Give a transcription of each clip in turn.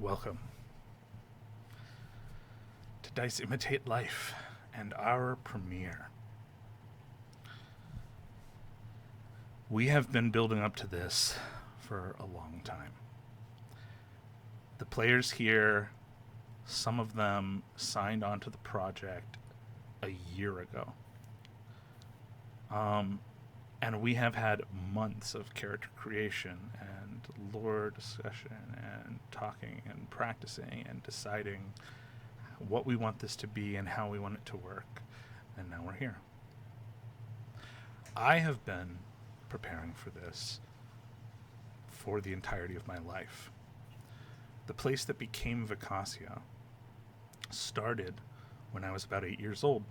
Welcome to Dice Imitate Life and our premiere. We have been building up to this for a long time. The players here, some of them signed onto the project a year ago. And we have had months of character creation and lore discussion and talking and practicing and deciding what we want this to be and how we want it to work. And now we're here. I have been preparing for this for the entirety of my life. The place that became Vakasi-Ya started when I was about 8 years old.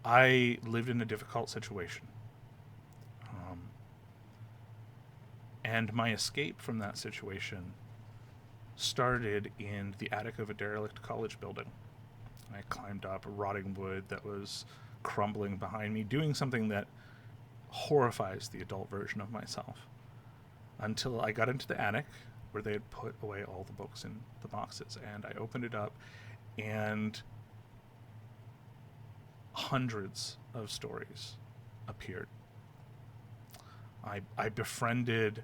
I lived in a difficult situation. And my escape from that situation started in the attic of a derelict college building. I climbed up rotting wood that was crumbling behind me, doing something that horrifies the adult version of myself, until I got into the attic where they had put away all the books in the boxes, and I opened it up, and hundreds of stories appeared. I befriended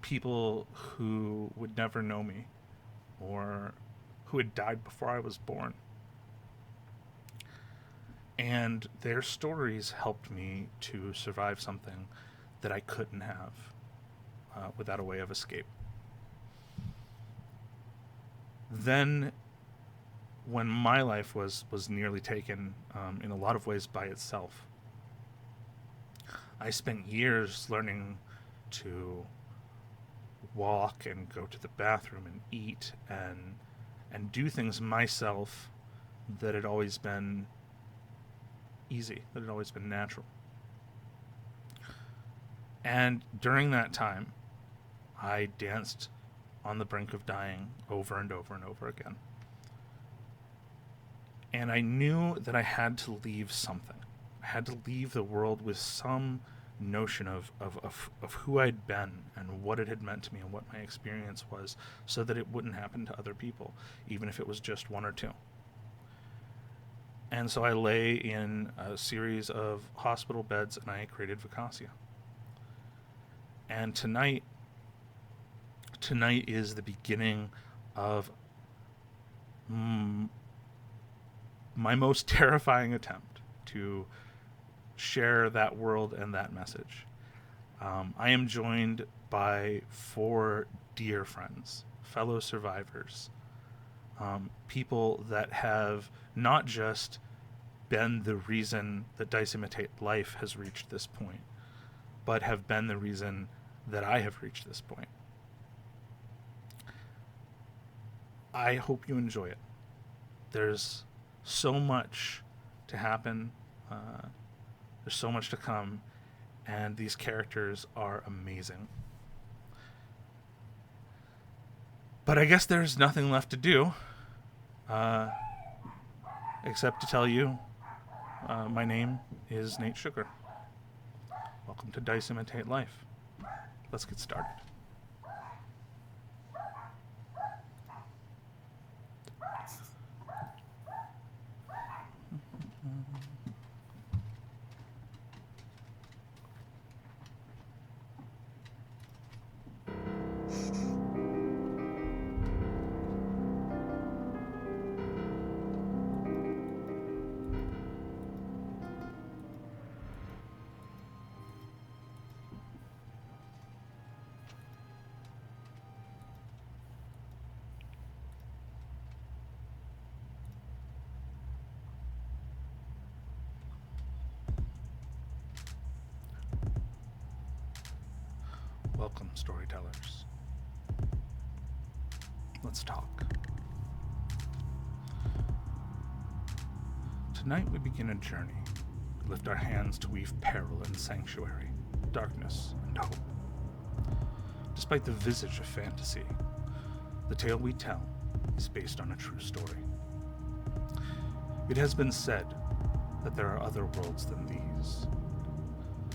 people who would never know me or who had died before I was born. And their stories helped me to survive something that I couldn't have without a way of escape. Then, when my life was nearly taken in a lot of ways by itself, I spent years learning to walk and go to the bathroom and eat and do things myself that had always been easy, that had always been natural. And during that time, I danced on the brink of dying over and over and over again. And I knew that I had to leave something. I had to leave the world with some notion of who I'd been and what it had meant to me and what my experience was, so that it wouldn't happen to other people, even if it was just one or two. And so I lay in a series of hospital beds and I created Vakasi-Ya. And tonight is the beginning of my most terrifying attempt to share that world and that message. I am joined by 4 dear friends, fellow survivors, people that have not just been the reason that Dice Imitate Life has reached this point, but have been the reason that I have reached this point. I hope you enjoy it. There's so much to happen. There's so much to come, and these characters are amazing. But I guess there's nothing left to do except to tell you my name is Nate Sugar. Welcome to Dice Imitate Life. Let's get started. Welcome, storytellers. Let's talk. Tonight we begin a journey. We lift our hands to weave peril and sanctuary, darkness and hope. Despite the visage of fantasy, the tale we tell is based on a true story. It has been said that there are other worlds than these,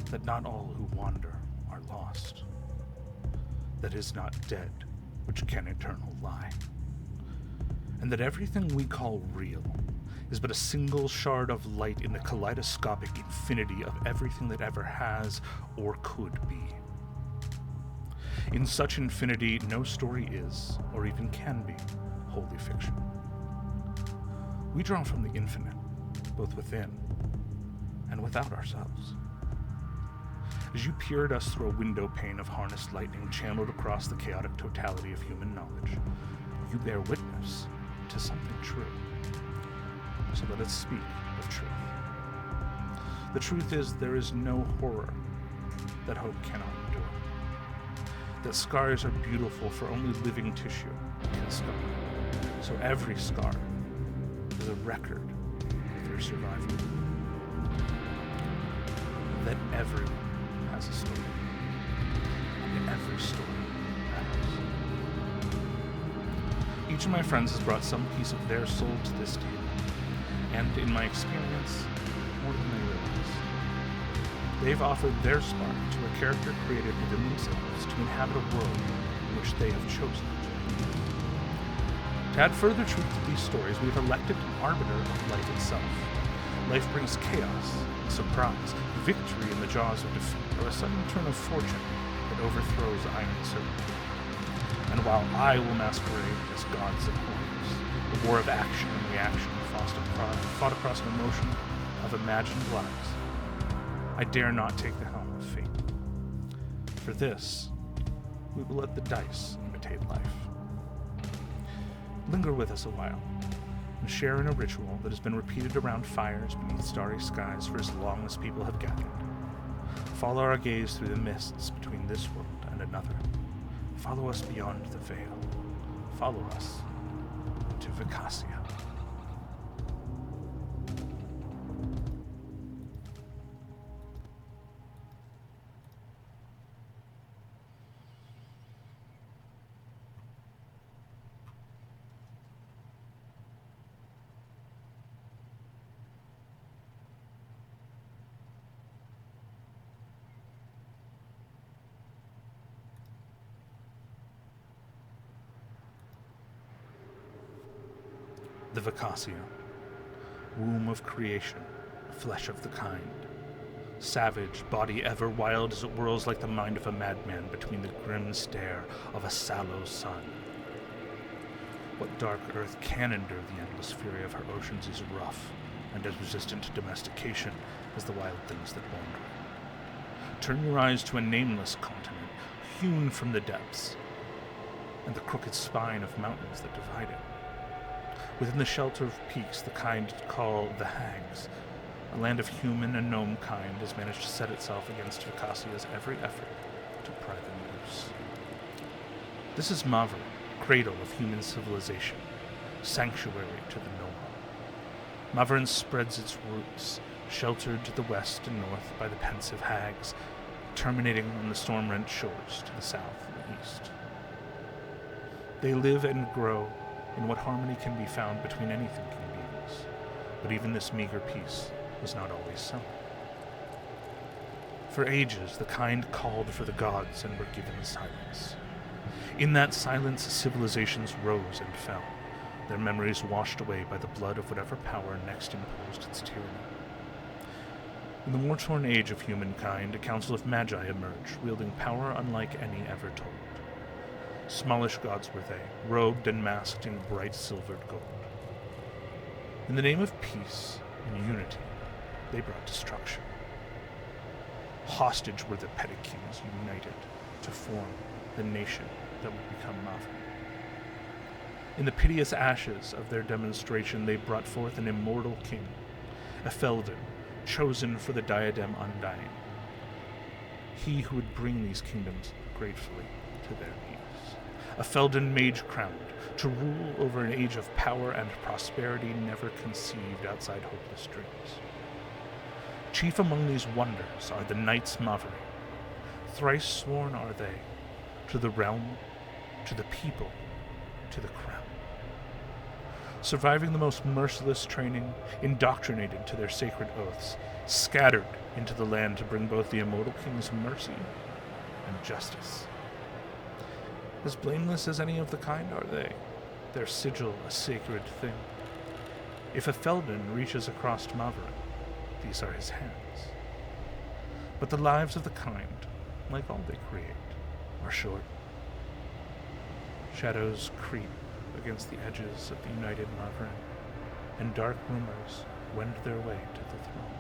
that not all who wander are lost, that is not dead which can eternal lie. And that everything we call real is but a single shard of light in the kaleidoscopic infinity of everything that ever has or could be. In such infinity, no story is, or even can be, wholly fiction. We draw from the infinite, both within and without ourselves. As you peer at us through a window pane of harnessed lightning channeled across the chaotic totality of human knowledge, you bear witness to something true. So let us speak of truth. The truth is, there is no horror that hope cannot endure. That scars are beautiful, for only living tissue can scar. So every scar is a record of your survival. That everyone has a story, and every story matters. Each of my friends has brought some piece of their soul to this table, and in my experience, more than they realize. They've offered their spark to a character created within themselves to inhabit a world in which they have chosen to live. To add further truth to these stories, we've elected an arbiter of life itself. Life brings chaos, surprise, victory in the jaws of defeat, or a sudden turn of fortune that overthrows the iron serpent. And while I will masquerade as gods and horrors, the war of action and reaction fought across an emotion of imagined lives, I dare not take the helm of fate. For this, we will let the dice imitate life. Linger with us a while, and share in a ritual that has been repeated around fires beneath starry skies for as long as people have gathered. Follow our gaze through the mists between this world and another. Follow us beyond the veil. Follow us to Vakasi-Ya. The Vakasi-Ya, womb of creation, flesh of the kind. Savage, body ever wild as it whirls like the mind of a madman between the grim stare of a sallow sun. What dark earth can endure the endless fury of her oceans is rough and as resistant to domestication as the wild things that wander. Turn your eyes to a nameless continent, hewn from the depths, and the crooked spine of mountains that divide it. Within the shelter of peaks the kind call the Hags, a land of human and gnome kind has managed to set itself against Vakasi-Ya's every effort to pry them loose. This is Mavra, cradle of human civilization, sanctuary to the gnome. Mavrin spreads its roots, sheltered to the west and north by the pensive Hags, terminating on the storm-rent shores to the south and east. They live and grow in what harmony can be found between any thinking beings, but even this meager peace was not always so. For ages, the kind called for the gods and were given silence. In that silence, civilizations rose and fell, their memories washed away by the blood of whatever power next imposed its tyranny. In the war-torn age of humankind, a council of magi emerged, wielding power unlike any ever told. Smallish gods were they, robed and masked in bright silvered gold. In the name of peace and unity, they brought destruction. Hostage were the petty kings united to form the nation that would become Mavra. In the piteous ashes of their demonstration, they brought forth an immortal king, a Felden, chosen for the diadem undying. He who would bring these kingdoms gratefully to their knees. A Felden mage-crowned, to rule over an age of power and prosperity never conceived outside hopeless dreams. Chief among these wonders are the Knights Mavri. Thrice sworn are they, to the realm, to the people, to the crown. Surviving the most merciless training, indoctrinated to their sacred oaths, scattered into the land to bring both the immortal king's mercy and justice. As blameless as any of the kind are they, their sigil a sacred thing. If a Feldman reaches across Maverick, these are his hands. But the lives of the kind, like all they create, are short. Shadows creep against the edges of the united Maverick, and dark rumors wend their way to the throne.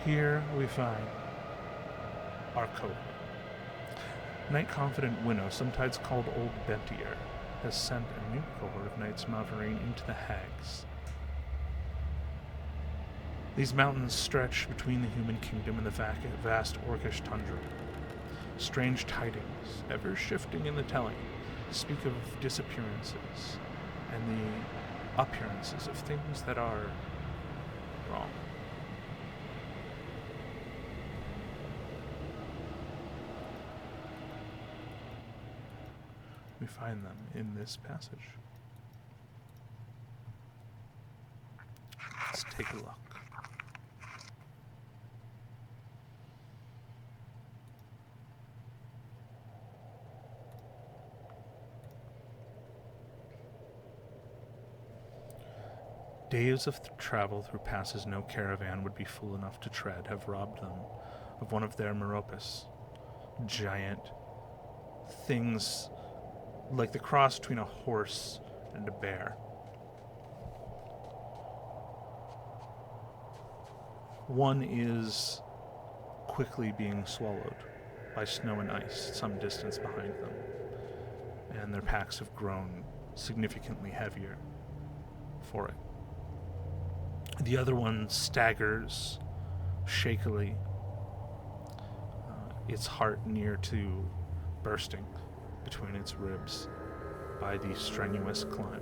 Here we find our cohort. Knight-confident Winnow, sometimes called Old Bentier, has sent a new cohort of Knights Maverine into the Hags. These mountains stretch between the human kingdom and the vast Orcish tundra. Strange tidings, ever shifting in the telling, speak of disappearances and the appearances of things that are wrong. We find them in this passage. Let's take a look. Days of travel through passes no caravan would be fool enough to tread have robbed them of one of their meropes. Giant things like the cross between a horse and a bear. One is quickly being swallowed by snow and ice some distance behind them, and their packs have grown significantly heavier for it. The other one staggers shakily, its heart near to bursting between its ribs by the strenuous climb.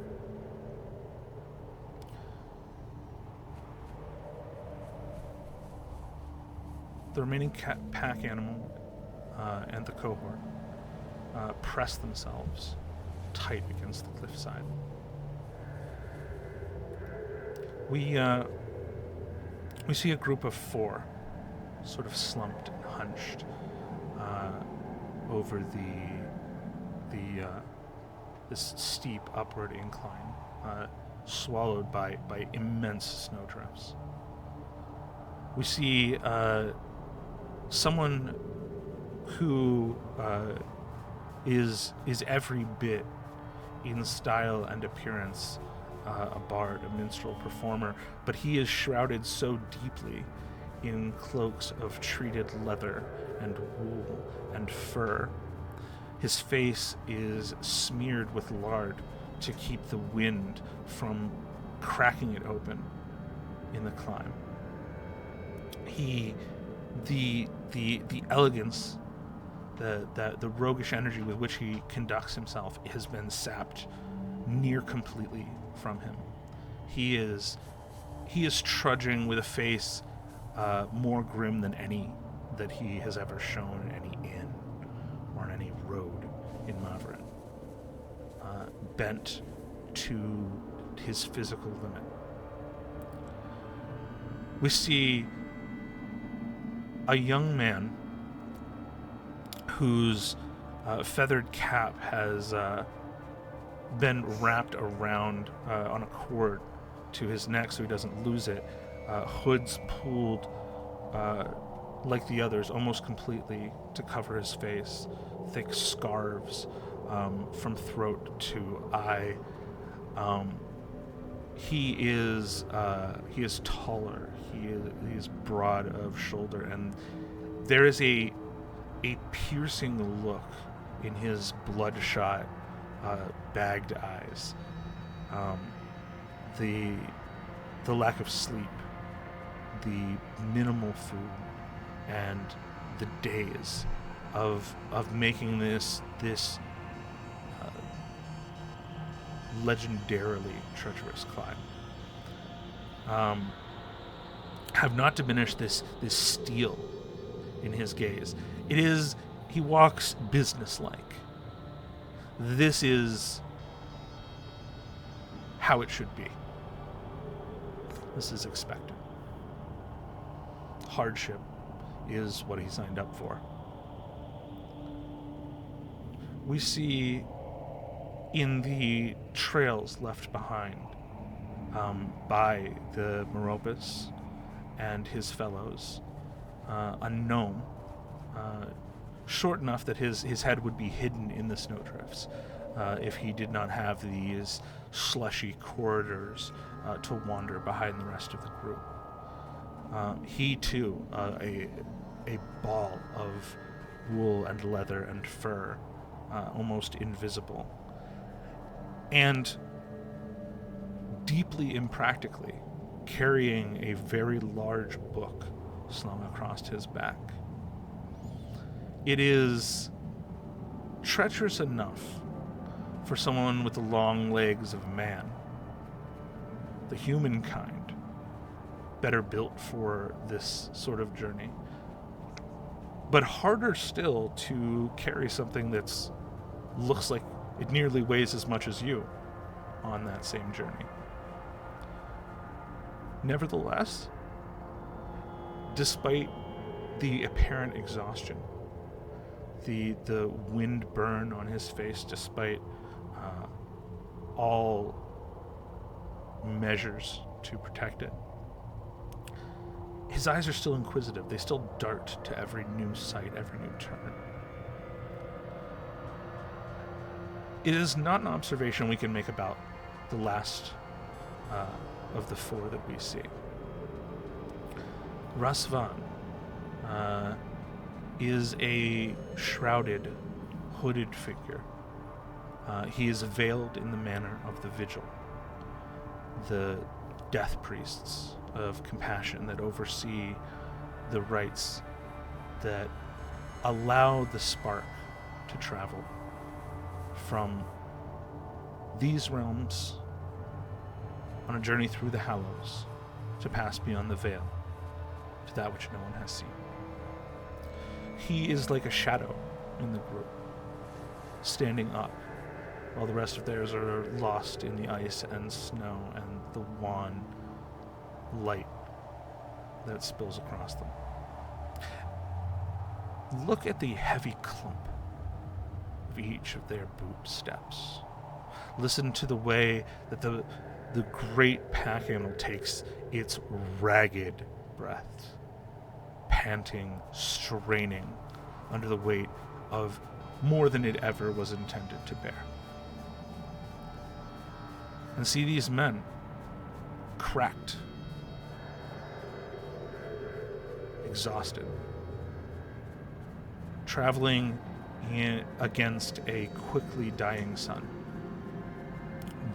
The remaining pack animal and the cohort press themselves tight against the cliffside. We see a group of 4, sort of slumped and hunched over this steep upward incline, swallowed by immense snowdrifts. We see someone who is every bit in style and appearance a bard, a minstrel performer, but he is shrouded so deeply in cloaks of treated leather and wool and fur. His face is smeared with lard to keep the wind from cracking it open in the climb. The elegance, the roguish energy with which he conducts himself has been sapped near completely from him. He is trudging with a face more grim than any that he has ever shown in any inn or in any road in Mavrin, bent to his physical limit. We see a young man whose feathered cap has been wrapped around on a cord to his neck so he doesn't lose it. Hoods pulled like the others almost completely to cover his face. Thick scarves from throat to eye. He is taller. He is broad of shoulder, and there is a piercing look in his bloodshot, bagged eyes. The lack of sleep, the minimal food, and the days of making this legendarily treacherous climb have not diminished this steel in his gaze. He walks businesslike. This is how it should be. This is expected. Hardship is what he signed up for. We see in the trails left behind by the Meropis and his fellows, a gnome, short enough that his head would be hidden in the snowdrifts if he did not have these slushy corridors to wander behind the rest of the group. He too, a ball of wool and leather and fur, almost invisible, and deeply impractically carrying a very large book slung across his back. It is treacherous enough for someone with the long legs of man, the humankind, better built for this sort of journey, but harder still to carry something that's looks like it nearly weighs as much as you on that same journey. Nevertheless, despite the apparent exhaustion, the wind burn on his face, despite all measures to protect it, his eyes are still inquisitive. They still dart to every new sight, every new turn. It is not an observation we can make about the last of the four that we see. Rasvan is a shrouded, hooded figure. He is veiled in the manner of the Vigil, the death priests of compassion that oversee the rites that allow the spark to travel from these realms on a journey through the Hallows to pass beyond the veil to that which no one has seen. He is like a shadow in the group, standing up while the rest of theirs are lost in the ice and snow and the wan light that spills across them. Look at the heavy clump of each of their boot steps. Listen to the way that the great pack animal takes its ragged breath, panting, straining under the weight of more than it ever was intended to bear. And see these men, cracked, exhausted, traveling against a quickly dying sun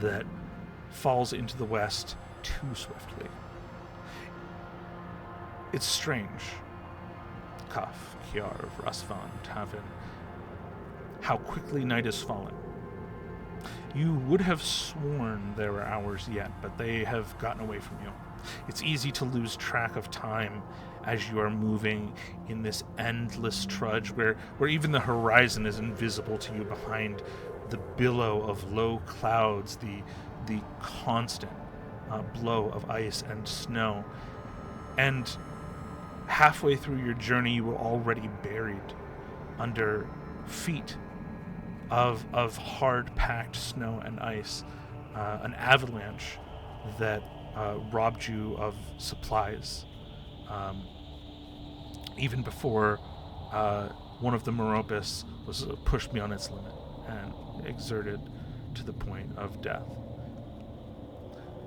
that falls into the west too swiftly. It's strange, Kaf, Kiar, Rasvan, Tavin, how quickly night is falling. You would have sworn there were hours yet, but they have gotten away from you. It's easy to lose track of time as you are moving in this endless trudge where even the horizon is invisible to you behind the billow of low clouds, the constant blow of ice and snow. And halfway through your journey, you were already buried under feet of hard-packed snow and ice, an avalanche that robbed you of supplies, even before one of the Meropis was pushed beyond its limit and exerted to the point of death.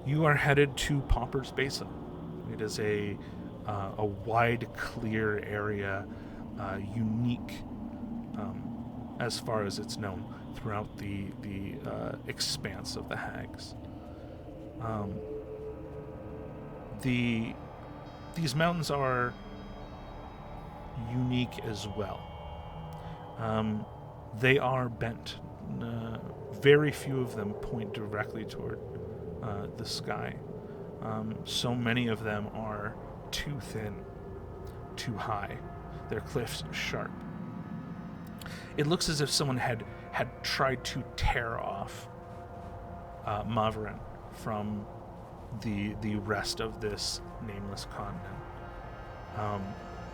You are headed to Pauper's Basin. It is a wide, clear area, unique as far as it's known throughout the expanse of the Hags. These mountains are unique as well. They are bent. Very few of them point directly toward the sky. So many of them are too thin, too high. Their cliffs sharp. It looks as if someone had tried to tear off Mavren from the rest of this nameless continent,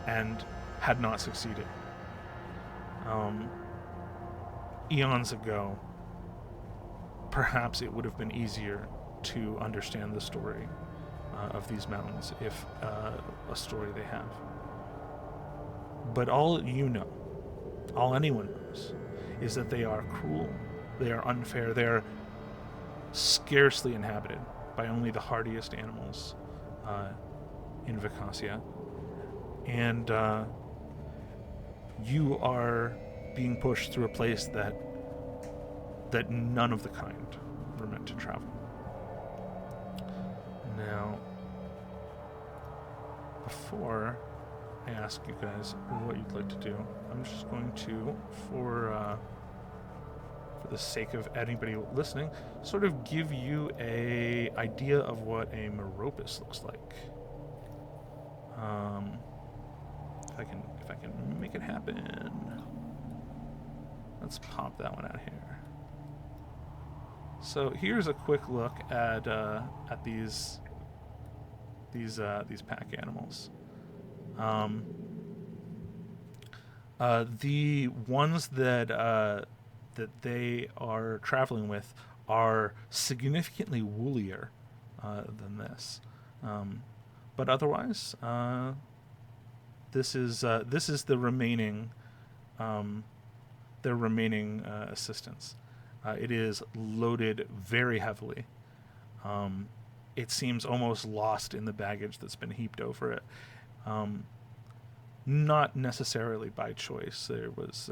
and had not succeeded. Eons ago, perhaps it would have been easier to understand the story of these mountains, if a story they have. But all you know, all anyone knows, is that they are cruel, they are unfair, they are scarcely inhabited by only the hardiest animals in Vakasi-Ya. And you are being pushed through a place that none of the kind were meant to travel. Now, before I ask you guys what you'd like to do, I'm just going to, for the sake of anybody listening, sort of give you a idea of what a Meropis looks like. If I can make it happen, let's pop that one out here. So here's a quick look at these pack animals. The ones that they are traveling with are significantly woollier than this, but otherwise, this is the remaining their remaining assistance. It is loaded very heavily. It seems almost lost in the baggage that's been heaped over it. Not necessarily by choice. There was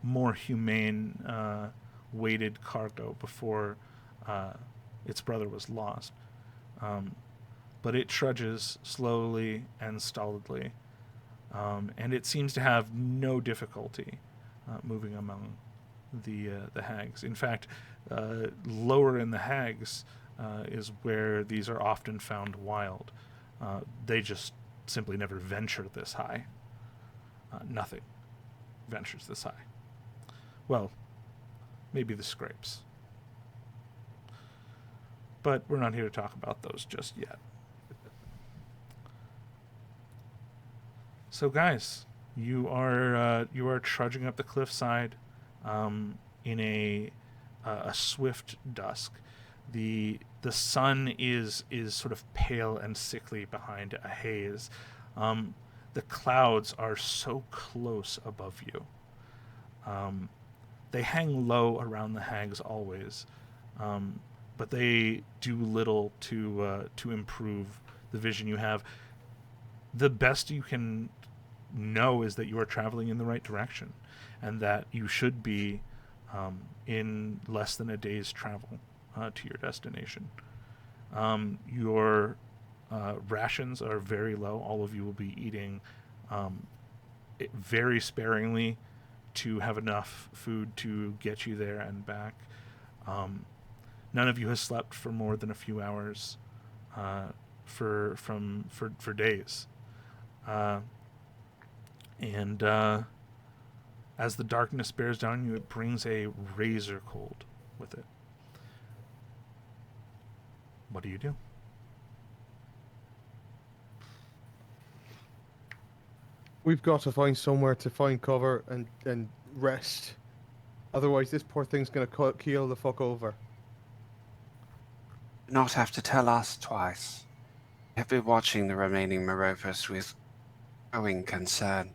more humane weighted cargo before its brother was lost. But it trudges slowly and stolidly, and it seems to have no difficulty moving among the hags. In fact, lower in the hags is where these are often found wild. They just simply never venture this high. Nothing ventures this high. Well, maybe the scrapes. But we're not here to talk about those just yet. So, guys, you are trudging up the cliffside in a swift dusk. The sun is sort of pale and sickly behind a haze. The clouds are so close above you. They hang low around the hags always, but they do little to improve the vision you have. The best you can know is that you are traveling in the right direction, and that you should be in less than a day's travel to your destination. Your rations are very low. All of you will be eating very sparingly to have enough food to get you there and back. None of you has slept for more than a few hours for days. And as the darkness bears down on you, it brings a razor cold with it. What do you do? We've got to find somewhere to find cover and rest. Otherwise, this poor thing's going to keel the fuck over. Do not have to tell us twice. I have been watching the remaining Meropis with growing concern.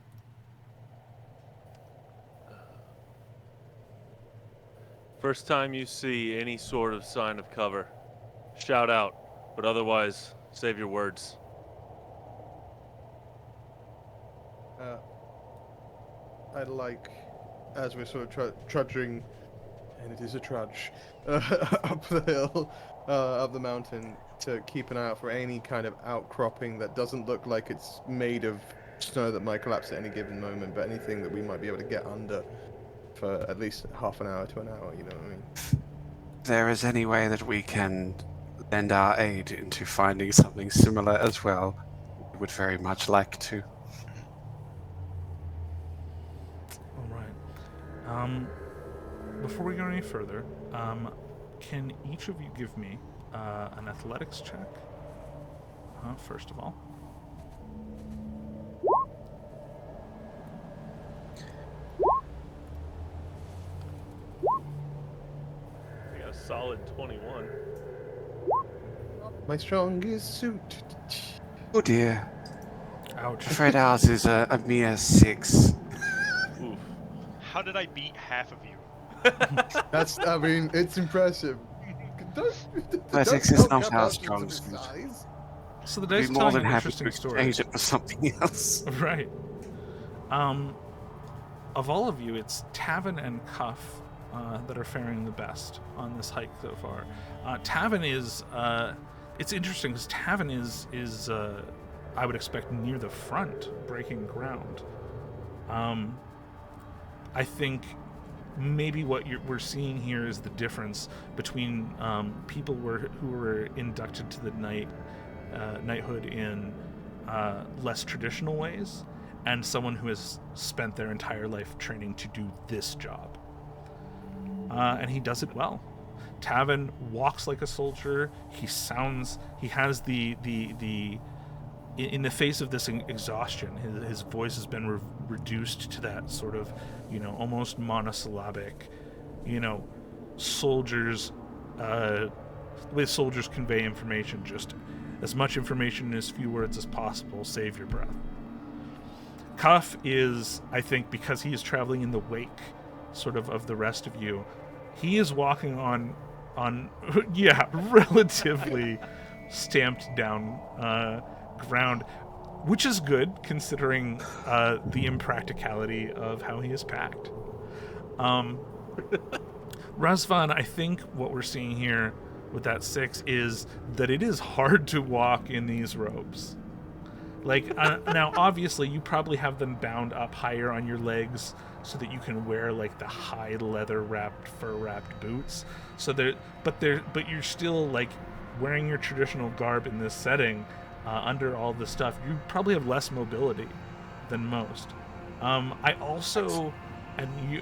First time you see any sort of sign of cover, shout out, but otherwise, save your words. I'd like, as we're sort of trudging, and it is a trudge, up the hill, up the mountain, to keep an eye out for any kind of outcropping that doesn't look like it's made of snow that might collapse at any given moment, but anything that we might be able to get under for at least half an hour to an hour, you know what I mean? If there is any way that we can lend our aid into finding something similar as well, we would very much like to. All right. Before we go any further, can each of you give me an athletics check? First of all. solid 21. My strongest suit. Oh dear. Ouch. I'm afraid ours is a mere 6. Oof. How did I beat half of you? I mean, it's impressive. Don't, But don't six is tell not me our about just strong his suit. size. So the I'd dice be are more telling than an happy interesting to story. exchange it for something else. Right. Of all of you, it's Tavin and Cuff that are faring the best on this hike so far. Tavin is, it's interesting because Tavin is I would expect near the front, breaking ground. I think maybe what we're seeing here is the difference between people who were inducted to the knighthood in less traditional ways, and someone who has spent their entire life training to do this job. And he does it well. Tavin walks like a soldier. He has the in the face of this exhaustion, his voice has been reduced to that sort of, almost monosyllabic, soldiers, the way soldiers convey information, just as much information in as few words as possible, save your breath. Cuff is, I think, because he is traveling in the wake sort of the rest of you, he is walking on relatively stamped down ground, which is good considering the impracticality of how he is packed. Razvan, I think what we're seeing here with that 6 is that it is hard to walk in these robes. Like, now, obviously, you probably have them bound up higher on your legs so that you can wear, like, the high leather-wrapped, fur-wrapped boots. But you're still, like, wearing your traditional garb in this setting under all this stuff. You probably have less mobility than most. I also, and you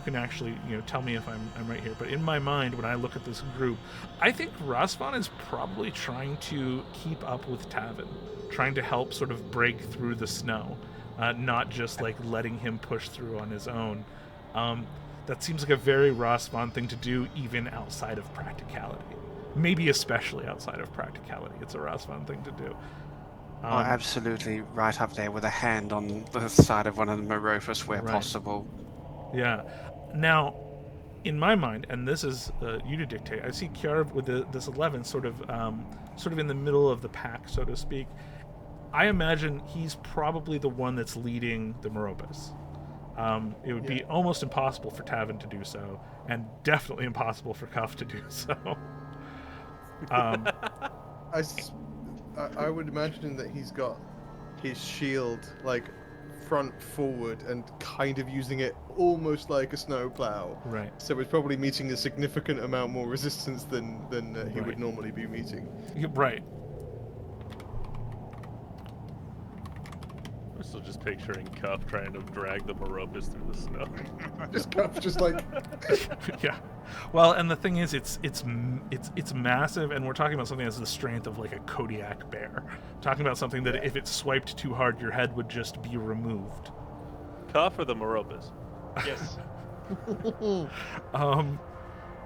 can actually, tell me if I'm right here, but in my mind, when I look at this group, I think Razvan is probably trying to keep up with Tavin, trying to help sort of break through the snow, not just like letting him push through on his own. That seems like a very Razvan thing to do, even outside of practicality. Maybe especially outside of practicality. It's a Razvan thing to do. Absolutely right up there with a hand on the side of one of the Moropus where Right. possible. Yeah. Now, in my mind, and this is you to dictate, I see Kiarv with this 11 sort of in the middle of the pack, so to speak. I imagine he's probably the one that's leading the Moropus. It would be almost impossible for Tavin to do so, and definitely impossible for Cuff to do so. I would imagine that he's got his shield like front forward and kind of using it almost like a snowplow. Right. So it's probably meeting a significant amount more resistance than he Right. would normally be meeting. Right. I'm still just picturing Cuff trying to drag the Moropus through the snow. just like Yeah. Well, and the thing is, it's massive, and we're talking about something that's the strength of like a Kodiak bear. Talking about something that if it swiped too hard, your head would just be removed. Cuff or the Moropus? Yes.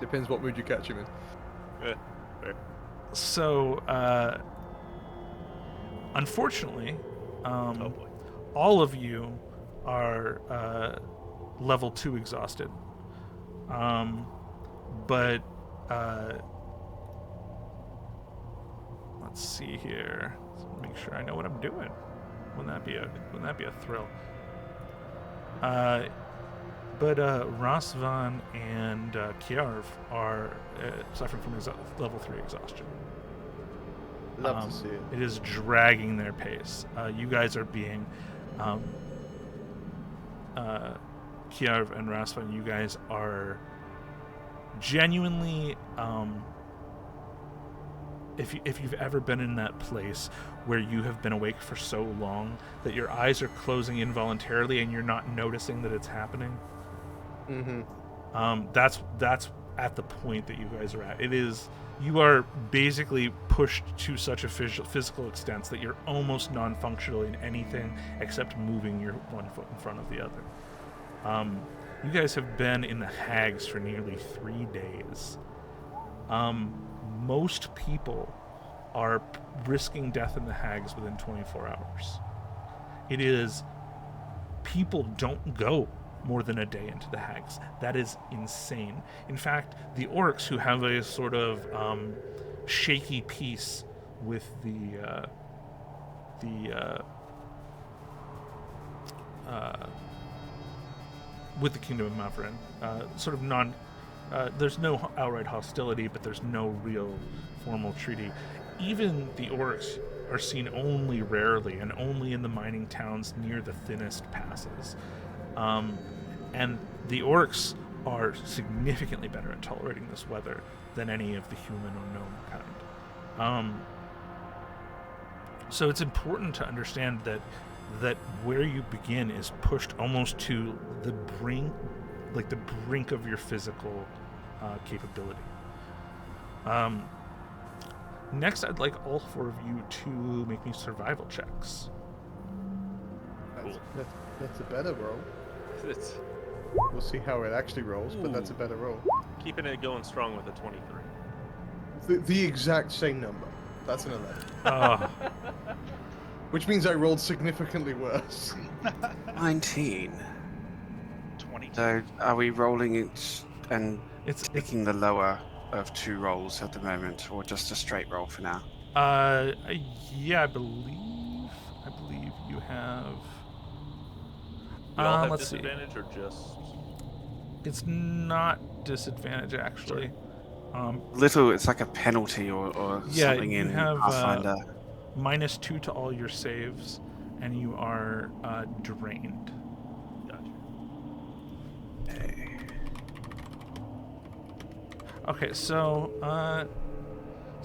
depends what mood you catch him in. Fair. So, unfortunately, Oh boy. all of you are level 2 exhausted. But let's see here. Let's make sure I know what I'm doing. Wouldn't that be a thrill? But Razvan and Kiarv are suffering from level 3 exhaustion. Love to see it. It is dragging their pace. You guys are being Kiarv and Razvan, you guys are genuinely if you've ever been in that place where you have been awake for so long that your eyes are closing involuntarily and you're not noticing that it's happening. That's at the point that you guys are at. You are basically pushed to such a physical extent that you're almost non-functional in anything except moving your one foot in front of the other. You guys have been in the hags for nearly 3 days. most people are risking death in the hags within 24 hours. It is, people don't go more than a day into the hags. That is insane. In fact, the orcs, who have a sort of shaky peace with the Kingdom of Mavrin, sort of there's no outright hostility, but there's no real formal treaty. Even the orcs are seen only rarely and only in the mining towns near the thinnest passes. And the orcs are significantly better at tolerating this weather than any of the human or gnome kind. So it's important to understand that where you begin is pushed almost to the brink of your physical capability. Next, I'd like all four of you to make me survival checks. That's a better roll. It's We'll see how it actually rolls, but that's a better roll. keeping it going strong with a 23. The exact same number. That's an 11. Uh, Which means I rolled significantly worse. 19. 20. So are we rolling it and it's taking the lower of 2 rolls at the moment, or just a straight roll for now? yeah, I believe you have. You all have Let's see. disadvantage or just... It's not disadvantage actually. Little, it's like a penalty or Yeah, something you in have, Pathfinder. -2 to all your saves, and you are drained. Gotcha. Okay, so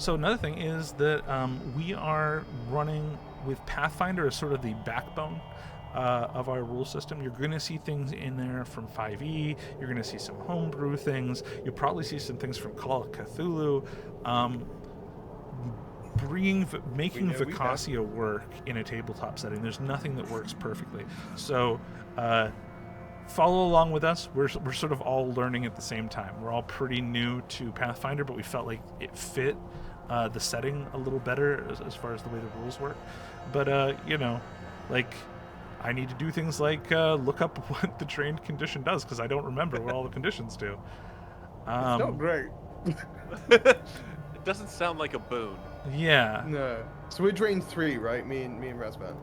another thing is that we are running with Pathfinder as sort of the backbone of our rule system. You're going to see things in there from 5e. You're going to see some homebrew things. You'll probably see some things from Call of Cthulhu. Making Vakasi-Ya work in a tabletop setting. There's nothing that works perfectly. So follow along with us. We're sort of all learning at the same time. We're all pretty new to Pathfinder, but we felt like it fit the setting a little better as far as the way the rules work. But I need to do things like look up what the trained condition does, because I don't remember what all the conditions do. It's not great. It doesn't sound like a boon. Yeah. No. So we're drained 3, right? Me and Razvan.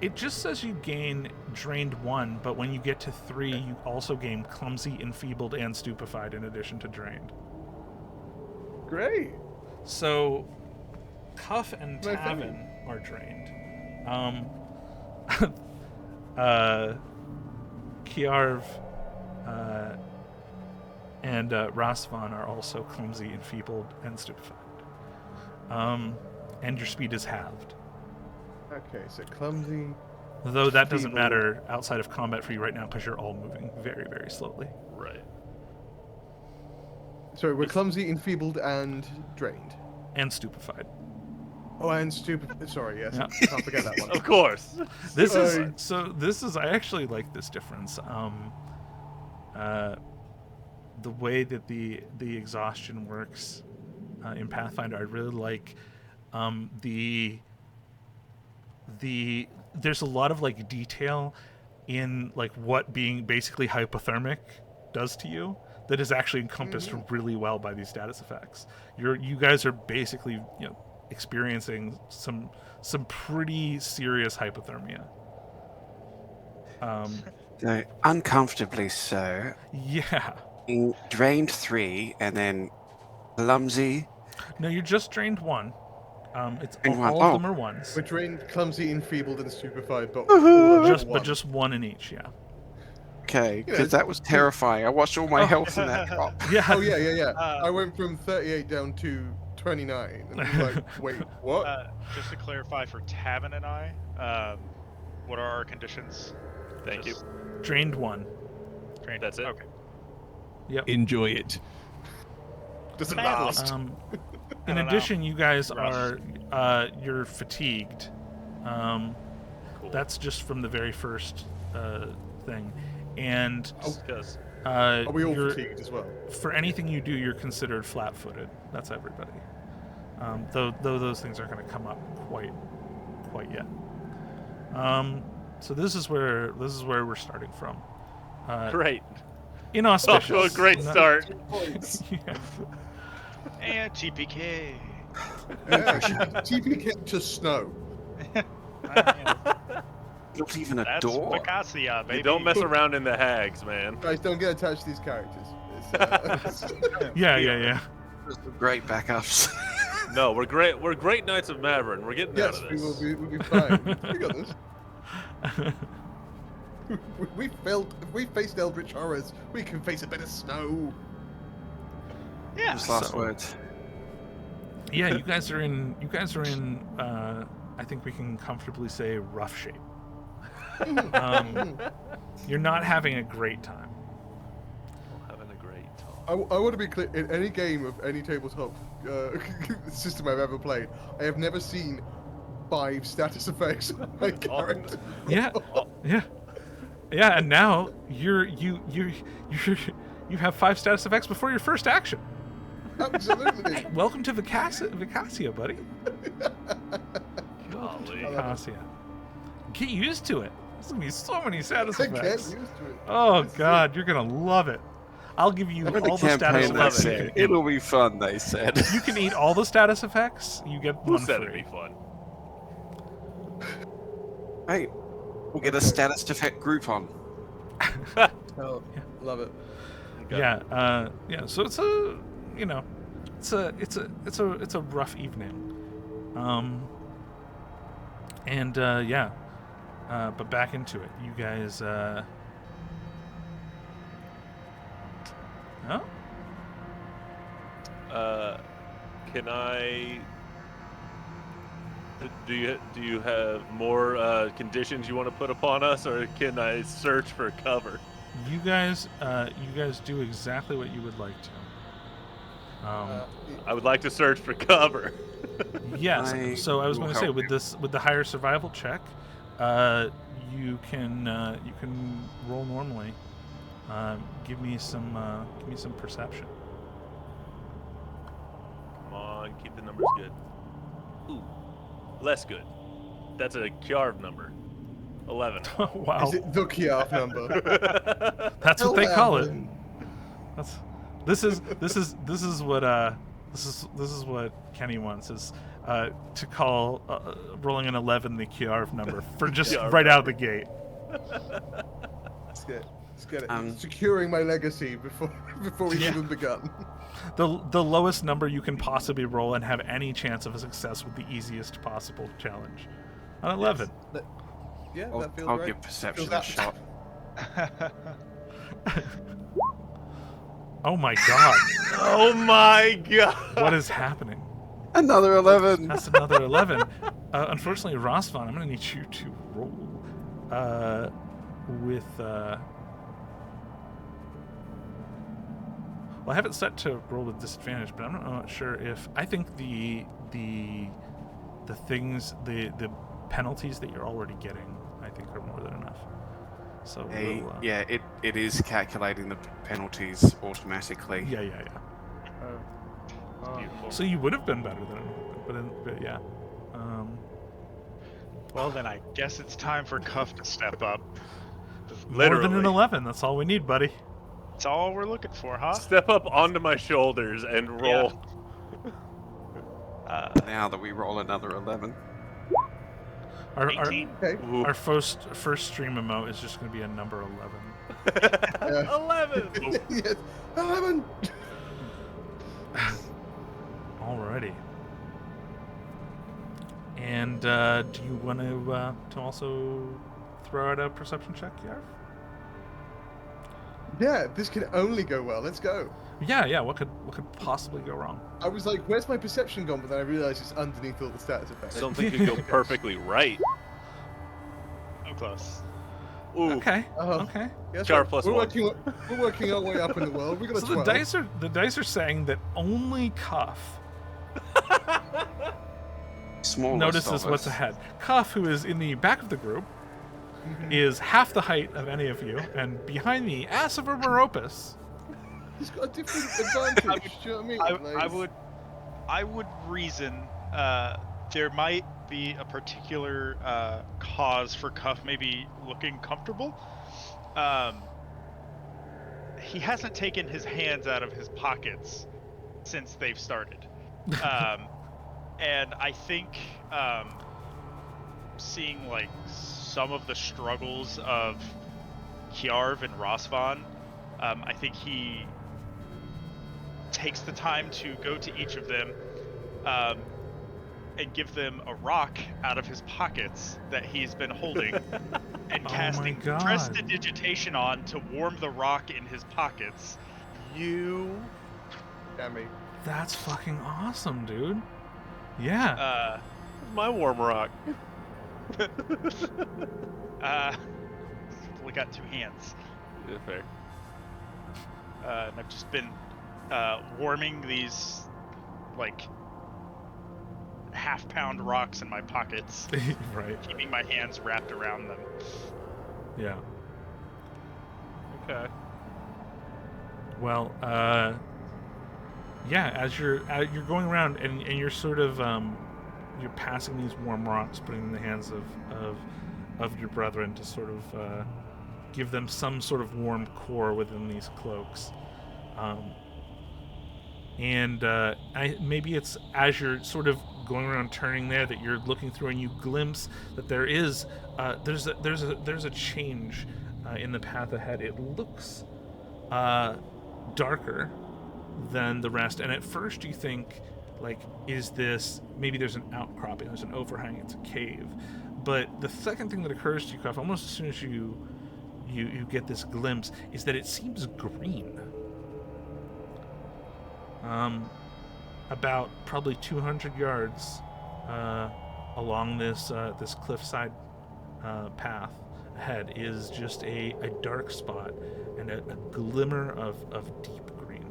It just says you gain drained 1, but when you get to 3, you also gain clumsy, enfeebled, and stupefied in addition to drained. Great. So Cuff and My Tavin are drained. Kiarv and Rasvan are also clumsy, enfeebled, and stupefied. And your speed is halved. Okay, so clumsy. Though that doesn't Feeble. matter outside of combat for you right now, because you're all moving very, very slowly. Right. Sorry, we're clumsy, enfeebled, and drained. And stupefied. Oh, and stupid. Sorry, yes. Yeah. Can't forget that one. Of course. This Sorry. is I actually like this difference. The way that the exhaustion works in Pathfinder, I really like there's a lot of like detail in like what being basically hypothermic does to you that is actually encompassed really well by these status effects. You guys are basically experiencing some pretty serious hypothermia. So, uncomfortably so. Yeah. Being drained 3 and then clumsy. No, you're just drained 1. It's Drained all one. of them are 1s. We're drained, clumsy, enfeebled, and stupefied, but Just 1 in each, yeah. Okay, Yeah, because that was terrifying. I watched all my health in that drop. Yeah. Oh yeah. I went from 38 down to 29, and I'm like, wait, what? Just to clarify for Tavin and I, what are our conditions? Thank you. Drained 1. Trained. That's it? Okay. Yep. Enjoy it. Doesn't Badly. last. In I don't addition, you guys Rush. are you're fatigued. Cool. That's just from the very first thing, and Because Are we all you're- fatigued as well? For anything you do, you're considered flat-footed. That's everybody. Though those things aren't going to come up quite yet. So this is where we're starting from. Great. Inauspicious. Off to a great Not- start. Yeah. And TPK. Yeah, TPK to snow. Not even a That's door. Vakasi-Ya, baby. You don't mess around in the hags, man. Guys, don't get attached to these characters. It's, Yeah. Great backups. No, we're great. We're great Knights of Maverin. We're getting out yes, of we this. will be. We'll be fine. We got this. We faced eldritch horrors. We can face a bit of snow. Yeah. Just last So- words. Yeah, you guys are in. I think we can comfortably say rough shape. You're not having a great time. Having a great time. I want to be clear. In any game of any tabletop system I've ever played, I have never seen 5 status effects on my character. Yeah, and now you have 5 status effects before your first action. Absolutely. Welcome to Vakasi-Ya, buddy. Golly. Vakasi-Ya. Get used to it. There's gonna be so many status I get effects. used to it. Oh god, you're gonna love it. I'll give you Remember all the the status campaign they effects. said, it'll be fun, they said. You can eat all the status effects. You get Who one said free. it'd be fun? Hey, we'll get a status effect group on. Oh, love it. Okay. Yeah, so it's a, it's a rough evening, but back into it. You guys, oh, Can I? Do you have more conditions you want to put upon us, or can I search for cover? you guys do exactly what you would like to. I would like to search for cover. Yes. I So I was will going to say, help with the higher survival check, you can roll normally. Give me some perception. Come on, keep the numbers good. Ooh, less good. That's a Kjarv number. 11. Wow, Is it the Kiev number? that's what they call it. 11. This is what Kenny wants is to call rolling an 11 the Kjarv number for just Kjarv right out of the gate. Let's get it. Um, Securing my legacy before we've even begun. The lowest number you can possibly roll and have any chance of a success with the easiest possible challenge. An 11. Yeah, I'll, that feels I'll right. give perception Feels a shot. Oh my god. Oh my god! What is happening? Another 11. That's another 11. Unfortunately, Rosvan, I'm going to need you to roll with... well, I have it set to roll with disadvantage, but I'm not sure if... I think the things, the penalties that you're already getting, I think are more than enough. So we'll, Yeah, it is calculating the penalties automatically. Yeah. Beautiful. So you would have been better than but yeah. Well, then I guess it's time for Cuff to step up. More than an Literally. 11. That's all we need, buddy. That's all we're looking for, huh? Step up onto my shoulders and roll. Now that we roll another 11. Our 18. Okay. Ooh. our first stream emote is just going to be a number 11. 11. Yes, 11. Alrighty. And do you want to also throw out a perception check, Yarv? Yeah, this can only go well. Let's go. Yeah. What could possibly go wrong? I was like, where's my perception gone? But then I realized it's underneath all the status effects. Something could go perfectly right. So close. Ooh. Okay. Uh-huh. Okay. Guess Jar what? plus we're one. we're working our way up in the world. We got a So 12. the dice are saying that only Cuff Smallest notices of what's us. ahead. Cuff, who is in the back of the group, is half the height of any of you, and behind me, ass of a Meropus. He's got a different advantage. Do you know what I mean? I would reason there might be a particular cause for Cuff maybe looking comfortable. He hasn't taken his hands out of his pockets since they've started. And I think seeing like some of the struggles of Kjarv and Rosvan, I think he takes the time to go to each of them and give them a rock out of his pockets that he's been holding and Oh casting my God. prestidigitation on to warm the rock in his pockets. You. Dammy. That's fucking awesome, dude. Yeah. My warm rock. We got two hands. Yeah, fair. And I've just been warming these like half-pound rocks in my pockets, Right. keeping my hands wrapped around them. Yeah. Okay. Well, yeah. As you're going around and you're sort of you're passing these warm rocks, putting in the hands of your brethren to sort of give them some sort of warm core within these cloaks. And maybe it's as you're sort of going around turning there that you're looking through and you glimpse that there is there's a change in the path ahead. It looks darker than the rest, and at first you think, like, is this, maybe there's an outcropping, there's an overhang, it's a cave. But the second thing that occurs to you, Cuff, almost as soon as you get this glimpse, is that it seems green. About probably 200 yards along this cliffside path ahead is just a dark spot and a glimmer of deep green.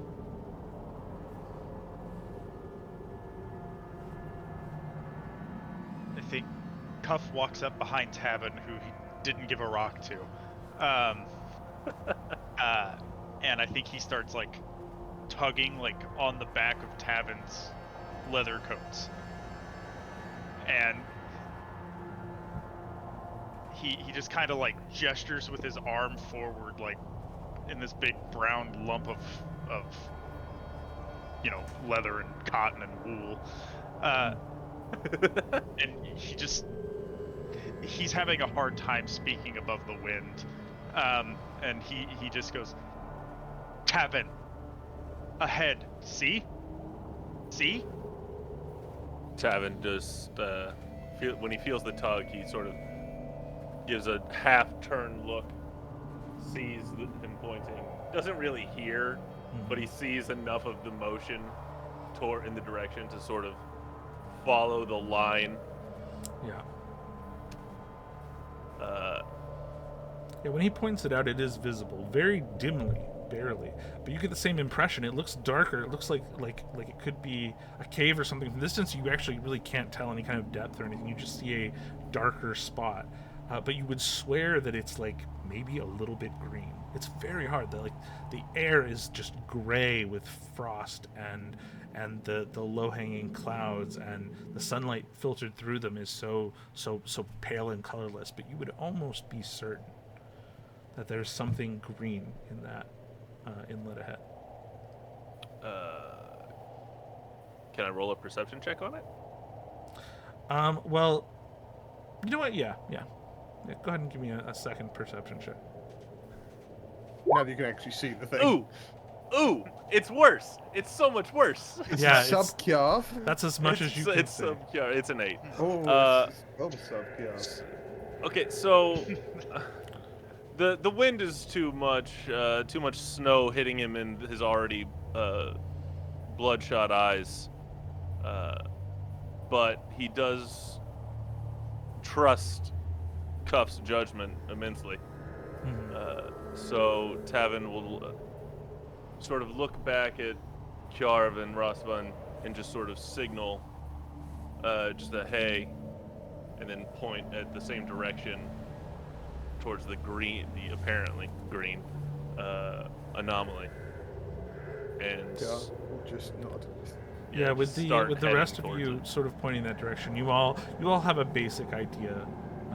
I think Cuff walks up behind Tavin, who he didn't give a rock to. And I think he starts like tugging like on the back of Tavin's leather coats. And he just kind of like gestures with his arm forward, like in this big brown lump of you know, leather and cotton and wool. And he's having a hard time speaking above the wind. And he just goes, Tavin, ahead, see? Tavin just when he feels the tug, he sort of gives a half-turn look, sees him pointing, doesn't really hear, but he sees enough of the motion in the direction to sort of follow the line. Yeah. Yeah, when he points it out, it is visible, very dimly, barely. But you get the same impression. It looks darker. It looks like it could be a cave or something. From distance, you actually really can't tell any kind of depth or anything. You just see a darker spot. But you would swear that it's like maybe a little bit green. It's very hard. The air is just gray with frost and the low-hanging clouds, and the sunlight filtered through them is so pale and colorless. But you would almost be certain that there's something green in that inlet ahead. Can I roll a perception check on it? Well, you know what? Yeah. Go ahead and give me a second perception check. Now that you can actually see the thing. Ooh, it's worse. It's so much worse. It's Yeah, sub-Kjarv. That's as much as you can It's say. it's an 8. Oh, it's sub-Kjarv. Okay, so the wind is too much snow hitting him in his already bloodshot eyes, but he does trust Cuff's judgment immensely. So Tavin will sort of look back at Kjarv and Rosvan and just sort of signal just a hey, and then point at the same direction towards the apparently green anomaly, and Yeah, we'll just nod. Yeah, with start the heading rest of towards you it. sort of pointing that direction, you all have a basic idea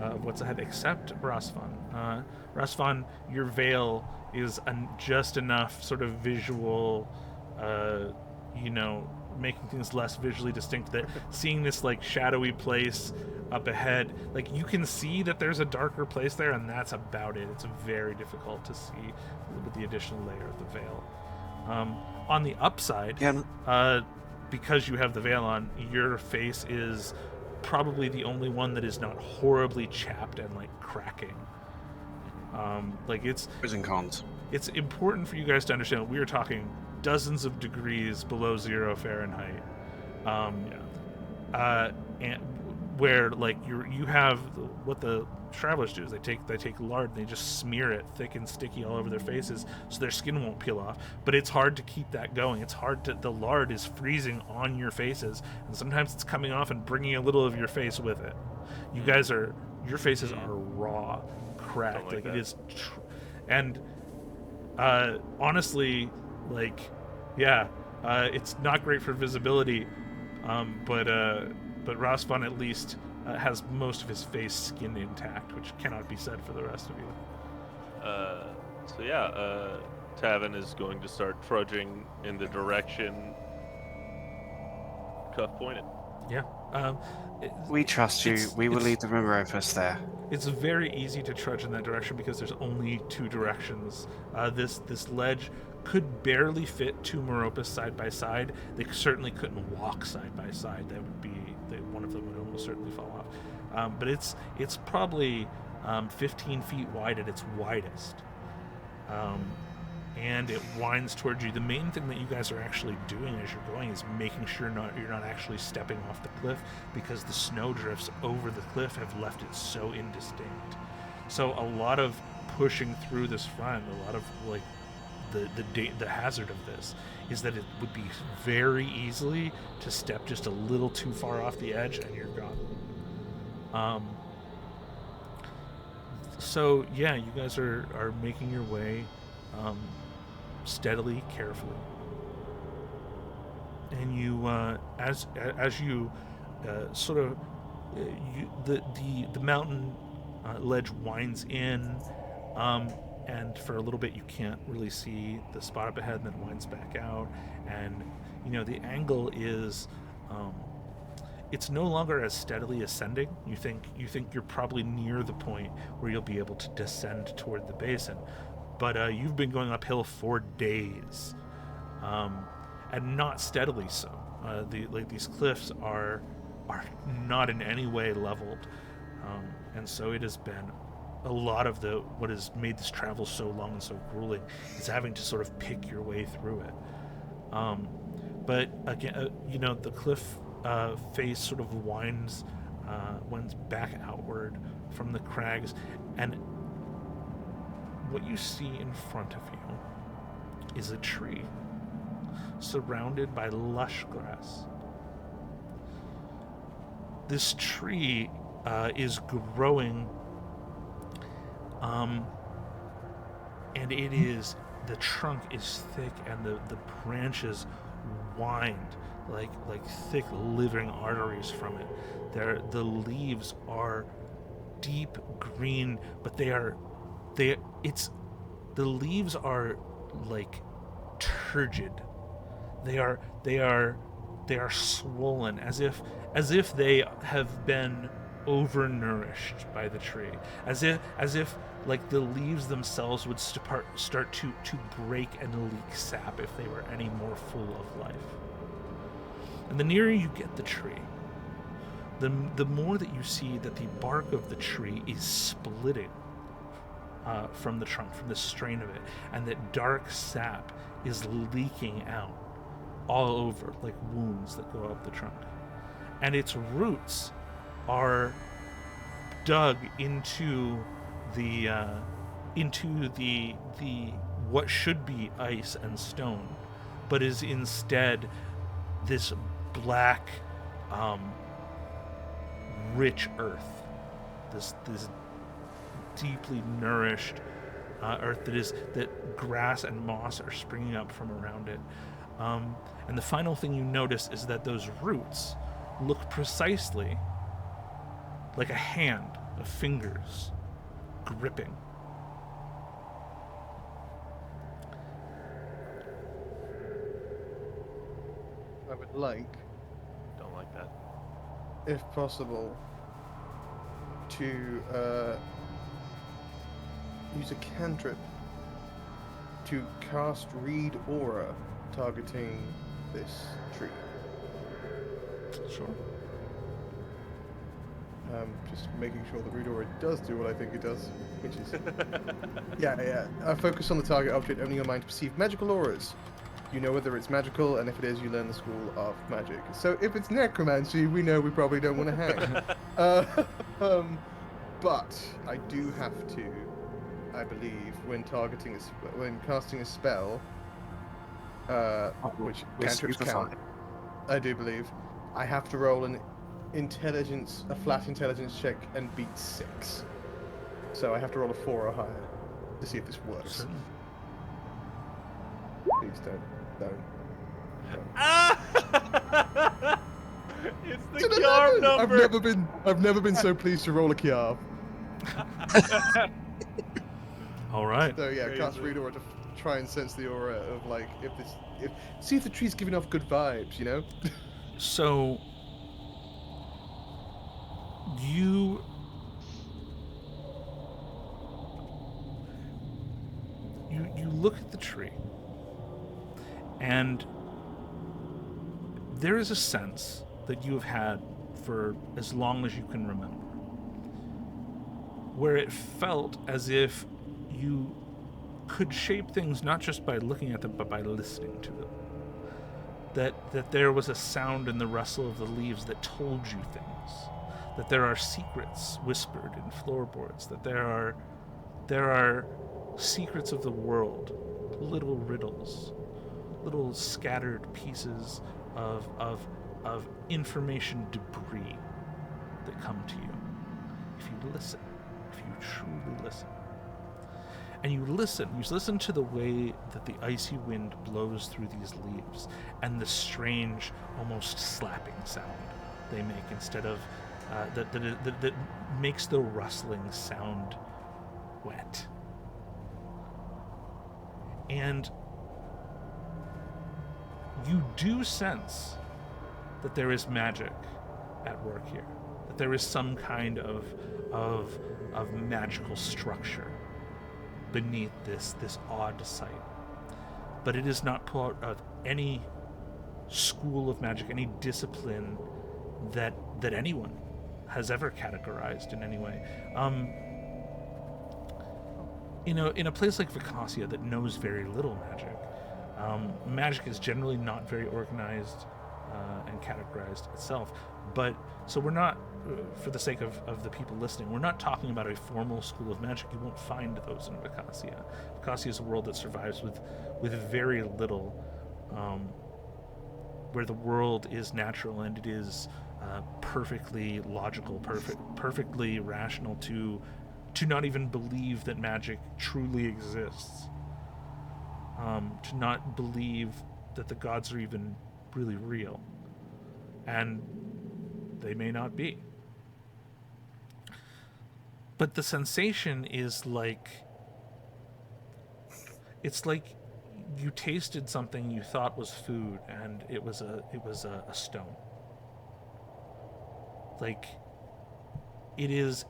of what's ahead, except Rasvan. Rasvan, your veil is just enough sort of visual, making things less visually distinct. That seeing this like shadowy place up ahead, like you can see that there's a darker place there, and that's about it. It's very difficult to see with the additional layer of the veil. On the upside, Yeah. because you have the veil on, your face is probably the only one that is not horribly chapped and like cracking. Like Pros and cons. it's important for you guys to understand we are talking dozens of degrees below 0 Fahrenheit. And where like you have what the travelers do is they take lard and they just smear it thick and sticky all over their faces so their skin won't peel off. But it's hard to keep that going. It's hard to, the lard is freezing on your faces, and sometimes it's coming off and bringing a little of your face with it. You guys are, your faces are raw, cracked. Like it is and honestly, like, yeah, it's not great for visibility, but Rasvan at least has most of his face skin intact, which cannot be said for the rest of you. Tavin is going to start trudging in the direction Cuff pointed. Yeah. We trust you. We will lead the Meropus there. It's very easy to trudge in that direction because there's only two directions. This ledge could barely fit two Meropus side by side. They certainly couldn't walk side by side. That would be one of them would almost certainly fall off. But it's probably 15 feet wide at its widest. And it winds towards you. The main thing that you guys are actually doing as you're going is making sure you're not actually stepping off the cliff, because the snow drifts over the cliff have left it so indistinct. So a lot of pushing through this front, a lot of like the hazard of this is that it would be very easily to step just a little too far off the edge and you're gone. So yeah, you guys are making your way steadily, carefully, and you as you sort of the mountain ledge winds in, and for a little bit you can't really see the spot up ahead, and then winds back out, and the angle is it's no longer as steadily ascending. You think you're probably near the point where you'll be able to descend toward the basin, but you've been going uphill for days, and not steadily so. These cliffs are not in any way leveled, and so it has been a lot of what has made this travel so long and so grueling is having to sort of pick your way through it. But again, the cliff face sort of winds back outward from the crags, and what you see in front of you is a tree surrounded by lush grass. This tree is growing, and the trunk is thick, and the branches wind like thick living arteries from it. The leaves are deep green, but the leaves are like turgid. They are swollen as if they have been overnourished by the tree, as if like the leaves themselves would start to break and leak sap if they were any more full of life. And the nearer you get the tree, the more that you see that the bark of the tree is splitting from the trunk, from the strain of it, and that dark sap is leaking out all over like wounds that go up the trunk. And its roots are dug into the what should be ice and stone, but is instead this black, rich earth, this deeply nourished earth that grass and moss are springing up from around it. And the final thing you notice is that those roots look precisely like a hand of fingers gripping. I would like, Don't like that. if possible, to use a cantrip to cast Read Aura targeting this tree. Sure. Just making sure the Read Aura does do what I think it does, which is... yeah. I focus on the target object, only your mind to perceive magical auras. You know whether it's magical, and if it is, you learn the school of magic. So if it's necromancy, we know we probably don't want to hang. But I do have to, I believe, when casting a spell, which cantrips count, I do believe, I have to roll a flat intelligence check and beat 6. So I have to roll a 4 or higher to see if this works. Certainly. Please don't. It's the It's an Kiarv 11! number. I've never been so pleased to roll a Kiarv. All right. So yeah, cast Crazy. Read Aura to try and sense the aura of like see if the tree's giving off good vibes, you know? So you look at the tree, and there is a sense that you have had for as long as you can remember, where it felt as if you could shape things not just by looking at them, but by listening to them. That there was a sound in the rustle of the leaves that told you things. That there are secrets whispered in floorboards. That there are secrets of the world, little riddles, little scattered pieces of information debris that come to you if you listen, if you truly listen. And you listen to the way that the icy wind blows through these leaves and the strange, almost slapping sound they make instead of that makes the rustling sound wet. And you do sense that there is magic at work here, that there is some kind of magical structure beneath this odd sight. But it is not part of any school of magic, any discipline that anyone has ever categorized in any way. In a place like Vakasi-Ya that knows very little magic, magic is generally not very organized and categorized itself. But so we're not, for the sake of the people listening, we're not talking about a formal school of magic. You won't find those in Vakasi-Ya. Vakasi-Ya is a world that survives with very little, where the world is natural and it is perfectly logical, perfectly rational to not even believe that magic truly exists. To not believe that the gods are even really real. And they may not be. But the sensation is it's like you tasted something you thought was food and it was a stone. Like it is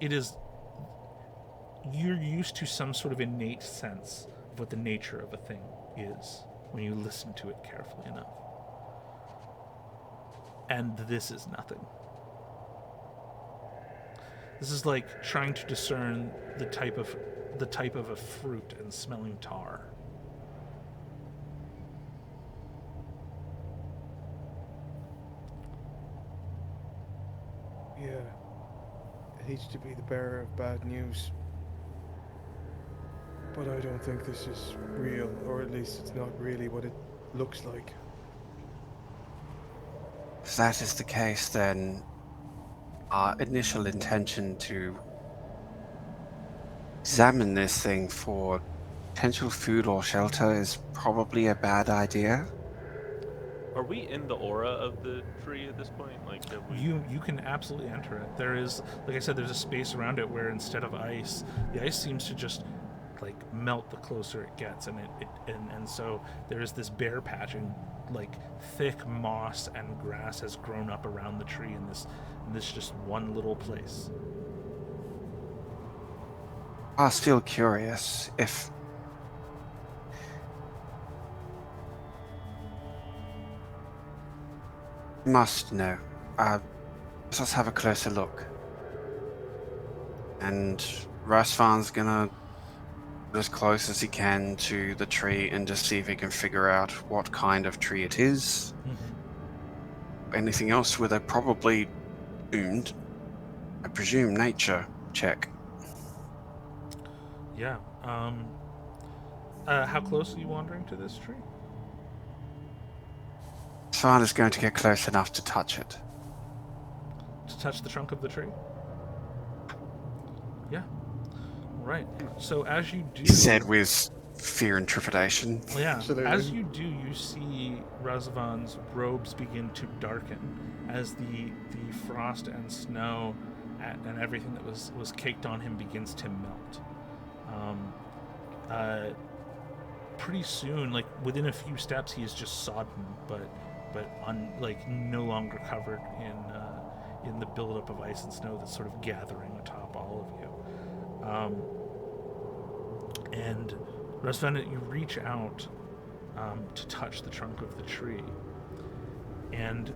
you're used to some sort of innate sense of what the nature of a thing is when you listen to it carefully enough. And this is nothing. This is like trying to discern the type of a fruit and smelling tar. Yeah. I hate to be the bearer of bad news, but I don't think this is real, or at least it's not really what it looks like. If that is the case, then our initial intention to examine this thing for potential food or shelter is probably a bad idea. Are we in the aura of the tree at this point? Like, have we? You can absolutely enter it. There is, like I said, there's a space around it where instead of ice, the ice seems to just like melt the closer it gets, and and so there is this bare patch, and like thick moss and grass has grown up around the tree in this just one little place. I was still curious if must know. Let's have a closer look. And Rasvan's gonna get as close as he can to the tree and just see if he can figure out what kind of tree it is. Anything else with a probably doomed, I presume, nature check. Yeah. How close are you wandering to this tree? Rasvan is going to get close enough to touch it. To touch the trunk of the tree? Yeah. Right. So as you do, He said with fear and trepidation. yeah. Absolutely. As you do, you see Razvan's robes begin to darken as the frost and snow and everything that was caked on him begins to melt. Pretty soon, like within a few steps, he is just sodden, but no longer covered in the buildup of ice and snow that's sort of gathering atop all of you. And Razvan, you reach out to touch the trunk of the tree, and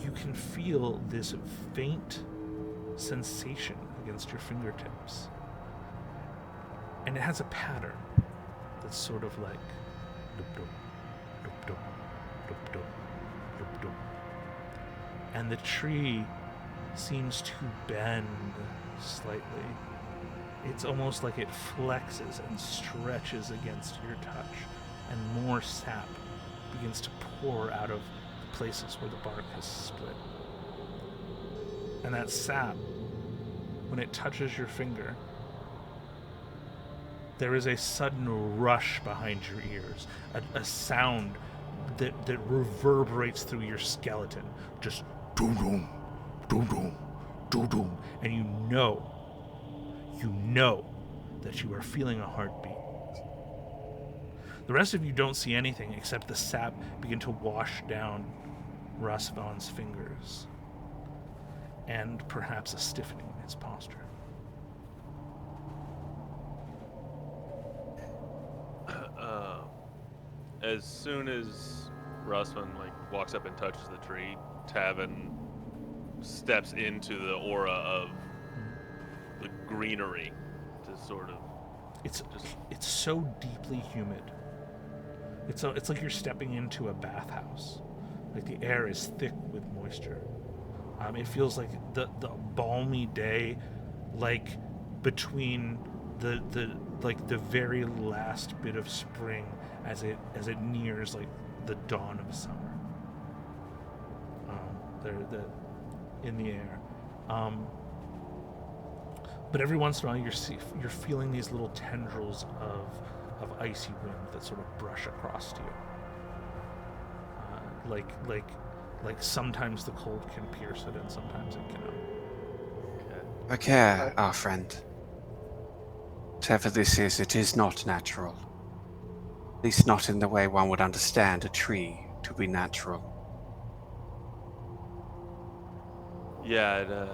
you can feel this faint sensation against your fingertips, and it has a pattern that's sort of like dup-dum, dup-dum, dup-dum, dup-dum. And the tree seems to bend slightly. It's almost like it flexes and stretches against your touch, and more sap begins to pour out of the places where the bark has split. And that sap, when it touches your finger, there is a sudden rush behind your ears, a sound that reverberates through your skeleton, just doo-doom, doo-doom, doo-doom, and you know that you are feeling a heartbeat. The rest of you don't see anything except the sap begin to wash down Rasvan's fingers, and perhaps a stiffening in his posture. As soon as Rasvan walks up and touches the tree, Tavin steps into the aura of the greenery to sort of. It's so deeply humid. It's like you're stepping into a bathhouse. Like the air is thick with moisture. It feels like the balmy day, like between the very last bit of spring as it nears like the dawn of summer. In the air. But every once in a while you're feeling these little tendrils of icy wind that sort of brush across you. Like sometimes the cold can pierce it and sometimes it cannot. Okay, our friend. Whatever this is, it is not natural. At least not in the way one would understand a tree to be natural. Yeah,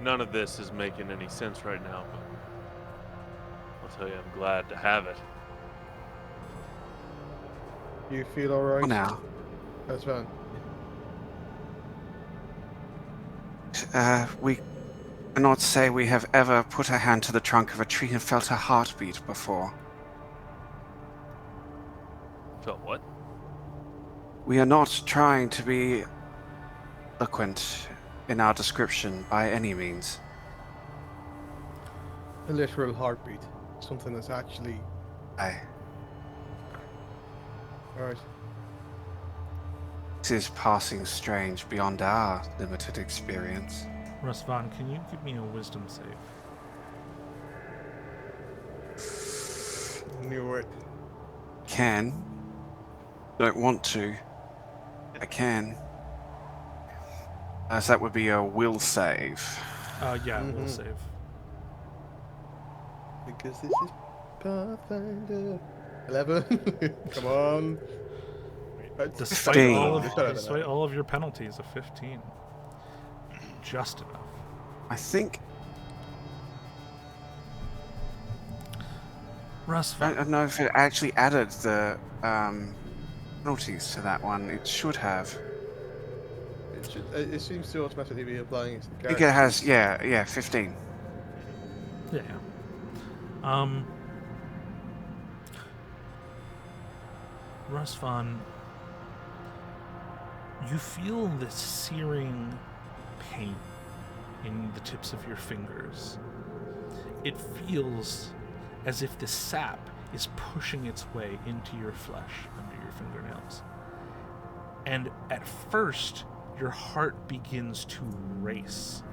none of this is making any sense right now, but I'll tell you, I'm glad to have it. You feel alright? For now. That's fine. We cannot say we have ever put a hand to the trunk of a tree and felt a heartbeat before. Felt what? We are not trying to be eloquent in our description by any means. A literal heartbeat. Something that's actually... Aye. Alright. This is passing strange beyond our limited experience. Rasvan, can you give me a wisdom save? Knew it. Can. Don't want to. I can. So that would be a will save. Yeah, we'll Mhm. save. Because this is Pathfinder. 11. Come on. That's Despite 15. all of It's better than despite that. all of your penalties, a 15. Just enough. I think. I Rusva, don't know if it actually added the penalties to that one. It should have. It seems to automatically be applying it to the I think character. it has. Yeah, 15. yeah. Rusvan, you feel this searing pain in the tips of your fingers. It feels as if the sap is pushing its way into your flesh under your fingernails. And at first, your heart begins to race.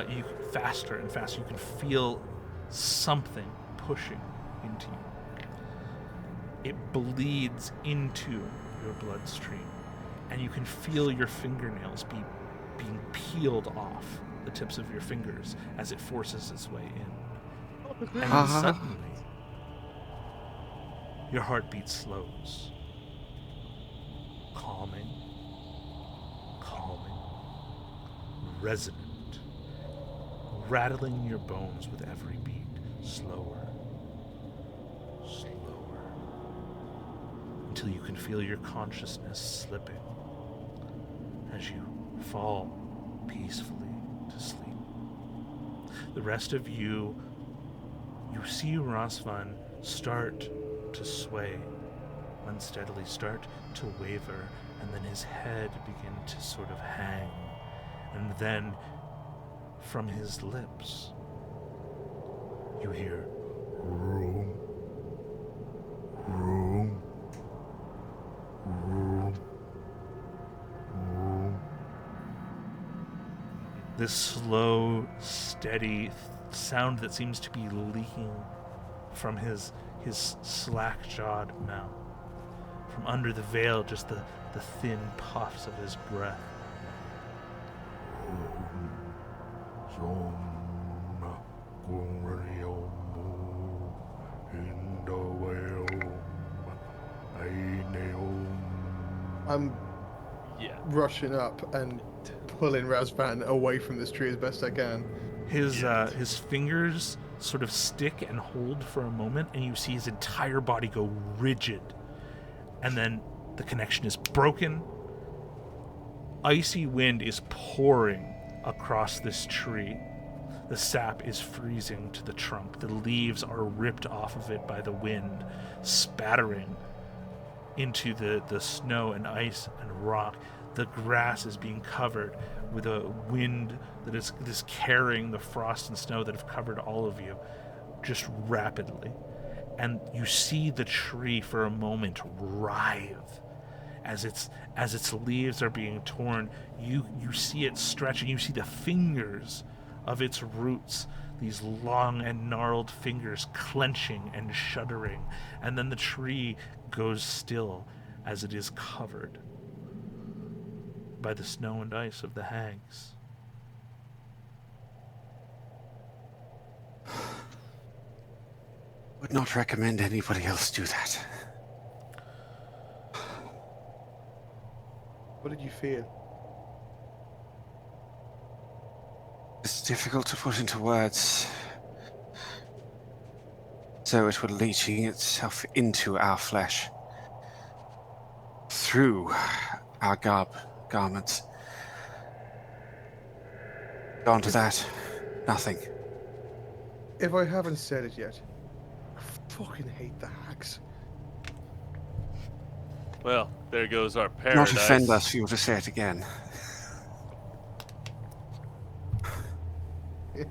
You faster and faster. You can feel something pushing into you. It bleeds into your bloodstream, and you can feel your fingernails being peeled off the tips of your fingers as it forces its way in. And then suddenly, your heartbeat slows. Calming, resonant, rattling your bones with every beat. Slower, until you can feel your consciousness slipping as you fall peacefully to sleep. The rest of you see Rosvan start to sway unsteadily, start to waver, and then his head begin to sort of hang. And then from his lips, you hear room. This slow, steady sound that seems to be leaking from his slack-jawed mouth. From under the veil, just the thin puffs of his breath. I'm Yeah. rushing up and pulling Razvan away from this tree as best I can. His fingers sort of stick and hold for a moment, and you see his entire body go rigid. And then the connection is broken. Icy wind is pouring across this tree. The sap is freezing to the trunk. The leaves are ripped off of it by the wind, spattering into the snow and ice and rock. The grass is being covered with a wind that is carrying the frost and snow that have covered all of you just rapidly. And you see the tree for a moment writhe as its leaves are being torn. You see it stretching. You see the fingers of its roots, these long and gnarled fingers clenching and shuddering. And then the tree goes still as it is covered by the snow and ice of the hags. Would not recommend anybody else do that. What did you feel? It's difficult to put into words. So it were leaching itself into our flesh. Through our garments. Gone to that. Nothing. If I haven't said it yet, I fucking hate the hags. Well, there goes our Not paradise. offend us for you to say it again. Yes,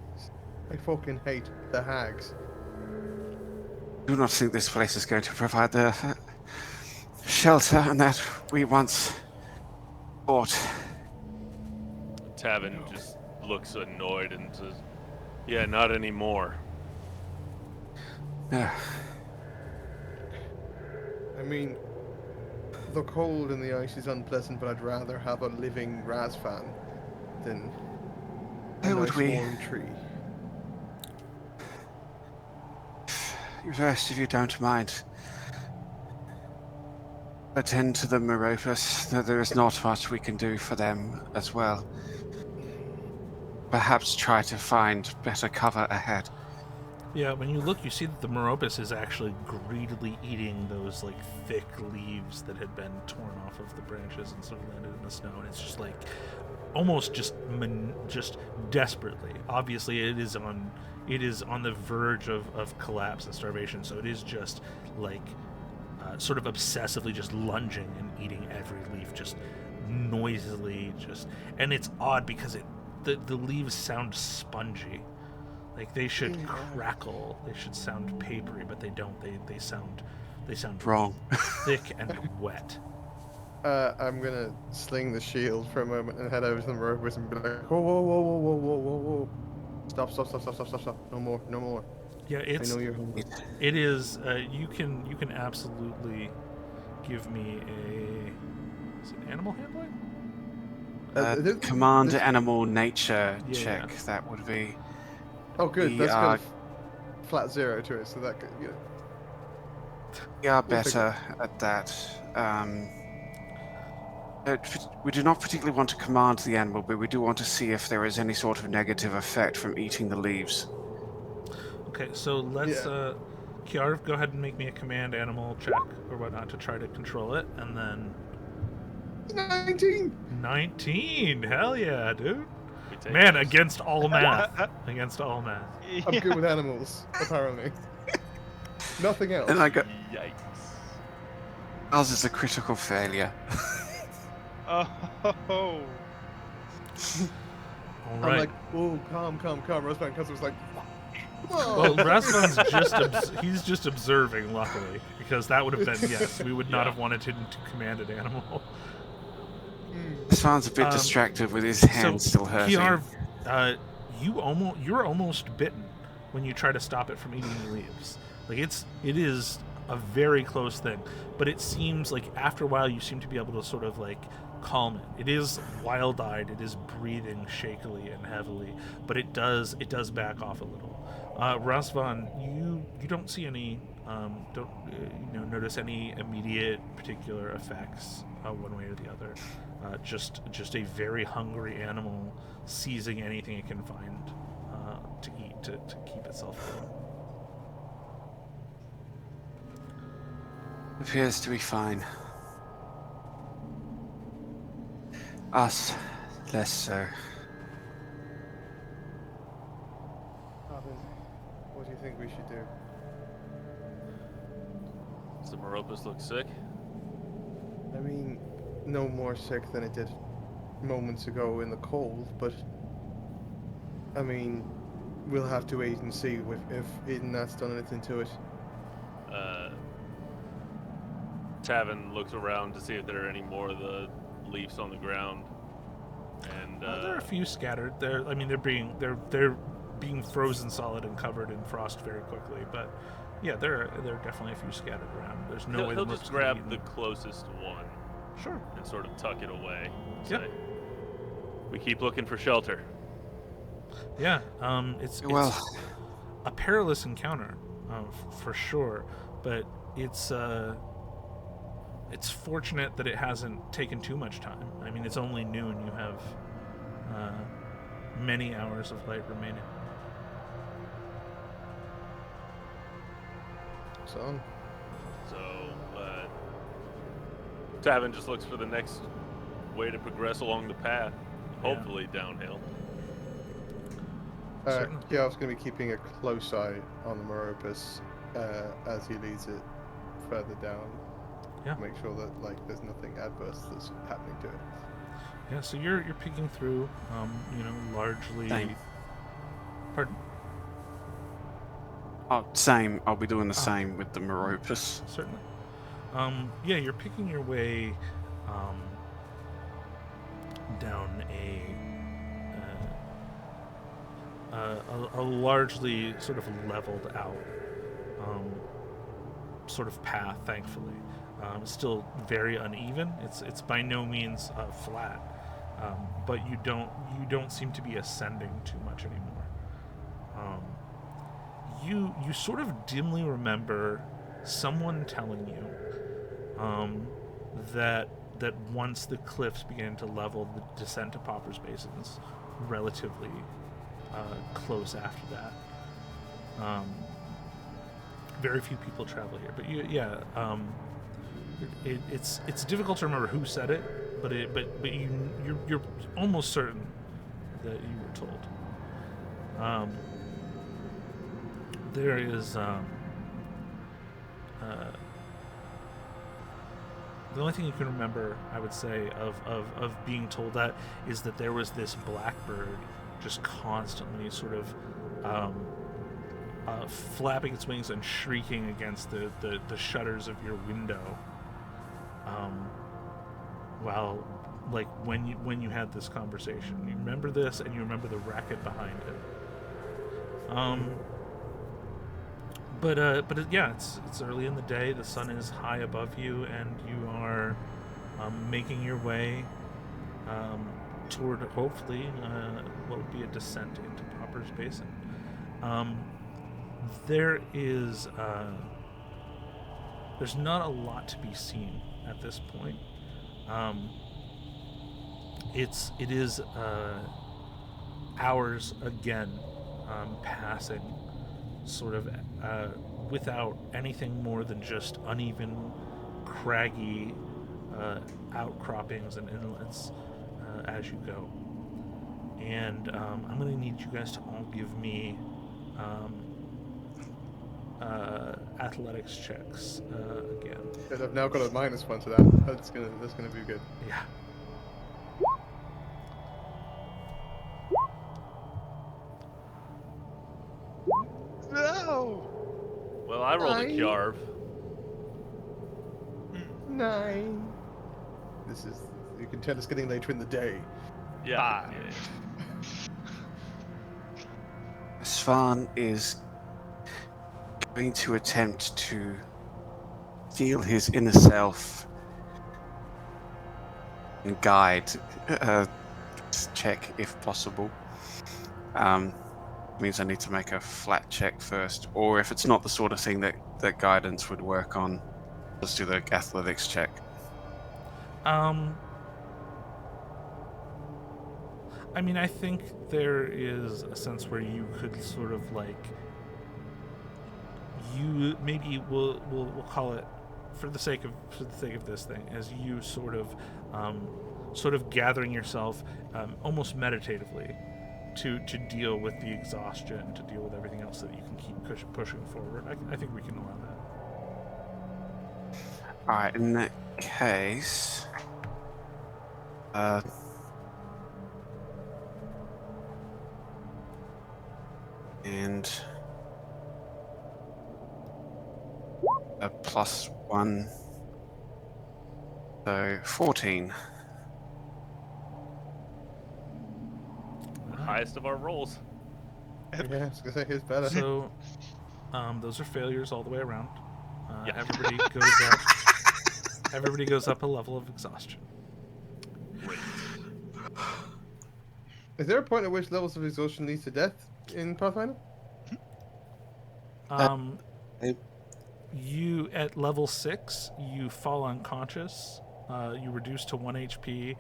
I fucking hate the hags. Do not think this place is going to provide the shelter and that we once bought. Tavin just looks annoyed and says, "Yeah, not anymore." Yeah. I mean, the cold and the ice is unpleasant, but I'd rather have a living Razvan than a Who would nice we? warm tree. First, if you don't mind, attend to the Meropus. There is not much we can do for them as well. Perhaps try to find better cover ahead. Yeah, when you look, you see that the Meropus is actually greedily eating those like thick leaves that had been torn off of the branches and sort of landed in the snow, and it's just like almost just desperately. Obviously, it is on the verge of collapse and starvation, so it is just like sort of obsessively just lunging and eating every leaf, just noisily, and it's odd because the leaves sound spongy. Like they should crackle, they should sound papery, but they don't. They sound Wrong. thick and wet. I'm gonna sling the shield for a moment and head over to the Meropus and be like, whoa, whoa, whoa, whoa, whoa, whoa, whoa, whoa. Stop. No more, no more. Yeah, I know you're hungry. it is. You can absolutely give me is it animal handling? Command animal nature Yeah, check. yeah. That would be. Oh, good. We That's are- got a flat 0 to it, so that could, We are We'll figure better at that. We do not particularly want to command the animal, but we do want to see if there is any sort of negative effect from eating the leaves. Okay, so let's Yeah. Kiarv, go ahead and make me a command animal check or whatnot to try to control it, and then 19. 19. Hell yeah, dude. We take Man, those. against all math. Against all math. I'm good with animals, apparently. Nothing else. And I got Yikes. ours is a critical failure. Oh. All I'm right. like, oh, calm. Rosebud Customer's like, Well, Rasvan's he's just observing, luckily, because that would have been, yes, we would not have wanted him to command an animal. Svan's a bit distracted with his hand still hurting. Kiarv, you're almost bitten when you try to stop it from eating the leaves. Like it is a very close thing, but it seems like after a while you seem to be able to sort of like calm it. It is wild-eyed, it is breathing shakily and heavily, but it does back off a little. Rasvan, you don't see any notice any immediate particular effects one way or the other. Just a very hungry animal seizing anything it can find to eat to keep itself going. Appears to be fine. Us, less so. What do you think we should do? Does the Meropus look sick? I mean, no more sick than it did moments ago in the cold, but I mean, we'll have to wait and see if eating that's done anything to it. Tavin looks around to see if there are any more of the leaves on the ground. And There are a few scattered. They're being frozen solid and covered in frost very quickly, but yeah, there are definitely a few scattered around. There's no way he'll the just Mercs could have grab the eaten closest one them. Sure. and sort of tuck it away. Yep. Say, we keep looking for shelter. Yeah, it's Well, a perilous encounter, for sure, but it's fortunate that it hasn't taken too much time. I mean, it's only noon. You have many hours of light remaining. So, Tavin just looks for the next way to progress along the path, hopefully downhill. Certainly. yeah, I was going to be keeping a close eye on the Meropus as he leads it further down. Yeah. Make sure that there's nothing adverse that's happening to it. Yeah, so you're picking through, largely. Same. Pardon? oh, same. I'll be doing the same with the Meropus. Certainly. Yeah, you're picking your way down a largely sort of leveled out sort of path, thankfully. Still very uneven. It's by no means flat, but you don't seem to be ascending too much anymore. You sort of dimly remember someone telling you that once the cliffs began to level, the descent to Pauper's Basin is relatively close after that. Very few people travel here, but it's difficult to remember who said it, but you're almost certain that you were told. There is the only thing you can remember, I would say, of being told that is that there was this blackbird just constantly sort of flapping its wings and shrieking against the shutters of your window. When you had this conversation, you remember this, and you remember the racket behind it. It's early in the day. The sun is high above you, and you are making your way toward, hopefully, what would be a descent into Pauper's Basin. There's not a lot to be seen at this point. It is hours again passing, sort of without anything more than just uneven, craggy outcroppings and inlets as you go. And I'm going to need you guys to all give me athletics checks again. And I've now got a -1 to that. That's gonna be good. Yeah. No! Well, I rolled a Nine. Kiarv. 9. You can tell it's getting later in the day. Yeah. Svan is going to attempt to feel his inner self and guide check if possible. Means I need to make a flat check first, or if it's not the sort of thing that guidance would work on, let's do the athletics check. I mean, I think there is a sense where you could sort of we'll call it, for the sake of this thing, as you sort of gathering yourself almost meditatively to deal with the exhaustion, to deal with everything else that you can keep pushing forward. I think we can allow that. Alright, in that case, and a +1, so 14. Highest of our rolls. Yeah, I was gonna say it's better. So, those are failures all the way around. Yeah. Everybody goes up a level of exhaustion. Is there a point at which levels of exhaustion leads to death in Pathfinder? You at level 6, you fall unconscious. You reduce to 1 HP,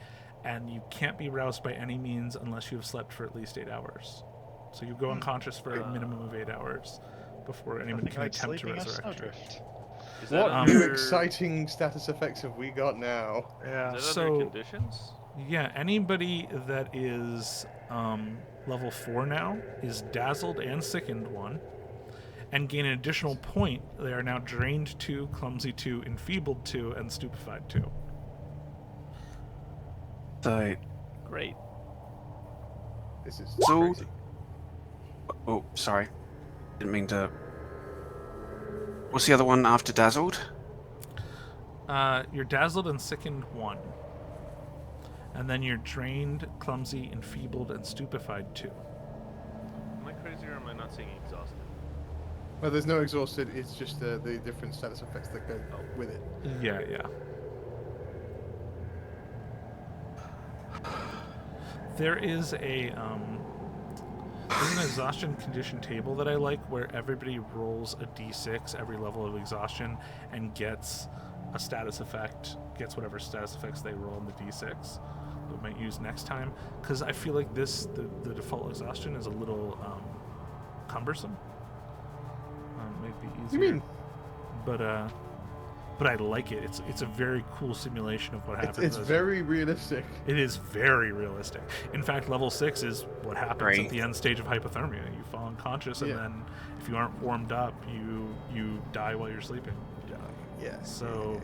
and you can't be roused by any means unless you have slept for at least 8 hours. So you go unconscious for a minimum of 8 hours before anyone can attempt to resurrect you. Is that What new under, exciting status effects have we got now? Yeah. is that So under conditions? yeah, anybody that is level 4 now is dazzled and sickened 1, and gain an additional point. They are now drained 2, clumsy 2, enfeebled 2, and stupefied 2. So, Great. This is So- crazy. oh, sorry. Didn't mean to. What's the other one after dazzled? You're dazzled and sickened 1. And then you're drained, clumsy, enfeebled, and stupefied 2. Am I crazy or am I not seeing exhausted? Well, there's no exhausted. It's just the different status effects that go with it. Yeah. There is there's an exhaustion condition table that I like where everybody rolls a d6 every level of exhaustion and gets a status effect, gets whatever status effects they roll in the d6 that we might use next time. Because I feel like the default exhaustion is a little cumbersome. Might be easier. You mean? But I like it. It's a very cool simulation of what happens. It's very realistic. It is very realistic. In fact, level 6 is what happens Right. at the end stage of hypothermia. You fall unconscious, and Yeah. then if you aren't warmed up, you die while you're sleeping. Yeah. So,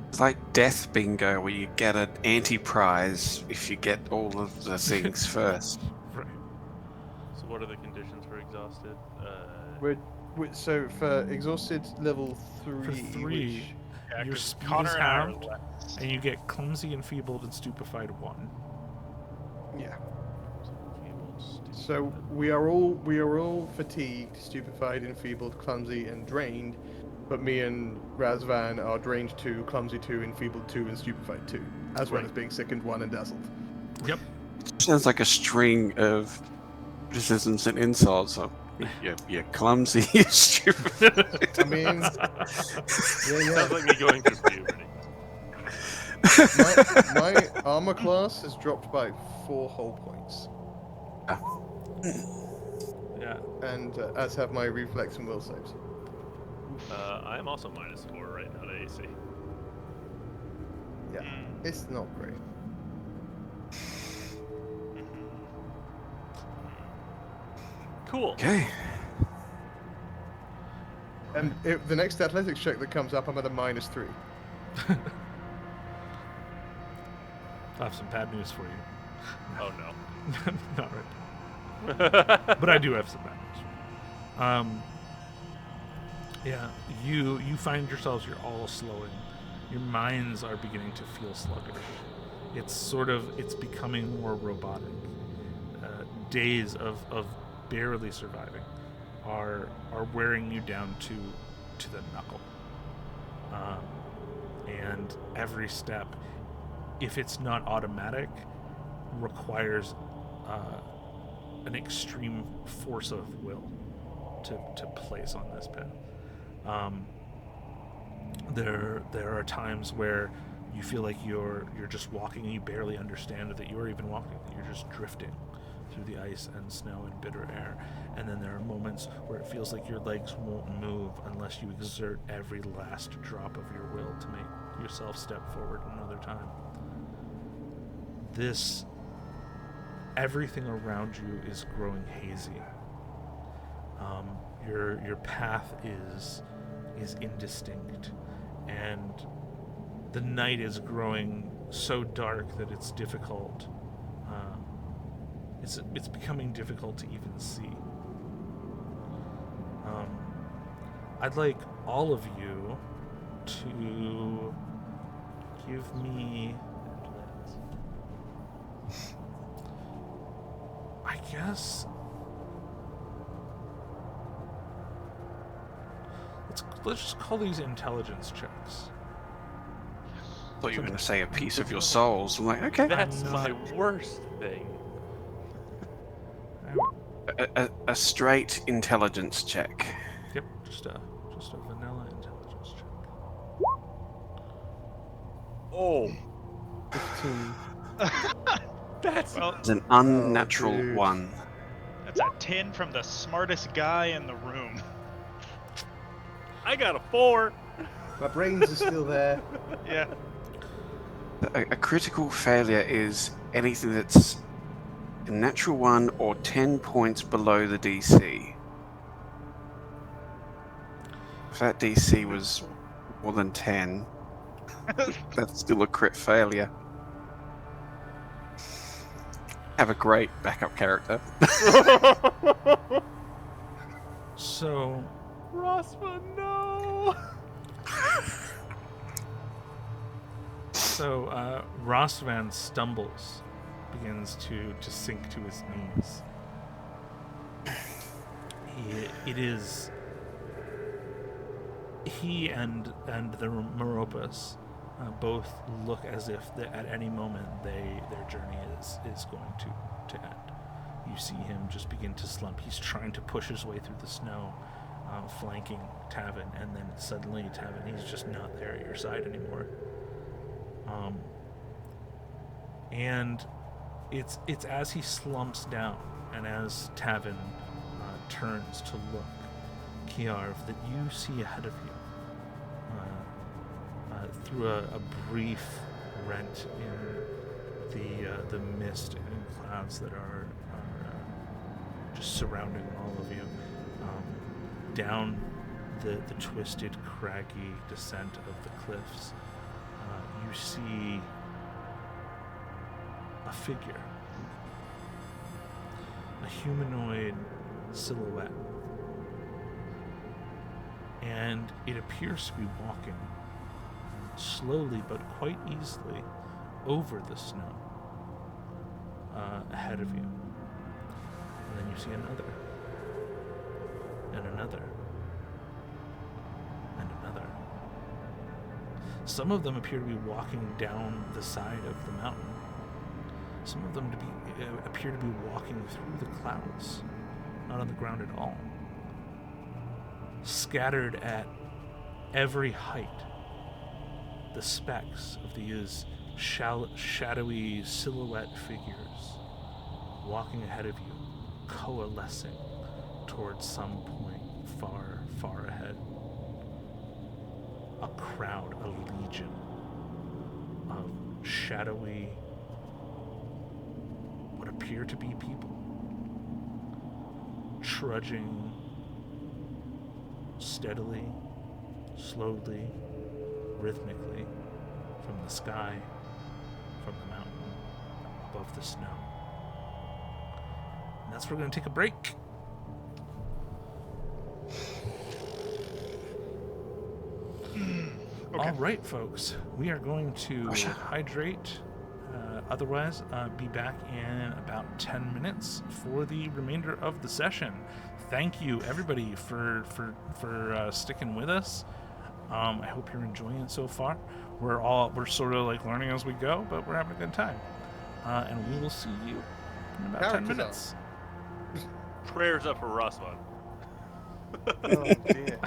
It's like death bingo, where you get an anti-prize if you get all of the things first. right. So what are the conditions for exhausted? So for exhausted level 3, For 3, Yeah, your 'cause speed Connor is and I are halved, less. and you get clumsy, enfeebled, and stupefied 1. yeah. So we are all fatigued, stupefied, enfeebled, clumsy, and drained. But me and Razvan are drained 2, clumsy 2, enfeebled 2, and stupefied 2, as well Right. as being sickened 1 and dazzled. Yep. Sounds like a string of criticisms and insults. So you're clumsy, you're stupid. I mean, yeah. Sounds like me going through puberty. My armor class has dropped by 4 whole points, Yeah. and as have my reflex and will saves. I'm also -4 right now to AC. Yeah, it's not great. Cool. Okay. And the next athletics check that comes up, I'm at a -3. I have some bad news for you. Oh no. Not right. But I do have some bad news. Yeah, you find yourselves, you're all slowing. Your minds are beginning to feel sluggish. It's becoming more robotic. Days of barely surviving are wearing you down to the knuckle. And every step, if it's not automatic, requires an extreme force of will to place on this path. There are times where you feel like you're just walking and you barely understand that you're even walking. You're just drifting through the ice and snow and bitter air. And then there are moments where it feels like your legs won't move unless you exert every last drop of your will to make yourself step forward another time. Everything around you is growing hazy. Your path is indistinct, and the night is growing so dark that it's difficult. It's becoming difficult to even see. I'd like all of you to give me, I guess, let's just call these intelligence checks. Thought you were going to say a piece of your souls. I'm like, okay. That's I'm my not- worst thing. A straight intelligence check. Yep, just a vanilla intelligence check. Oh, 15. that's Well, It's an unnatural dude. 1. that's a 10 from the smartest guy in the room. I got a 4. My brains are still there. Yeah. A critical failure is anything that's a natural 1 or 10 points below the DC. If that DC was more than 10, that's still a crit failure. Have a great backup character. So, Rosva, no. Rosvan stumbles, begins to sink to his knees. It is he and the Meropas both look as if at any moment their journey is going to end. You see him just begin to slump. He's trying to push his way through the snow, flanking Tavin, and then suddenly Tavin, he's just not there at your side anymore. And it's as he slumps down and as Tavin turns to look, Kiarv, that you see ahead of you, through a brief rent in the mist and clouds that are just surrounding all of you, down the twisted, craggy descent of the cliffs, you see a figure, a humanoid silhouette, and it appears to be walking slowly but quite easily over the snow ahead of you. And then you see another, and another, and another. Some of them appear to be walking down the side of the mountain. Some of them appear to be walking through the clouds, not on the ground at all. Scattered at every height, the specks of these shadowy silhouette figures walking ahead of you, coalescing towards some point far, far ahead. A crowd, a legion of shadowy, what appear to be people, trudging steadily, slowly, rhythmically from the sky, from the mountain, above the snow. And that's where we're going to take a break. Okay. All right, folks. We are going to hydrate. Otherwise, be back in about 10 minutes for the remainder of the session. Thank you, everybody, for sticking with us. I hope you're enjoying it so far. We're sort of like learning as we go, but we're having a good time. And we will see you in about 10 minutes. Prayers up for Rasvan. Oh dear.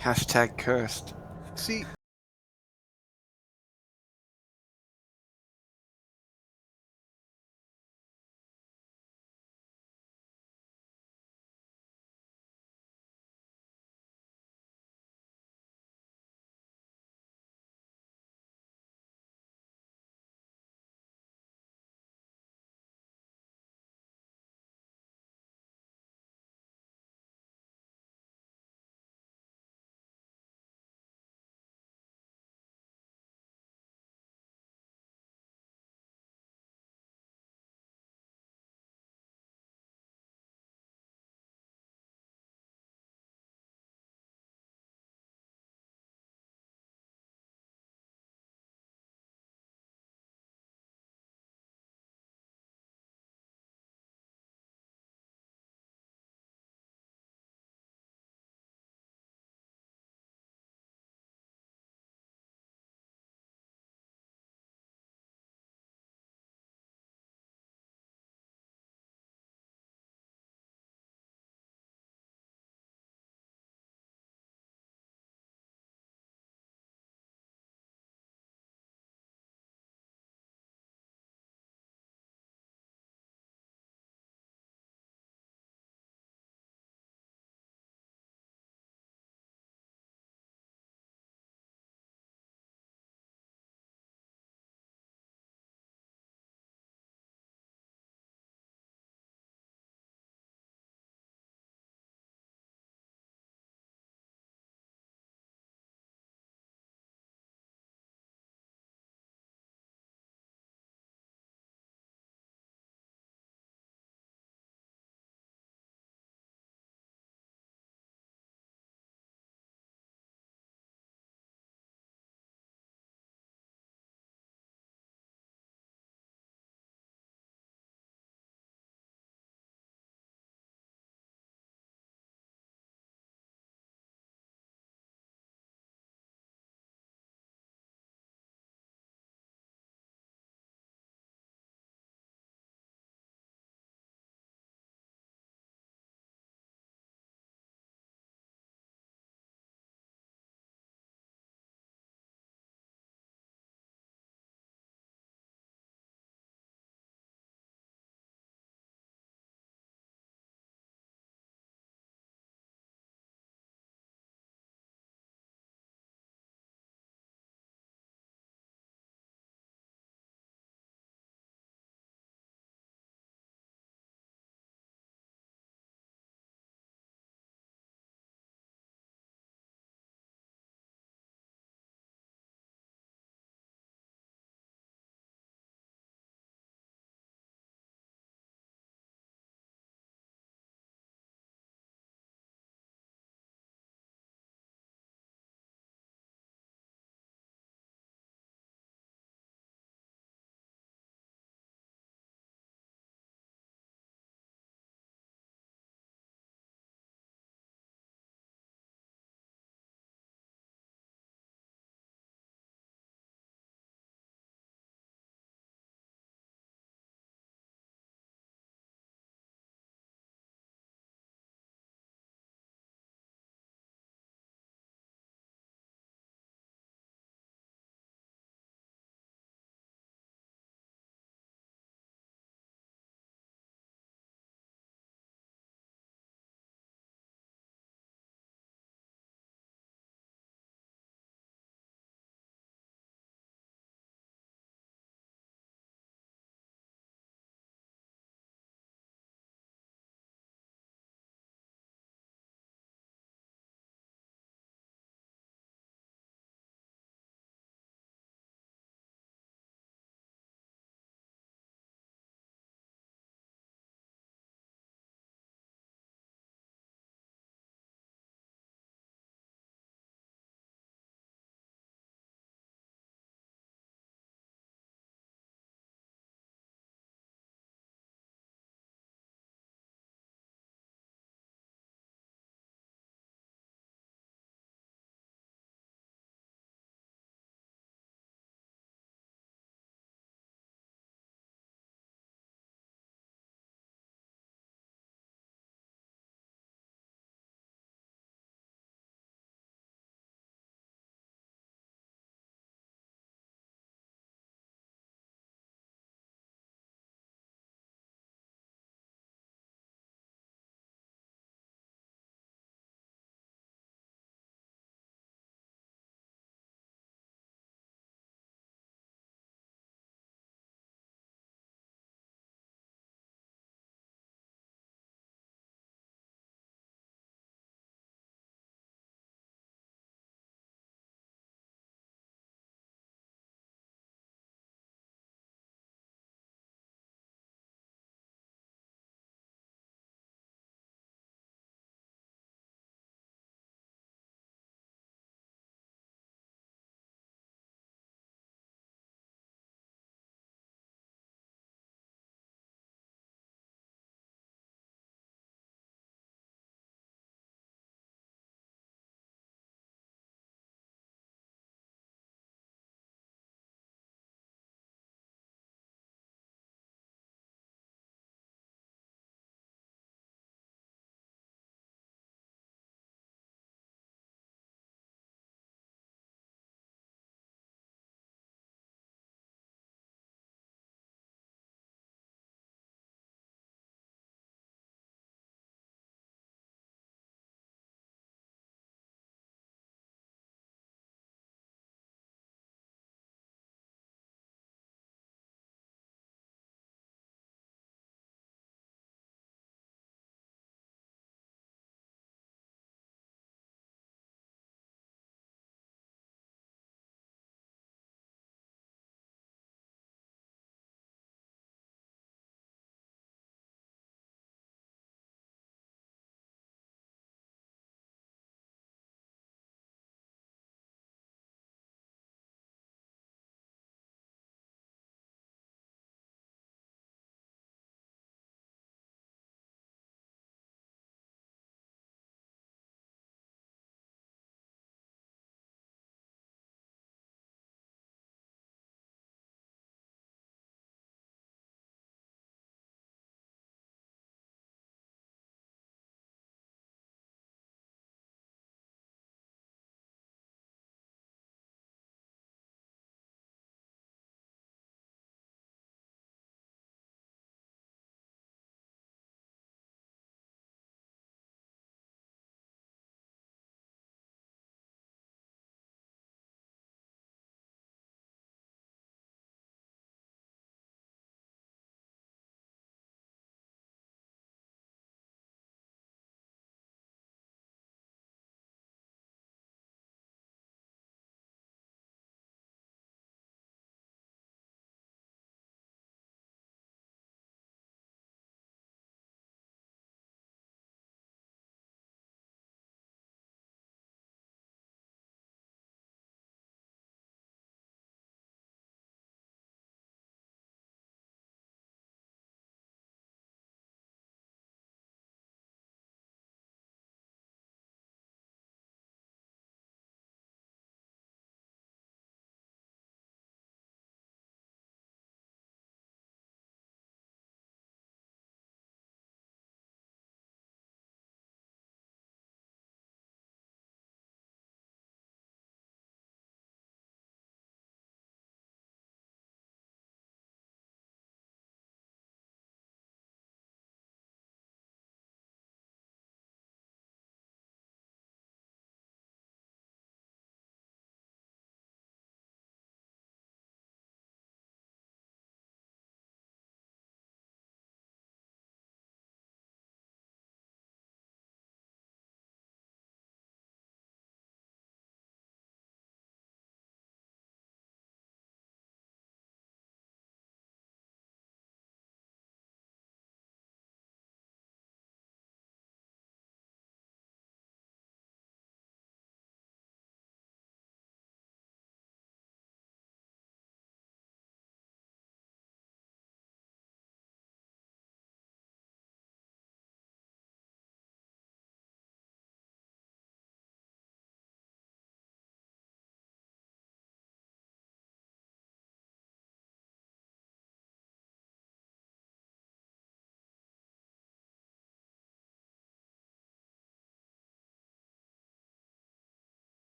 Hashtag cursed. See,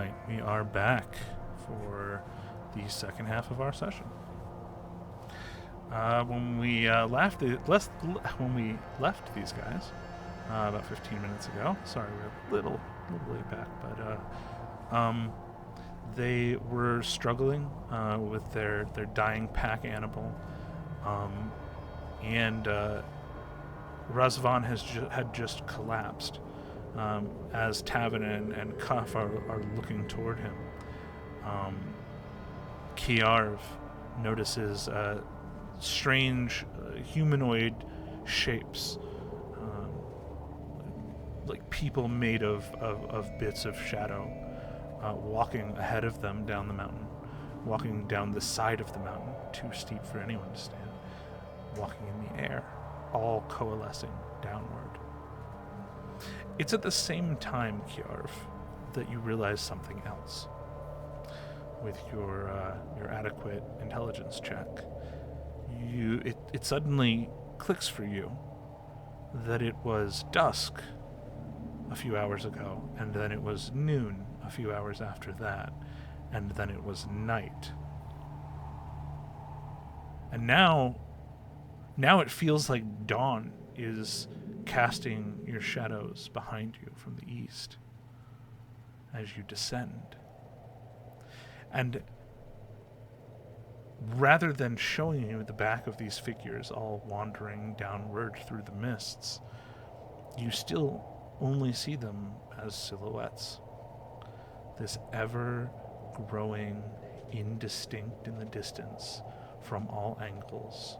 right, we are back for the second half of our session. When we left these guys about 15 minutes ago, sorry, we're a little late back, but they were struggling with their dying pack animal, and Razvan had just collapsed. As Tavin and Cuff are looking toward him, Kiarv notices strange humanoid shapes, like people made of bits of shadow, walking ahead of them down the mountain, walking down the side of the mountain, too steep for anyone to stand, walking in the air, all coalescing downward. It's at the same time, Kiarv, that you realize something else. With your adequate intelligence check, it suddenly clicks for you that it was dusk a few hours ago, and then it was noon a few hours after that, and then it was night. And now it feels like dawn is casting your shadows behind you from the east as you descend. And rather than showing you the back of these figures all wandering downward through the mists, you still only see them as silhouettes. This ever-growing, indistinct in the distance, from all angles,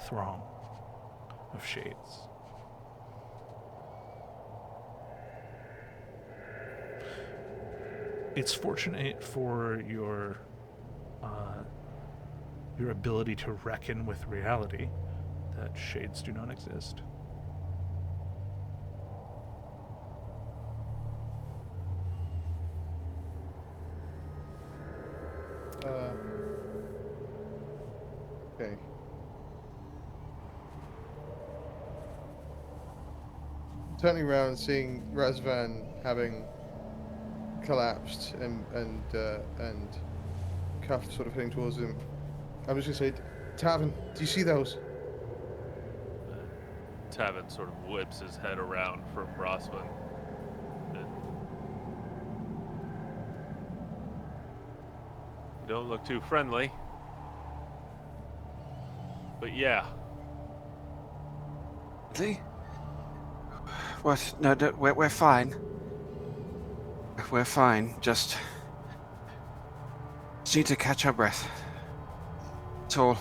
throng of shades. It's fortunate for your ability to reckon with reality that shades do not exist. Okay. Turning around, seeing Razvan having collapsed and Cuff sort of heading towards him, I'm just gonna say, Tavin, do you see those? Tavin sort of whips his head around from Roswin. You don't look too friendly. But yeah. Really? What? No, we're fine. We're fine. Just need to catch our breath. That's all.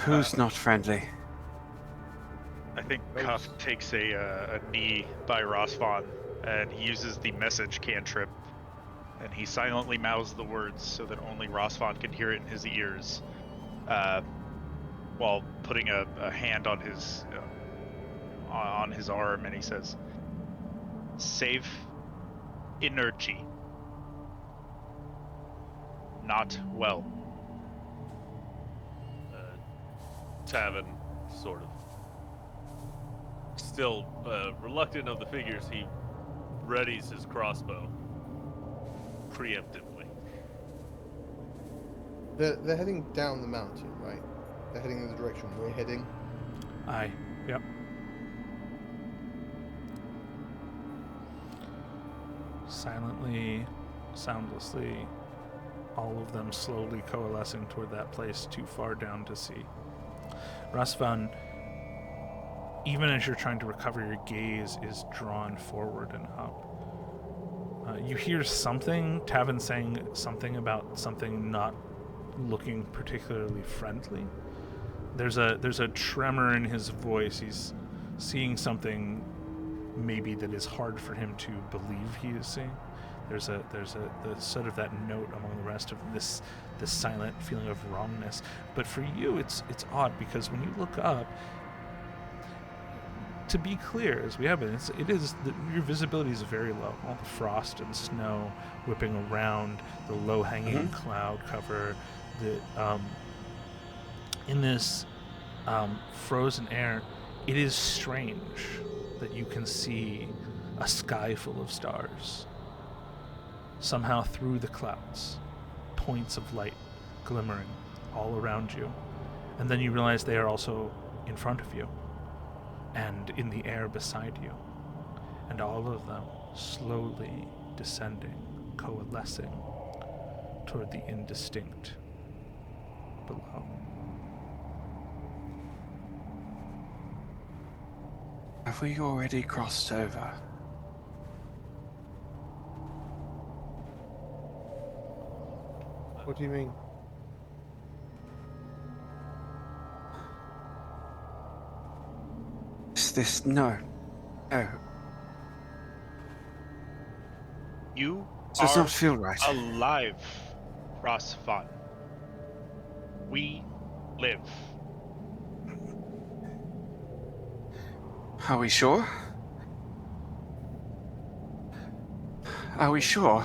Who's not friendly? I think Cuff takes a knee by Rosvan, and he uses the message cantrip, and he silently mouths the words so that only Rosvan can hear it in his ears, while putting a hand on his arm, and he says, "Save energy. Not well." Tavin sort of still reluctant of the figures, he readies his crossbow preemptively. They're heading down the mountain, right? They're heading in the direction we're heading. Aye. Yep. Silently, soundlessly, all of them slowly coalescing toward that place too far down to see. Rasvan, even as you're trying to recover, your gaze is drawn forward and up. You hear something, Tavin saying something about something not looking particularly friendly. There's a tremor in his voice. He's seeing something maybe that is hard for him to believe he is seeing. There's the sort of that note among the rest of this silent feeling of wrongness. But for you, it's odd, because when you look up, to be clear, as we have been, your visibility is very low. All the frost and snow whipping around, the low-hanging cloud cover, in this frozen air, it is strange that you can see a sky full of stars. somehow through the clouds, points of light glimmering all around you. And then you realize they are also in front of you and in the air beside you. And all of them slowly descending, coalescing toward the indistinct below. Have we already crossed over? What do you mean? Is this... No. No. You This does are not feel right. alive, Rosvan. We live. Are we sure? Are we sure?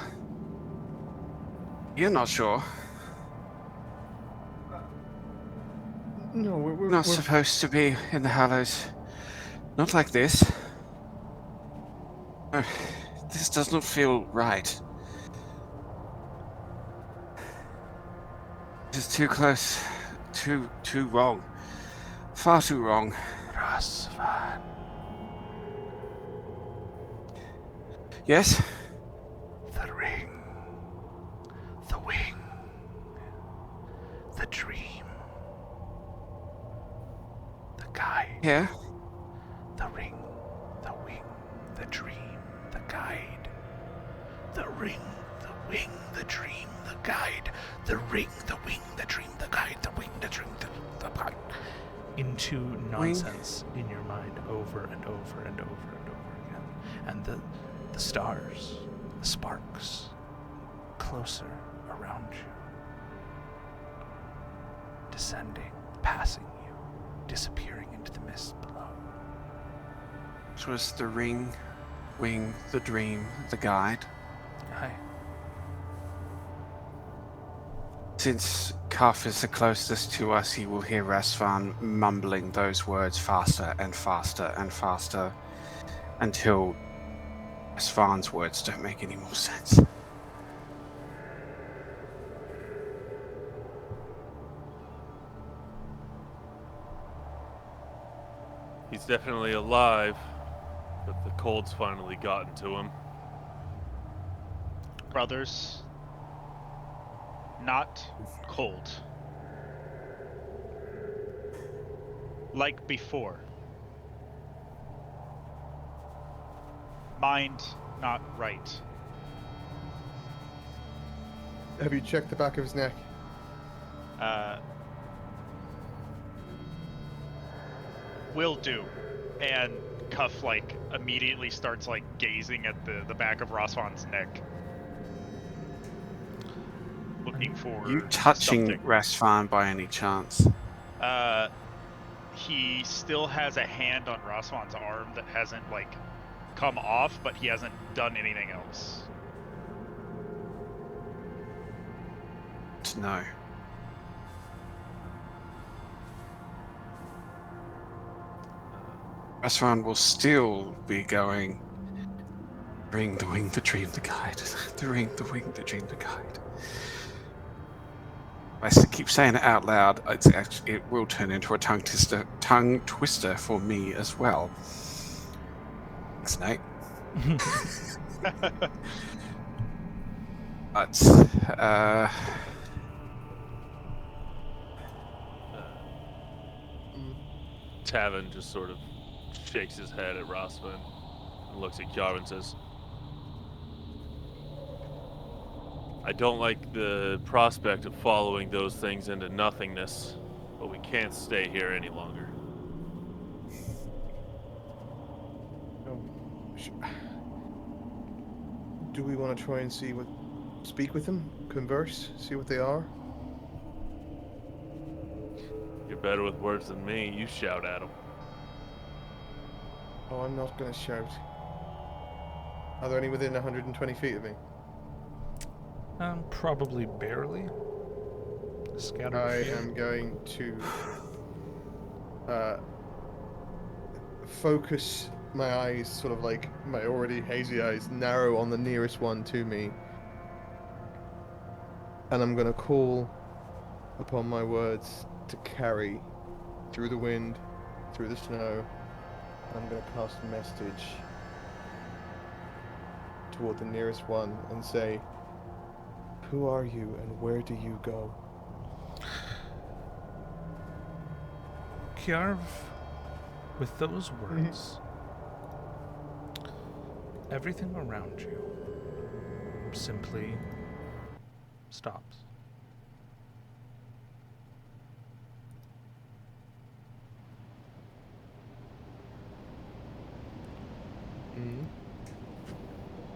You're not sure. No, we're Not supposed to be in the Hallows. Not like this. This does not feel right. This is too close. Too wrong. Far too wrong. Rosvan. Yes? The ring. The wing. The dream. The guide. Yeah? The ring. The wing. The dream. The guide. The ring. The wing. The dream. The guide. The ring. The wing. The dream. The guide. The wing. The dream. The guide. Into nonsense in your mind over and over and over and over again. And the stars, the sparks, closer around you. Descending, passing you, disappearing into the mist below. It was the ring, wing, the dream, the guide. Aye. Since Cuff is the closest to us, he will hear Rasvan mumbling those words faster and faster and faster until Rasvan's words don't make any more sense. He's definitely alive, but the cold's finally gotten to him. Brothers, not cold. Like before. Mind not right. Have you checked the back of his neck? Will do. And Cuff, like, immediately starts, like, gazing at the back of Rosvan's neck. Looking for You touching something. Rasvan by any chance? He still has a hand on Rosvan's arm that hasn't, like, come off, but he hasn't done anything else. No. Rasvan will still be going. Ring, the wing, the dream, the guide. The ring, the wing, the dream, the guide. I keep saying it out loud. It will turn into a tongue twister for me as well. Thanks, Nate. But Tavin just sort of shakes his head at Rosvan and looks at Kiara and says, I don't like the prospect of following those things into nothingness, but we can't stay here any longer. Do we want to try and speak with them, converse, see what they are? You're better with words than me. You shout at them. Oh, I'm not going to shout. Are there any within 120 feet of me? Probably barely. Scattered. I am going to focus my eyes, sort of like my already hazy eyes, narrow on the nearest one to me, And I'm gonna call upon my words to carry through the wind, through the snow. I'm gonna cast a message toward the nearest one and say, "Who are you and where do you go?" Kiarv, with those words, everything around you simply stops.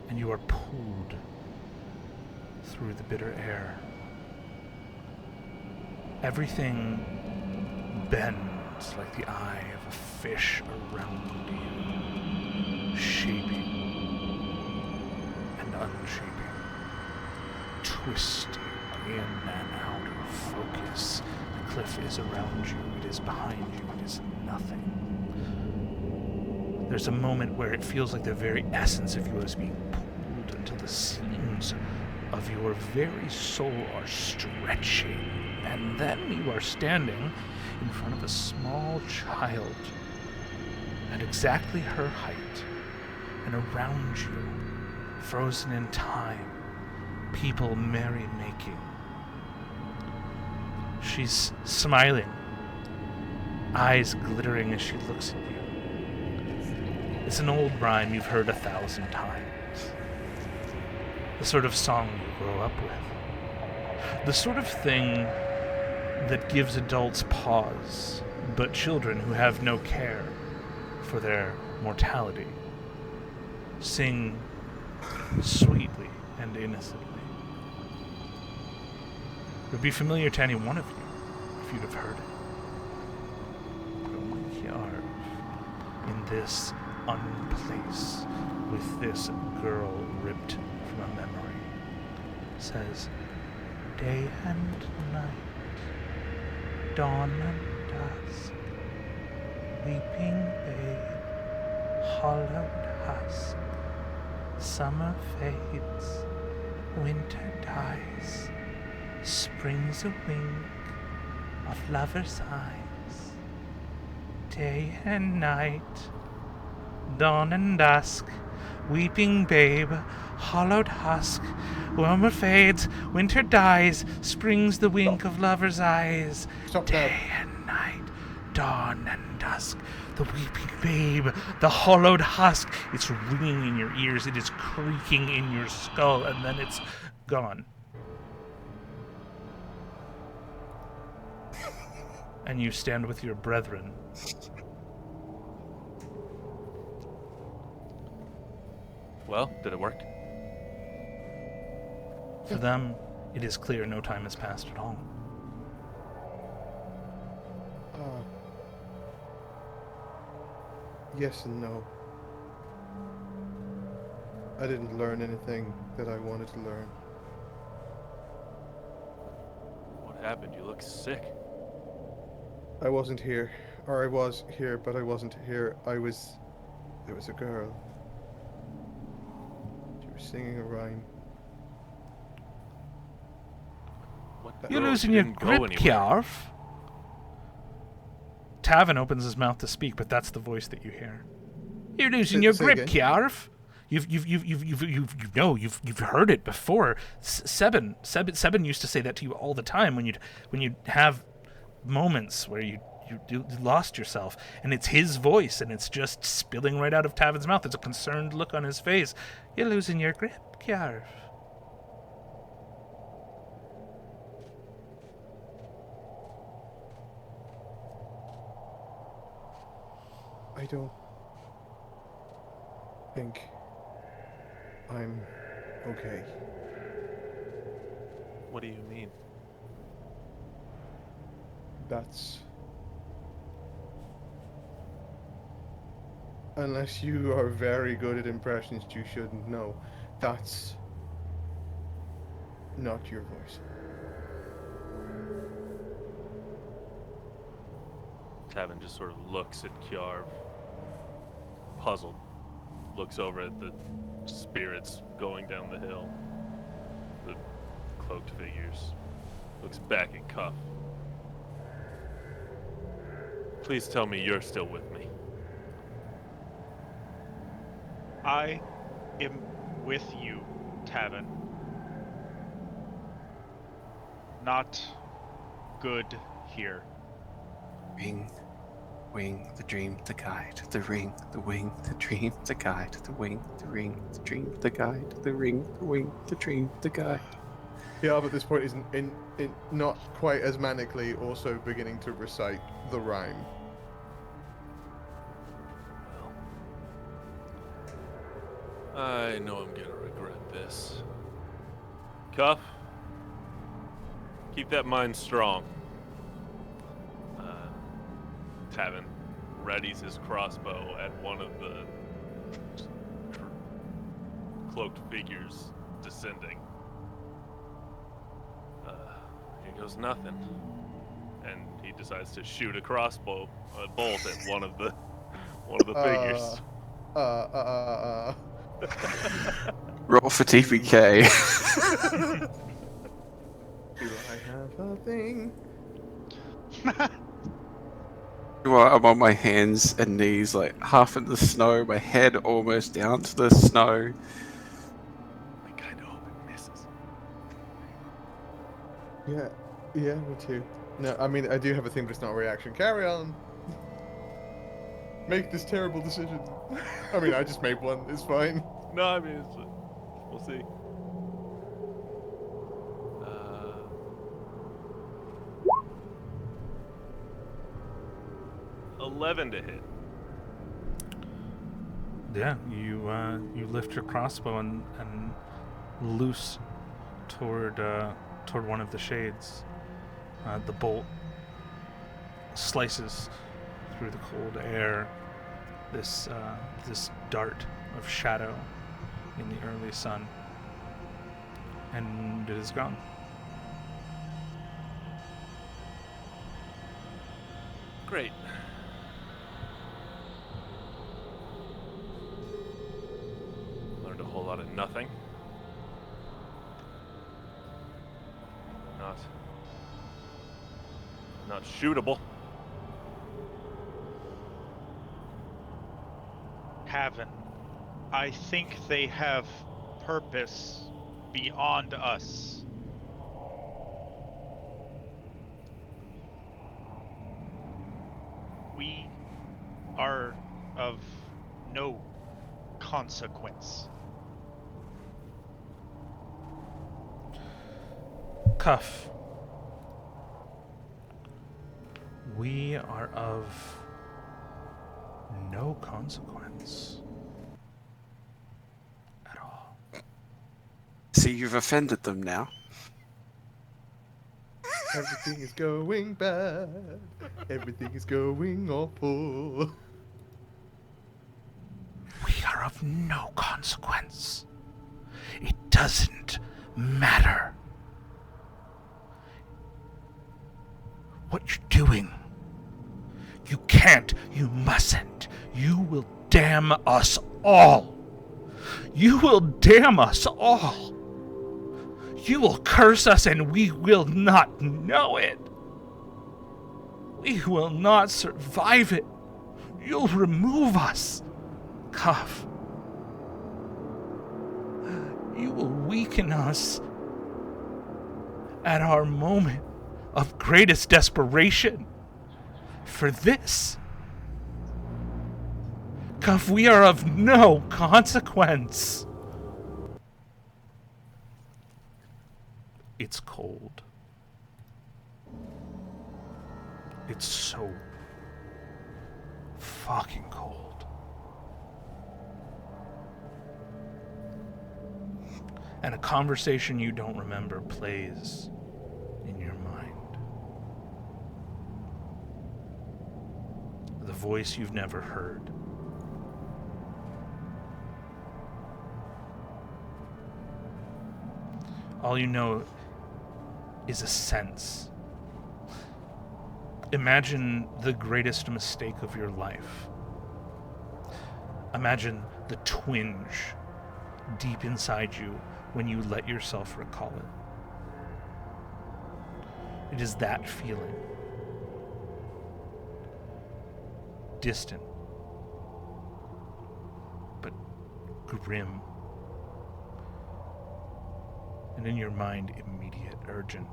And you are pulled through the bitter air. Everything bends like the eye of a fish around you, shaping and unshaping, twisting in and out of focus. The cliff is around you, it is behind you, it is nothing. There's a moment where it feels like the very essence of you is being pulled until the seams of your very soul are stretching, and then you are standing in front of a small child at exactly her height, and around you, frozen in time, people merry-making. She's smiling, eyes glittering as she looks at you. It's an old rhyme you've heard 1,000 times. The sort of song you grow up with. The sort of thing that gives adults pause, but children who have no care for their mortality sing sweetly and innocently. It would be familiar to any one of you if you'd have heard it. But only Kiarv, in this unplace, with this girl ripped from a memory, says, day and night, dawn and dusk, weeping babe, hollowed husk, summer fades, winter dies, spring's a wink of lovers' eyes, day and night, dawn and dusk, weeping babe, hollowed husk, summer fades, winter dies, spring's the wink of lovers' eyes, Stop day and night, dawn and dusk, the weeping babe, the hollowed husk. It's ringing in your ears, it is creaking in your skull, and then it's gone. And you stand with your brethren. Well, did it work? For them, it is clear no time has passed at all. Yes and no. I didn't learn anything that I wanted to learn. What happened? You look sick. I wasn't here. Or I was here, but I wasn't here. There was a girl. She was singing a rhyme. What? You're girl? losing You your didn't go grip, anywhere. Kiarv. Tavin opens his mouth to speak, but that's the voice that you hear. You're losing your Say grip, again. Kiarv. You've heard it before. Seben used to say that to you all the time when you'd have moments where you lost yourself, and it's his voice, and it's just spilling right out of Tavin's mouth. There's a concerned look on his face. You're losing your grip, Kiarv. I don't think I'm okay. What do you mean? That's... Unless you are very good at impressions, you shouldn't know. That's not your voice. Tavin just sort of looks at Kiarv, puzzled, looks over at the spirits going down the hill, the cloaked figures. Looks back at Cuff. Please tell me you're still with me. I am with you, Tavin. Not good here. Ring, wing, the dream, the guide, the ring, the wing, the dream, the guide, the wing, the ring, the dream, the guide, the ring, the wing, the dream, the guide. Yeah, but at this point isn't in not quite as manically also beginning to recite the rhyme. Well, I know I'm gonna regret this. Cuff, keep that mind strong. Tavin readies his crossbow at one of the cloaked figures descending. Here goes nothing. And he decides to shoot a crossbow bolt at one of the figures. Roll for TPK. Do I have a thing? I'm on my hands and knees, like half in the snow, my head almost down to the snow. I kind of hope it misses. Yeah, me too. No, I mean, I do have a thing, but it's not a reaction. Carry on. Make this terrible decision. I mean, I just made one. It's fine. No, I mean, we'll see. 11 to hit. Yeah, you lift your crossbow and loose toward one of the shades. The bolt slices through the cold air. This dart of shadow in the early sun, and it is gone. Great. Learned a whole lot of nothing. Not shootable. Haven. I think they have purpose beyond us. We are of no consequence. Cuff. We are of no consequence at all. See, you've offended them now. Everything is going bad. Everything is going awful. We are of no consequence. It doesn't matter what you're doing. You can't, you mustn't. You will damn us all. You will damn us all. You will curse us and we will not know it. We will not survive it. You'll remove us. Cuff. You will weaken us at our moment of greatest desperation. For this, Cuff, we are of no consequence. It's cold. It's so fucking cold. And a conversation you don't remember plays in your mind. The voice you've never heard. All you know is a sense. Imagine the greatest mistake of your life. Imagine the twinge deep inside you when you let yourself recall it. It is that feeling. Distant, but grim. And in your mind, immediate, urgent.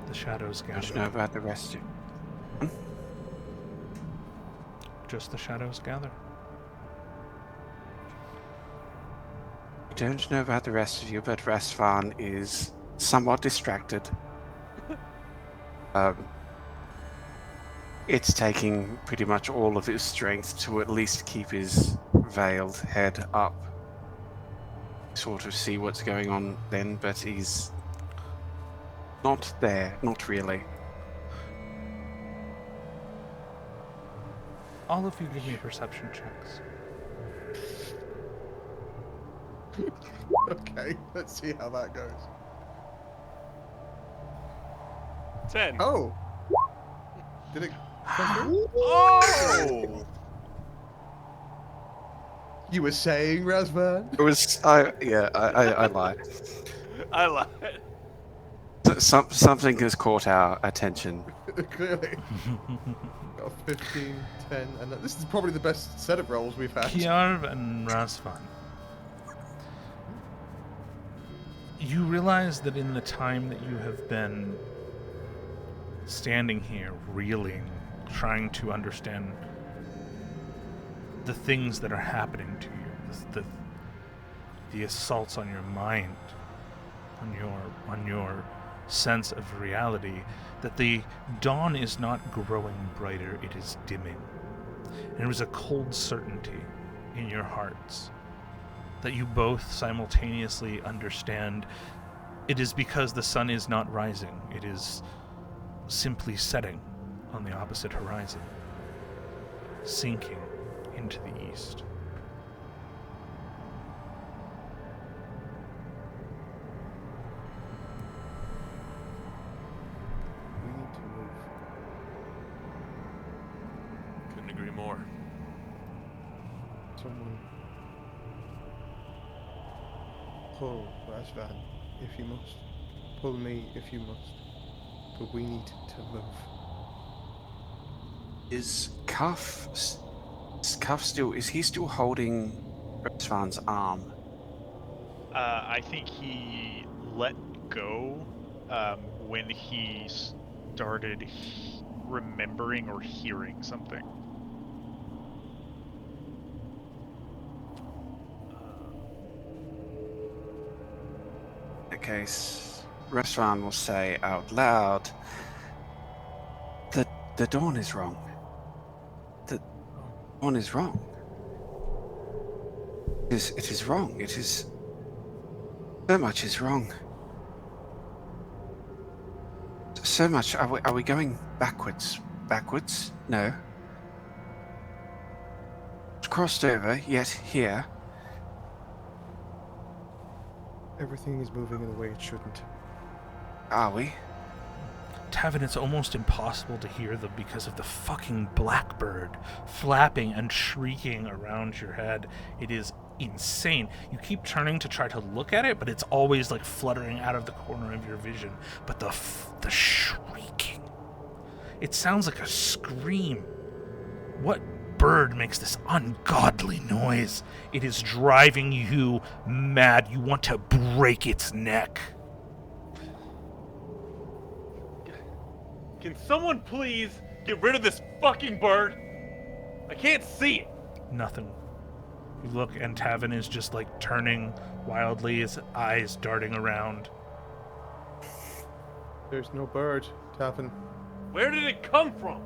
The shadows I don't know gather. about the rest of you. Just the shadows gather. I don't know about the rest of you, but Rastvan is somewhat distracted. It's taking pretty much all of his strength to at least keep his veiled head up. Sort of see what's going on then, but he's not there, not really. All of you give me perception checks. Okay, let's see how that goes. 10. Oh! Did it come through? Oh! You were saying, Razvan? It was, I lied. I love it. Something has caught our attention. Clearly. Got 15, 10, and this is probably the best set of rolls we've had. Kiarv and Rasvan. You realize that in the time that you have been standing here, reeling, trying to understand the things that are happening to you, the assaults on your mind, on your sense of reality, that the dawn is not growing brighter, it is dimming. And there is a cold certainty in your hearts that you both simultaneously understand it is because the sun is not rising, it is simply setting on the opposite horizon, sinking into the east. We need to move. Couldn't agree more. Someone pull Razvan if you must. Pull me if you must. But we need to move. Is Cuff still? Is he still holding Rastvan's arm? I think he let go when he started remembering or hearing something. In that case, Rastvan will say out loud, the dawn is wrong. The dawn is wrong. It is wrong. It is... So much is wrong. So much. Are we going backwards? Backwards? No. It's crossed over, yet here. Everything is moving in a way it shouldn't. Are we? Tavin, it's almost impossible to hear them because of the fucking blackbird flapping and shrieking around your head. It is insane. You keep turning to try to look at it, but it's always like fluttering out of the corner of your vision. But the shrieking, it sounds like a scream. What bird makes this ungodly noise? It is driving you mad. You want to break its neck. Can someone please get rid of this fucking bird? I can't see it. Nothing. You look, and Tavin is just like turning wildly, his eyes darting around. There's no bird, Tavin. Where did it come from?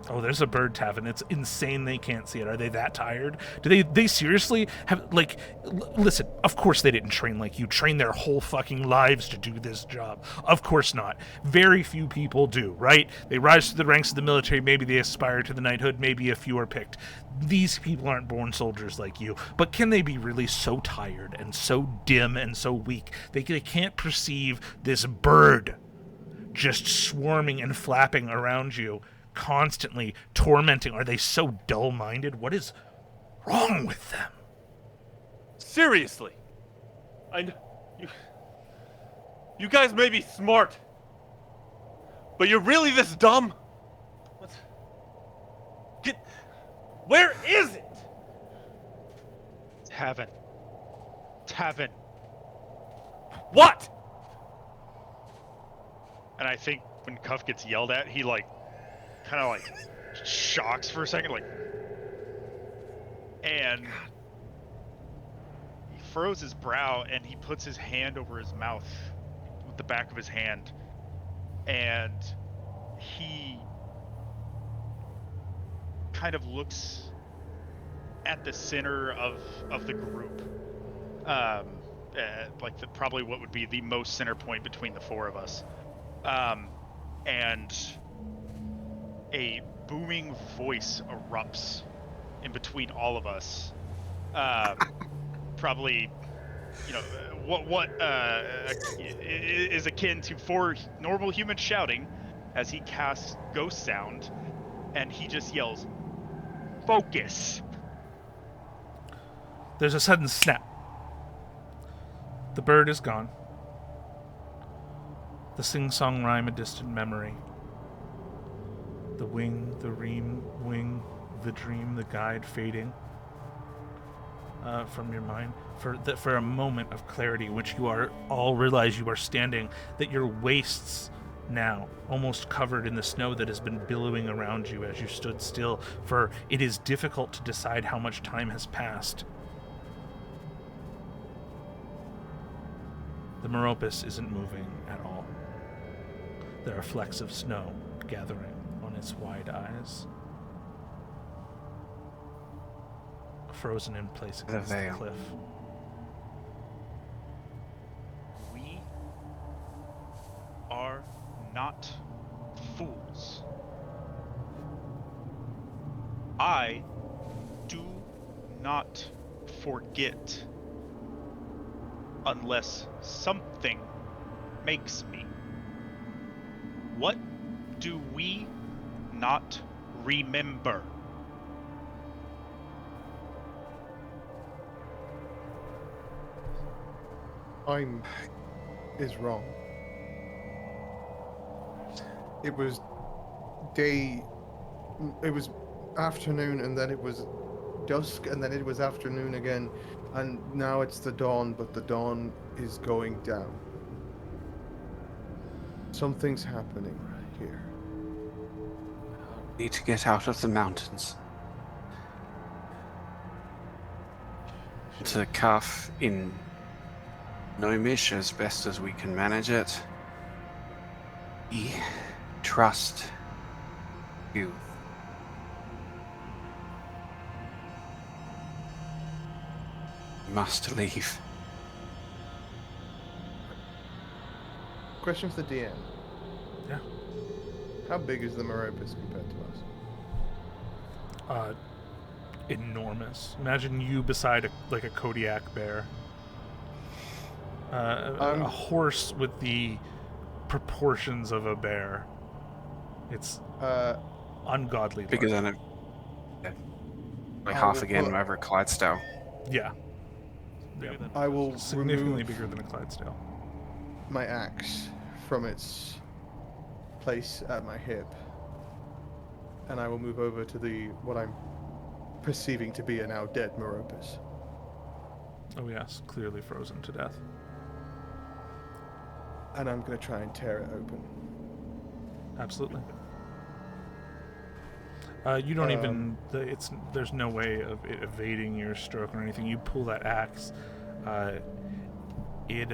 Oh, there's a bird, Tavin. It's insane they can't see it. Are they that tired? Do they seriously have, like, listen, of course they didn't train like you. Train their whole fucking lives to do this job. Of course not. Very few people do, right? They rise to the ranks of the military. Maybe they aspire to the knighthood. Maybe a few are picked. These people aren't born soldiers like you. But can they be really so tired and so dim and so weak they can't perceive this bird just swarming and flapping around you, constantly tormenting. Are they so dull-minded? What is wrong with them? Seriously. You guys may be smart, but you're really this dumb? Where is it? Tavern. What? And I think when Cuff gets yelled at, he kind of shocks for a second, and he furrows his brow and he puts his hand over his mouth with the back of his hand, and he kind of looks at the center of the group, probably what would be the most center point between the four of us, and a booming voice erupts in between all of us, probably, what is akin to four normal humans shouting as he casts Ghost Sound, and he just yells, "Focus!" There's a sudden snap. The bird is gone. The sing-song rhyme a distant memory. The wing, the ream, wing, the dream, the guide fading from your mind. For a moment of clarity, which you are all realize you are standing, that your waists now, almost covered in the snow that has been billowing around you as you stood still, for it is difficult to decide how much time has passed. The Meropis isn't moving at all. There are flecks of snow gathering on its wide eyes. Frozen in place against the cliff. We are not fools. I do not forget unless something makes me. What do we not remember? Time is wrong. It was afternoon, and then it was dusk, and then it was afternoon again, and now it's the dawn, but the dawn is going down. Something's happening here. Need to get out of the mountains. To Cuff in Gnomish as best as we can manage it. We trust you. We must leave. Question for the DM. Yeah. How big is the Meropis compared to us? Enormous. Imagine you beside a Kodiak bear. A horse with the proportions of a bear. It's ungodly Bigger large. than half again over a Clydesdale. Yeah. Bigger than I will Significantly remove bigger than a Clydesdale. my axe from its place at my hip, and I will move over to what I'm perceiving to be a now dead Meropis. Oh yes, clearly frozen to death. And I'm going to try and tear it open. Absolutely. You don't even. There's no way of it evading your stroke or anything. You pull that axe. It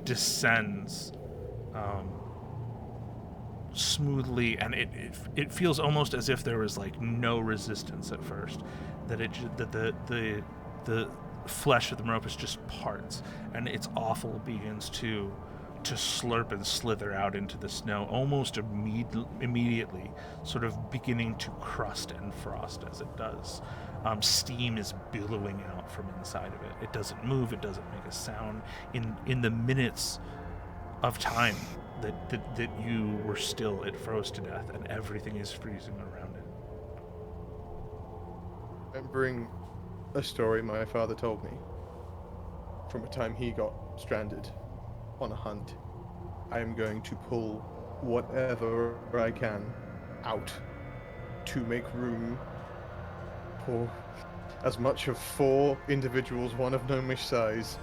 descends smoothly, and it feels almost as if there was no resistance at first. That the flesh of the Meropis just parts, and its offal begins to slurp and slither out into the snow almost immediately, sort of beginning to crust and frost as it does. Steam is billowing out from inside of it. It doesn't move, it doesn't make a sound. In the minutes of time that you were still. It froze to death, and everything is freezing around it. Remembering a story my father told me from a time he got stranded on a hunt, I am going to pull whatever I can out to make room for as much of 4 individuals, one of gnomish size,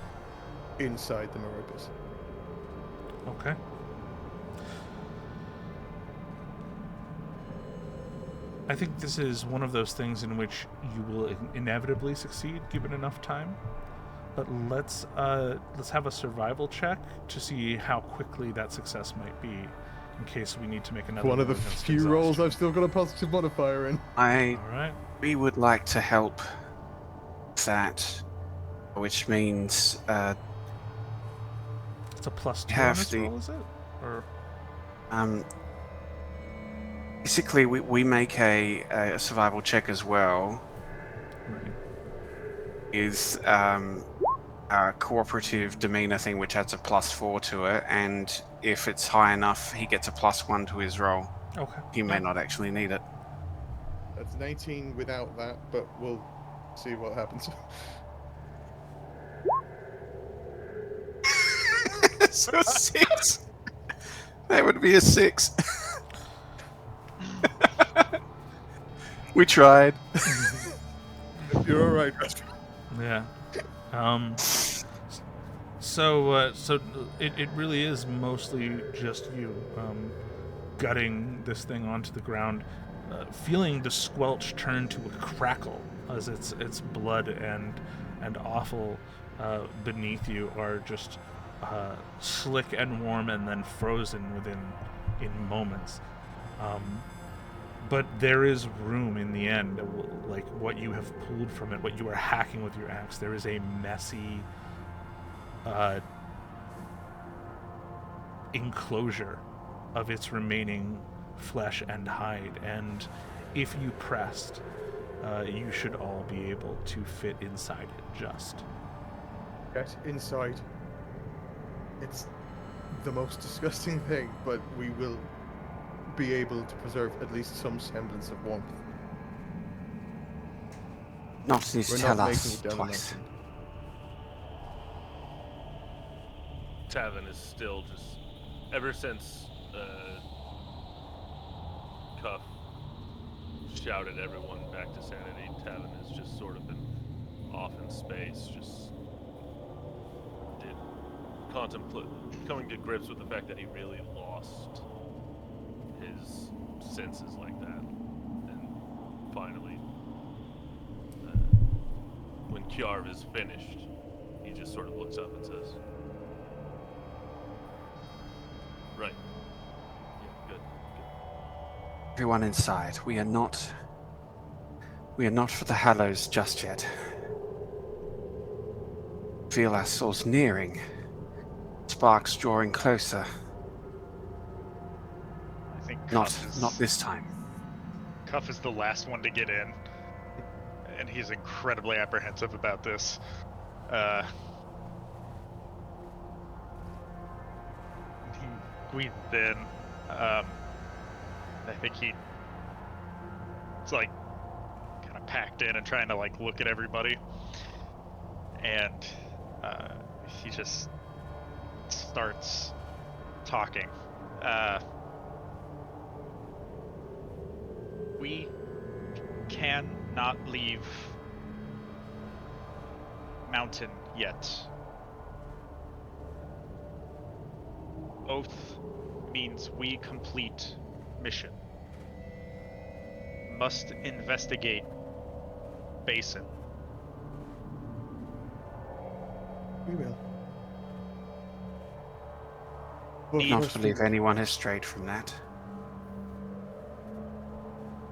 inside the Basin. Okay. I think this is one of those things in which you will inevitably succeed given enough time. But let's have a survival check to see how quickly that success might be, in case we need to make another. One of the roll against few rolls exhaustion. I've still got a positive modifier in. All right. We would like to help that, which means It's a +2 have on this the- roll, is it? Or basically we make a survival check as well. right. Is a cooperative demeanor thing which adds a +4 to it, and if it's high enough, he gets a +1 to his roll. Okay. He may not actually need it. That's 19 without that, but we'll see what happens. So 6. That would be a 6. We tried. You're alright. Yeah. So it really is mostly just you gutting this thing onto the ground, feeling the squelch turn to a crackle as its blood and offal beneath you are just slick and warm and then frozen in moments. But there is room in the end, like what you have pulled from it, what you are hacking with your axe. There is a messy enclosure of its remaining flesh and hide, and if you pressed, you should all be able to fit inside it just. Get inside. It's the most disgusting thing, but we will be able to preserve at least some semblance of warmth. Not need to We're tell not us making it down the twice. mountain. Tavin is still just, ever since Cuff shouted everyone back to sanity, Tavin has just sort of been off in space, just coming to grips with the fact that he really lost his senses like that. And finally, when Kjarv is finished, he just sort of looks up and says, "Right. Yeah, good. Everyone inside. We are not for the Hallows just yet. Feel ourselves nearing. Sparks drawing closer. I think Not this time. Cuff is the last one to get in, and he's incredibly apprehensive about this. He squeezed in. I think he's like kind of packed in and trying to like look at everybody, and he just starts talking. We cannot leave mountain yet. Oath means we complete mission. Must investigate Basin. We will. Need- Not believe anyone has strayed from that.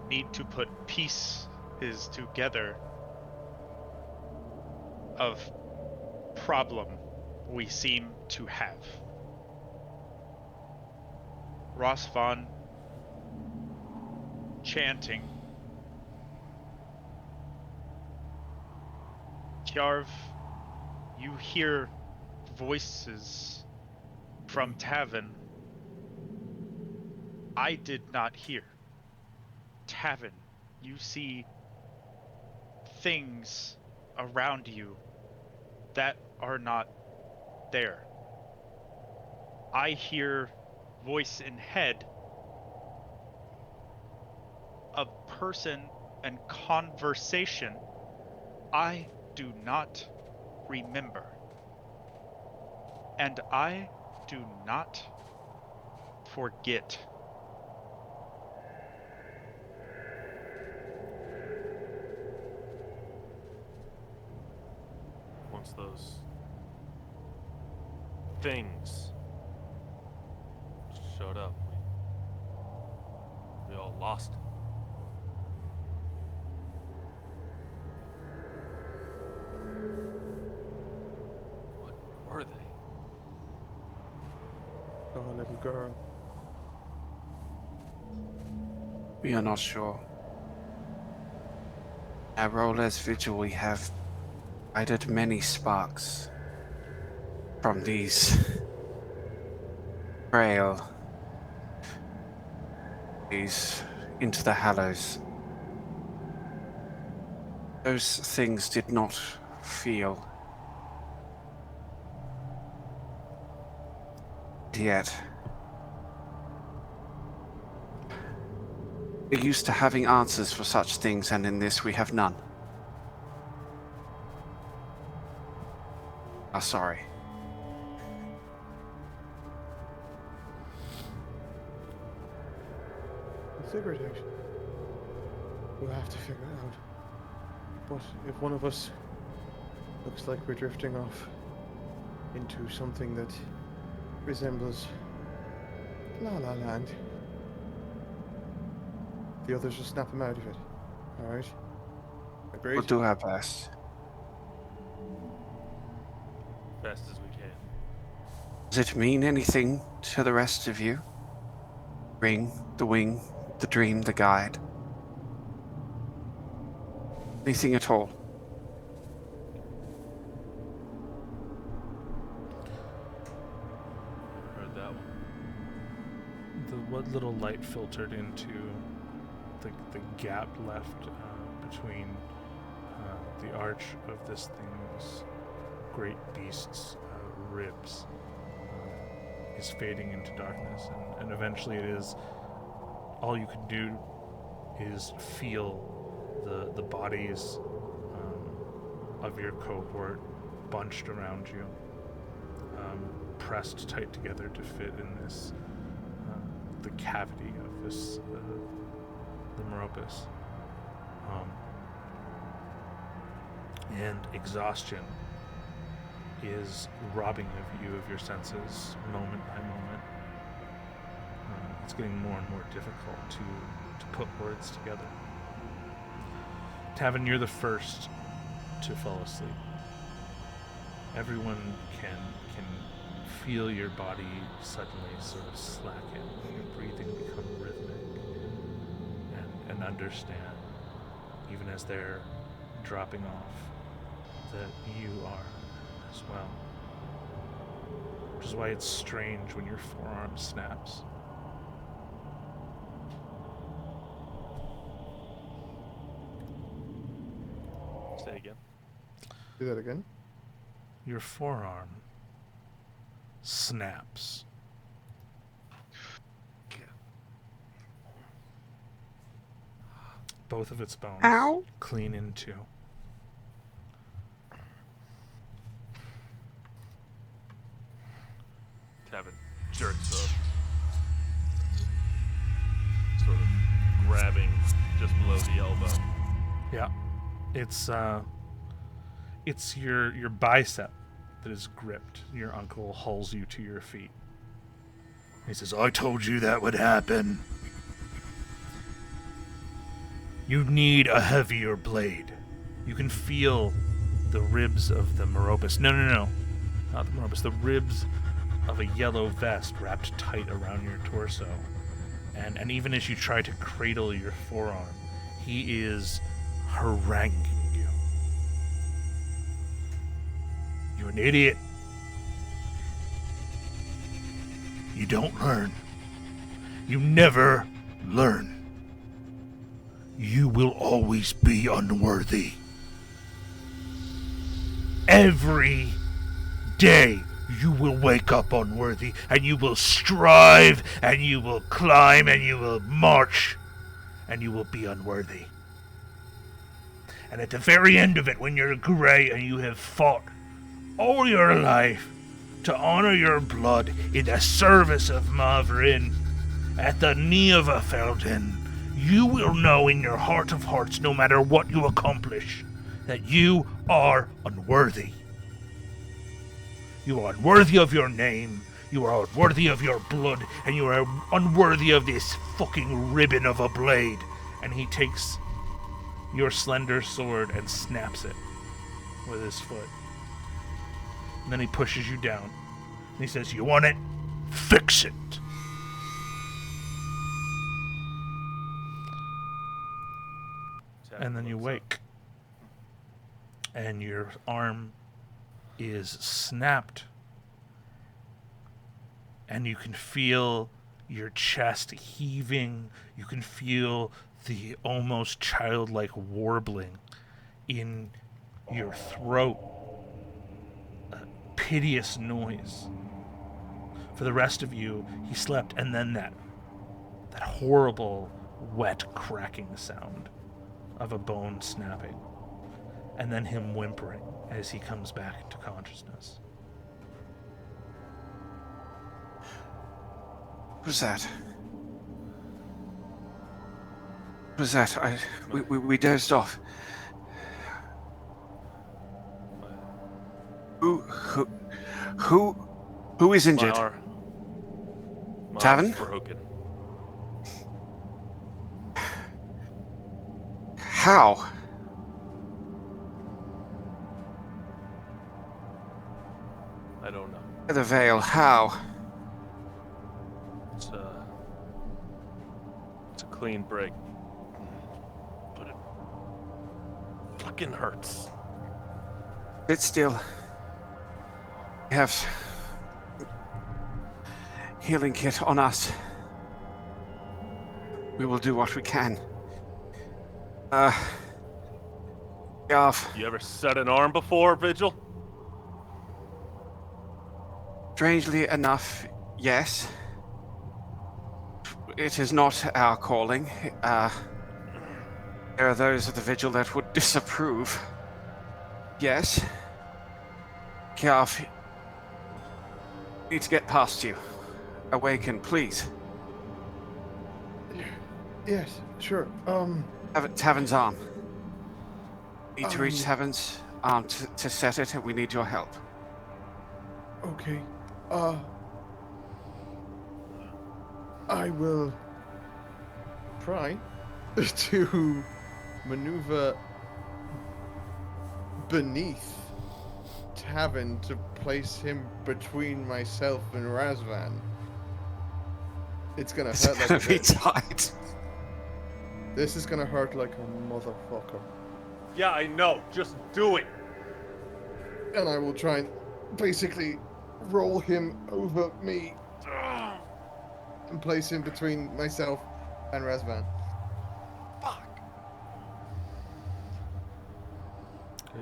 Need to put pieces together of problem we seem to have. Ross Vaughn chanting. Kjarv, you hear voices from Tavin I did not hear. Tavin, you see things around you that are not there. I hear voice in head of person and conversation I do not remember. And I do not forget. Once those things showed up, we all lost it. What were they? Oh, little girl. We are not sure. Our role as Vigil, we have lighted many sparks from these frail these into the Hallows. Those things did not feel. Yet. We're used to having answers for such things, and in this we have none. Sorry. The cigarette action. We'll have to figure it out. But if one of us looks like we're drifting off into something that resembles La La Land, the others will snap him out of it. Alright? Agreed? We'll do our best. Best as we can. Does it mean anything to the rest of you? Ring, the wing, the dream, the guide? Anything at all? Heard that one. What little light filtered into the gap left between the arch of this thing's great beast's ribs is fading into darkness, and eventually it is all you can do is feel the bodies of your cohort bunched around you, pressed tight together to fit in this the cavity of this the Meropis, and exhaustion is robbing of you of your senses moment by moment. It's getting more and more difficult to put words together. Tavin, you're the first to fall asleep. Everyone can feel your body suddenly sort of slacken, your breathing become rhythmic, and understand, even as they're dropping off, that you are as well. Which is why it's strange when your forearm snaps. Say again. Do that again? Your forearm snaps. Both of its bones Ow. clean into. Tavin jerks up, sort of grabbing just below the elbow. Yeah. It's your bicep that is gripped. Your uncle hauls you to your feet. He says, I told you that would happen. You need a heavier blade. You can feel the ribs of the Meropis. No. Not the Meropis. The ribs of a yellow vest wrapped tight around your torso. And even as you try to cradle your forearm, he is haranguing you. You're an idiot. You don't learn. You never learn. You will always be unworthy. Every day you will wake up unworthy, and you will strive, and you will climb, and you will march, and you will be unworthy. And at the very end of it, when you're gray and you have fought all your life to honor your blood in the service of Mavrin at the knee of a fountain, you will know in your heart of hearts, no matter what you accomplish, that you are unworthy. You are unworthy of your name, you are unworthy of your blood, and you are unworthy of this fucking ribbon of a blade. And he takes your slender sword and snaps it with his foot. And then he pushes you down. And he says, "You want it? Fix it." And then you wake. And your arm is snapped. And you can feel your chest heaving. You can feel the almost childlike warbling in your throat. A piteous noise. For the rest of you, he slept, and then that horrible, wet, cracking sound of a bone snapping. And then him whimpering as he comes back into consciousness. What was that? What was that? We dozed off. Who is injured? My Tavern? arm's broken. How? I don't know. The veil, how? It's a clean break. But it fucking hurts. Sit still. We have healing kit on us. We will do what we can. Garth, You ever set an arm before, Vigil? strangely enough, yes. It is not our calling. There are those of the Vigil that would disapprove. Yes. Garth, need to get past you. Awaken, please. Yes, sure. Tavern's arm. Need to reach Tavern's arm to set it, and we need your help. Okay. I will try to maneuver beneath Tavern to place him between myself and Razvan. It's gonna It's hurt gonna like a be bitch. tight. This is gonna hurt like a motherfucker. Yeah, I know. Just do it. And I will try and basically roll him over me and place him between myself and Razvan.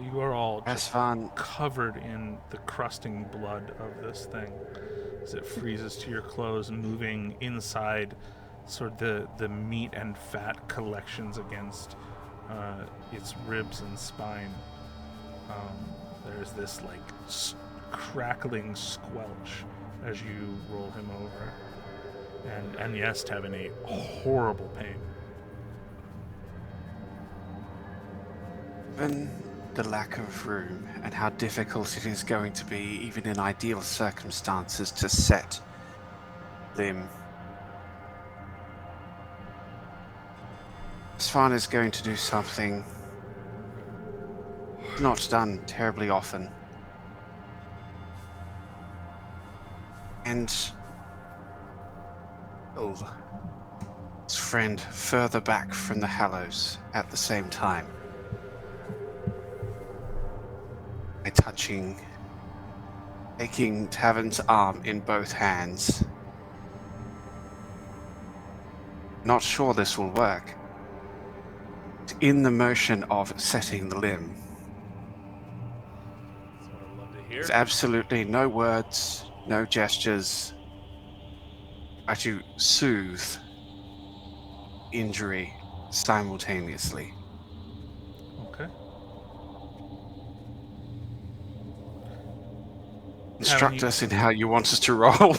You are all just Razvan, covered in the crusting blood of this thing as it freezes to your clothes, moving inside sort of the meat and fat collections against its ribs and spine. There's this like crackling squelch as you roll him over. And yes, Tevin, a horrible pain. given the lack of room and how difficult it is going to be, even in ideal circumstances, to set limb, Svan is going to do something not done terribly often. And pull his friend further back from the Hallows at the same time. By taking Tavern's arm in both hands Not sure this will work. In the motion of setting the limb, That's what I love to hear. there's absolutely no words, no gestures. Try to soothe injury simultaneously. Okay. Instruct us in how you want us to roll.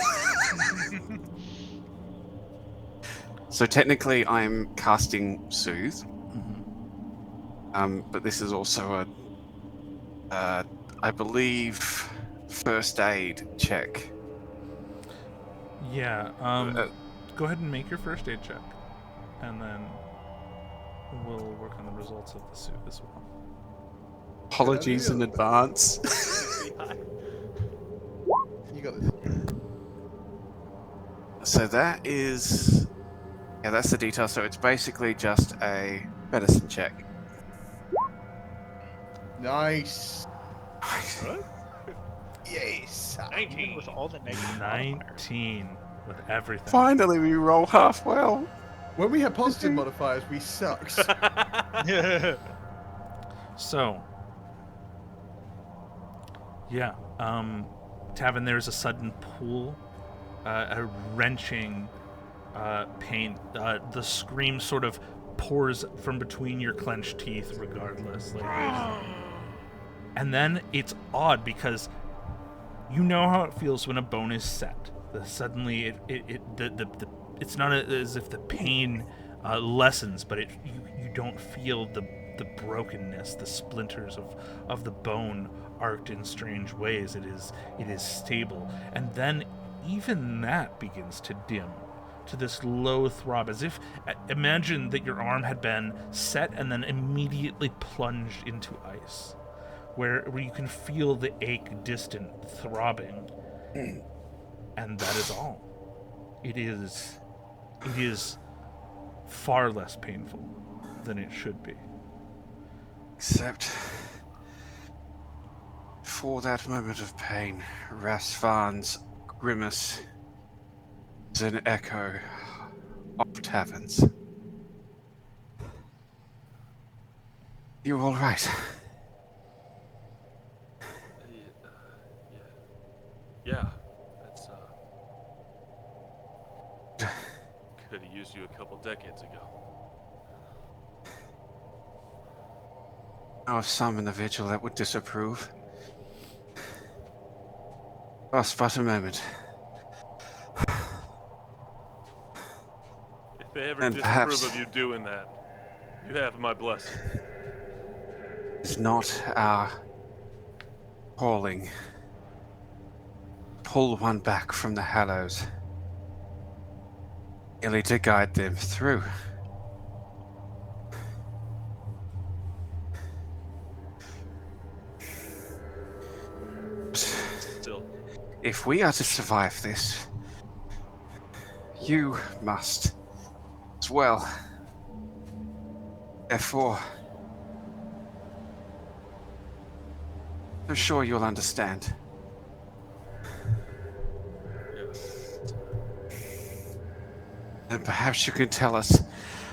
So technically, I'm casting Soothe, Mhm. but this is also I believe, first aid check. Yeah. Go ahead and make your first aid check, and then we'll work on the results of the soothe as well. Apologies in advance. You got this. So that is, yeah, that's the detail. So it's basically just a medicine check. Nice. What? Yes. 19 with all the negative modifiers. 19 with everything. Finally, we roll half well. When we had positive modifiers, we sucked. So, yeah, Tavin, there's a sudden pull, a wrenching pain. The scream sort of pours from between your clenched teeth, regardless. And then it's odd because you know how it feels when a bone is set. Suddenly, it's not as if the pain lessens, but you don't feel the brokenness, the splinters of the bone arced in strange ways. It is stable, and then even that begins to dim to this low throb, as if imagine that your arm had been set and then immediately plunged into ice, where you can feel the ache distant throbbing, and that is all. It is far less painful than it should be. Except for that moment of pain, Rasvan's grimace is an echo of Tavin's. You all right? Yeah. That's could have used you a couple decades ago. I know of some in the vigil that would disapprove. Lost but a moment. If they ever And disapprove perhaps- of you doing that, you have my blessing. It's not our calling. Pull one back from the Hallows, merely to guide them through. Still, If we are to survive this, you must as well. Therefore, I'm sure you'll understand. And perhaps you can tell us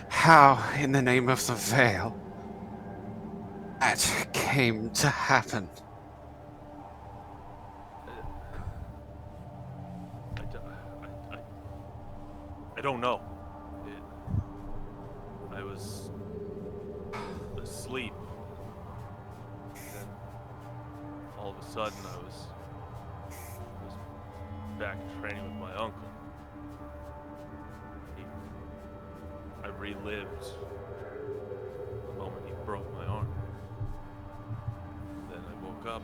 how, in the name of the Veil, that came to happen. I don't know. I was asleep. Then all of a sudden I was back training with my uncle. I relived the moment he broke my arm. Then I woke up.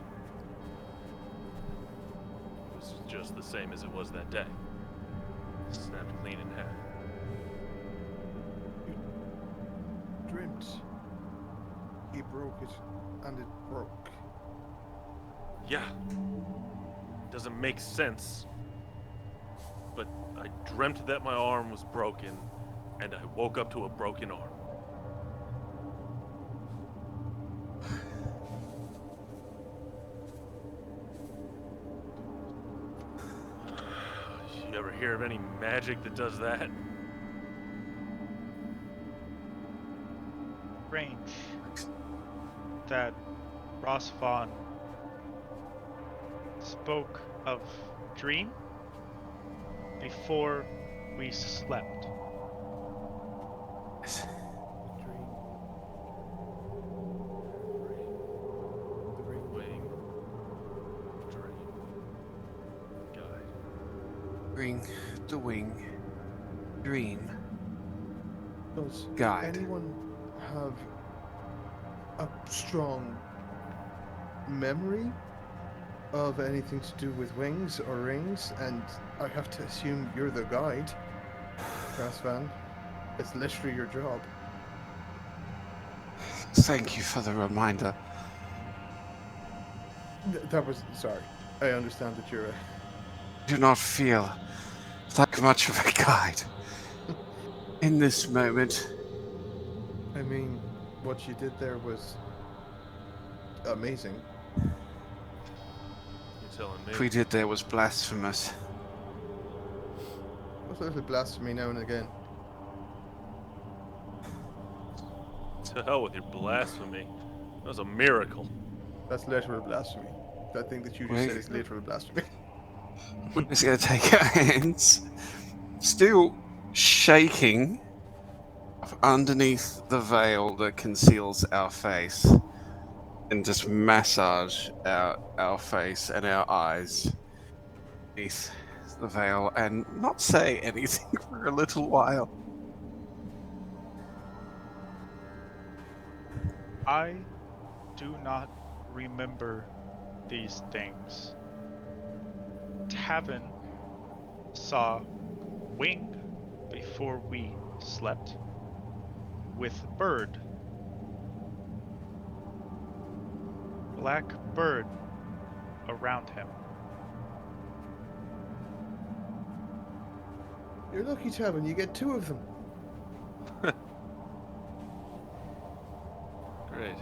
It was just the same as it was that day. Snapped clean in half. Dreamt. He broke it, and it broke. Yeah. Doesn't make sense. But I dreamt that my arm was broken, and I woke up to a broken arm. You ever hear of any magic that does that? strange that Rosfon spoke of dream before we slept. Yes. Dream. The ring. Wing. Dream. Guide. Ring the wing. Dream. Does Guide. anyone have a strong memory of anything to do with wings or rings? And I have to assume you're the guide, Rasvan. It's literally your job. Thank you for the reminder. That was sorry. I understand that you're a Do not feel like much of a guide in this moment. I mean, what you did there was amazing. You're telling me. What we did there was blasphemous. What's a little blasphemy now and again? To hell with your blasphemy. That was a miracle. That's literal blasphemy. That thing that you just said is literal blasphemy. We're just going to take our hands, still shaking underneath the veil that conceals our face, and just massage our face and our eyes beneath the veil and not say anything for a little while. I do not remember these things. Tavin saw wing before we slept with bird. Black bird around him. You're lucky, Tavin. You get 2 of them. Great.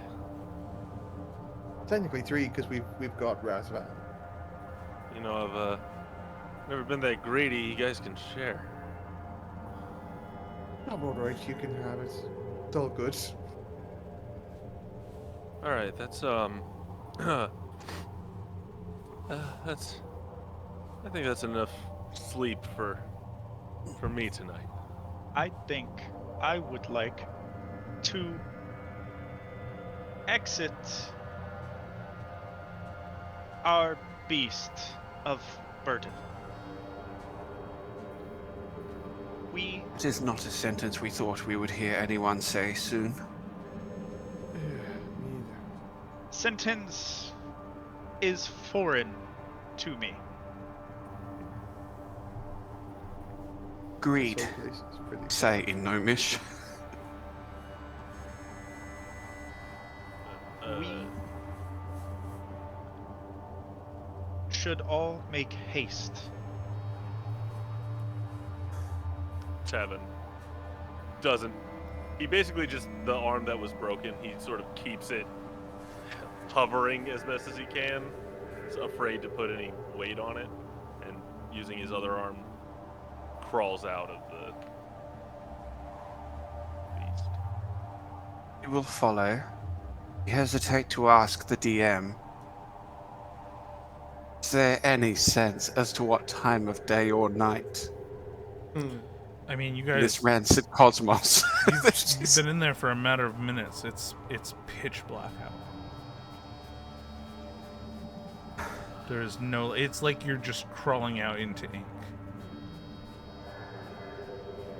Technically 3 because we've got Razvan. You know, I've never been that greedy. You guys can share. I'm alright. You can have it. It's all good. All right, that's that's. I think that's enough sleep for me tonight. I think I would like to exit our beast of burden. We It is not a sentence we thought we would hear anyone say soon. Neither. sentence is foreign to me. Greed, This whole place is pretty. say in Gnomish. We should all make haste. Tevin doesn't. He basically just, the arm that was broken, he sort of keeps it hovering as best as he can. He's afraid to put any weight on it, and using his other arm, crawls out of the beast. You will follow. You hesitate to ask the DM. Is there any sense as to what time of day or night I mean, you in guys, this rancid cosmos? you've been in there for a matter of minutes. It's pitch black out. There's no. It's like you're just crawling out into ink.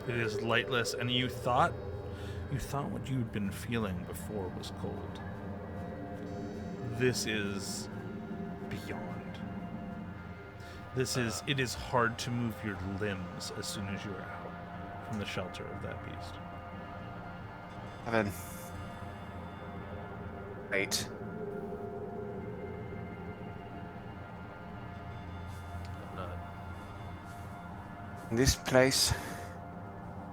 It is lightless, and you thought what you'd been feeling before was cold. This is beyond. It is hard to move your limbs as soon as you are out from the shelter of that beast. 7, 8. I'm not. In this place,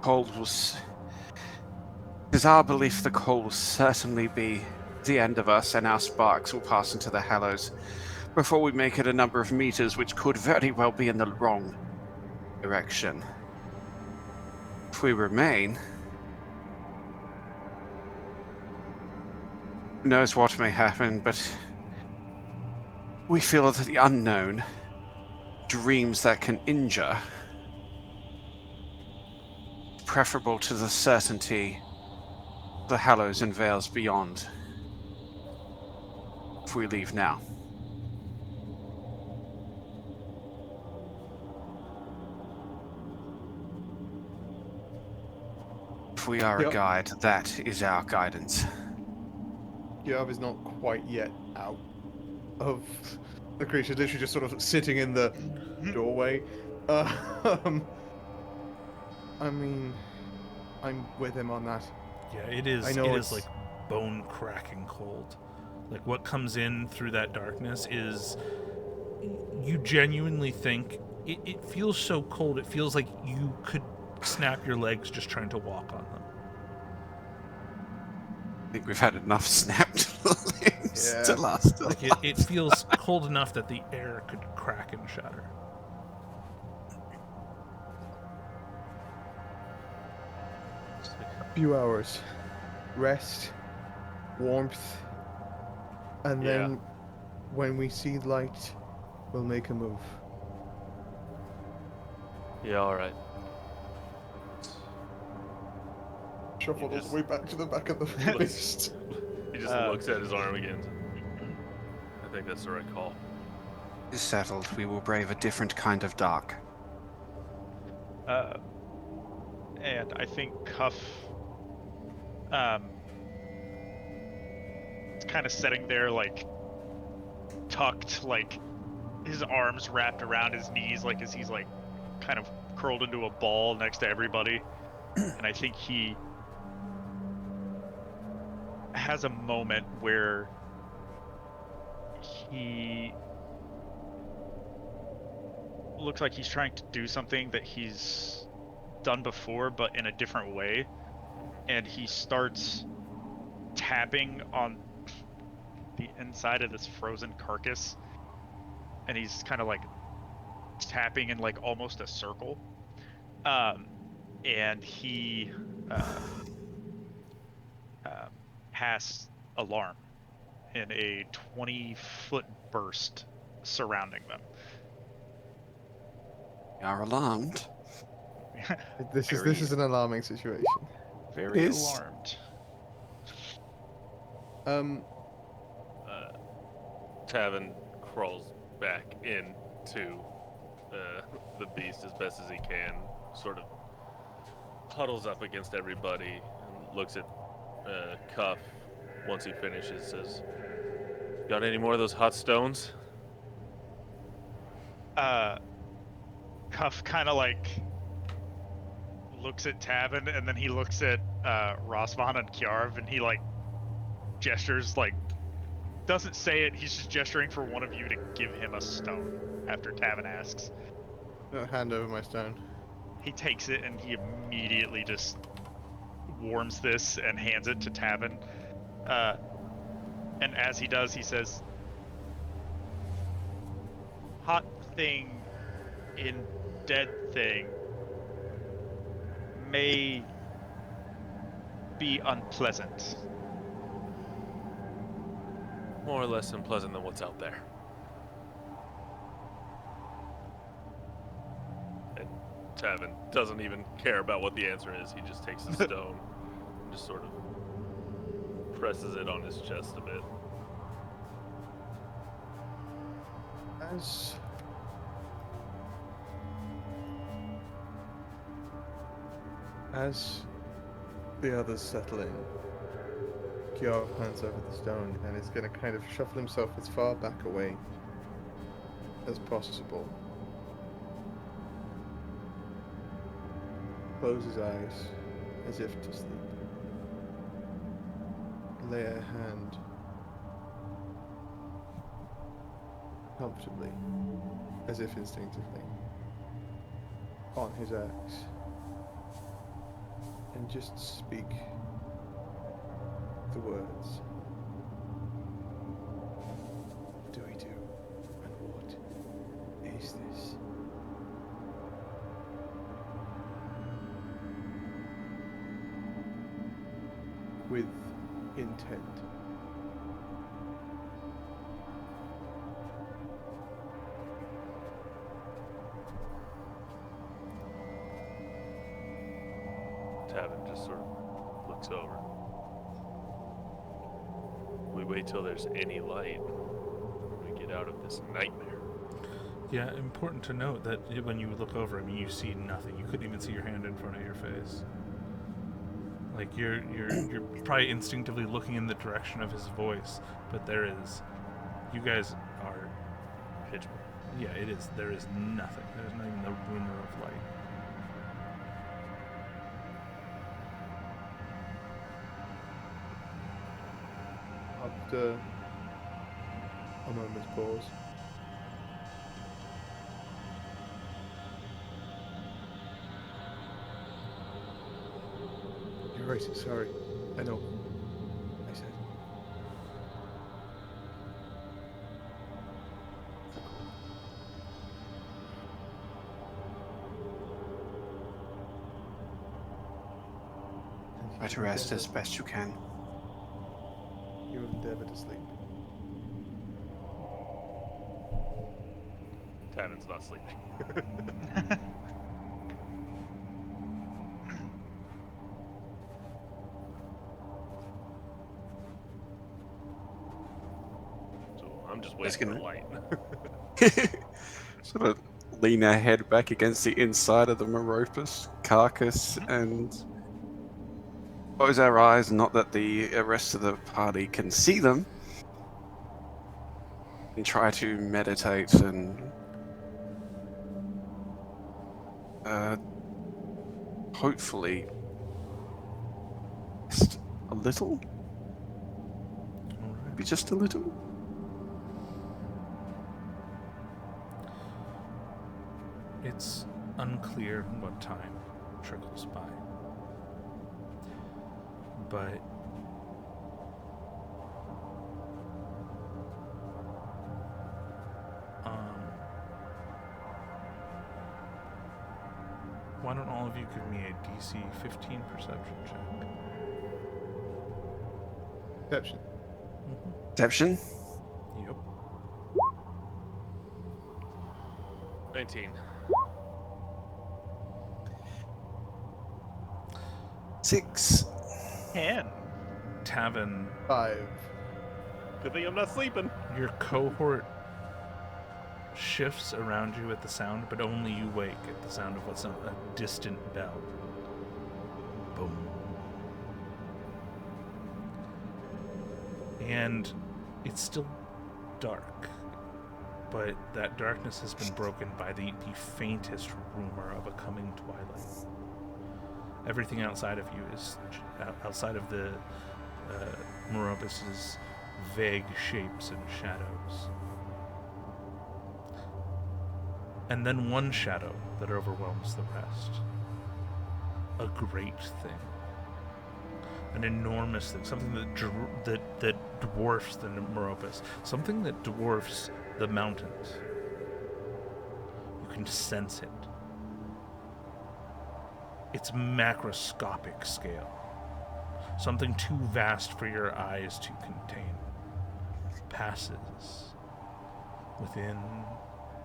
cold was. It is our belief the cold will certainly be the end of us, and our sparks will pass into the Hallows before we make it a number of meters, which could very well be in the wrong direction. If we remain, Who knows what may happen, but we feel that the unknown, dreams that can injure, preferable to the certainty, the hallows and vales beyond. If we leave now. If we are Yep. a guide, that is our guidance. Yav is not quite yet out of the creature, literally just sort of sitting in the doorway. Um, I mean, I'm with him on that. Yeah, it is. I know It is it's- like bone cracking cold. Like what comes in through that darkness is. You genuinely think it feels so cold. It feels like you could snap your legs just trying to walk on them. I think we've had enough snapped legs Yeah. to last. Like it feels cold enough that the air could crack and shatter. A few hours, rest, warmth, and Yeah. then when we see light, we'll make a move. Yeah, all right. Shuffle You all just- the way back to the back of the Looks- beast. He just looks at his arm again. I think that's the right call. Is settled. We will brave a different kind of dark. And I think Cuff, is kind of sitting there, like, tucked, like, his arms wrapped around his knees, like, as he's, like, kind of curled into a ball next to everybody. And I think he has a moment where he looks like he's trying to do something that he's done before, but in a different way. And he starts tapping on the inside of this frozen carcass. And he's kind of like tapping in like almost a circle. And he casts alarm in a 20-foot burst surrounding them. We are alarmed. This Very- is an alarming situation. Very Is- alarmed. Tavin crawls back into the beast as best as he can, sort of huddles up against everybody and looks at Cuff once he finishes, says, "Got any more of those hot stones?" Cuff kind of like looks at Tavin, and then he looks at Rosvan and Kiarv, and he like gestures, like, doesn't say it, he's just gesturing for one of you to give him a stone after Tavin asks. Hand over my stone. He takes it and he immediately just warms this and hands it to Tavin. And as he does, he says, "Hot thing in dead thing may be unpleasant." More or less unpleasant than what's out there. And Tavin doesn't even care about what the answer is. He just takes the stone and just sort of presses it on his chest a bit. As the others settle in, Kiarv hands over the stone and is going to kind of shuffle himself as far back away as possible. Close his eyes as if to sleep. Lay a hand comfortably, as if instinctively, on his axe. And just speak the words. What do we do? And what is this? With intent, Tavin just sort of looks over. We wait till there's any light when we get out of this nightmare. Yeah, important to note that when you look over, I mean, you see nothing. You couldn't even see your hand in front of your face. Like you're probably instinctively looking in the direction of his voice, but there is. You guys are. Pitch black. Yeah, it is. There is nothing. There's not even the rumor of light. After a moment's pause. You're right, sorry. I know. I said. Try to rest as best you can. You will endeavor to sleep. Tavin's not sleeping. So I'm just waiting for the light. Sort of lean our head back against the inside of the Meropus carcass and close our eyes, not that the rest of the party can see them, and try to meditate and hopefully just a little, maybe just a little. It's unclear what time trickles by, but why don't all of you give me a DC 15 perception check? Perception. Perception? Yep. 19. 6. 10. Tavin, 5. Good thing I'm not sleeping. your cohort shifts around you at the sound, but only you wake at the sound of what's a distant bell. Boom. And it's still dark, but that darkness has been broken by the faintest rumor of a coming twilight. Everything outside of you is outside of the Meropus's vague shapes and shadows. And then one shadow that overwhelms the rest. A great thing. An enormous thing. Something that dwarfs the Meropus. Something that dwarfs the mountains. You can sense it. Its macroscopic scale. Something too vast for your eyes to contain. Passes within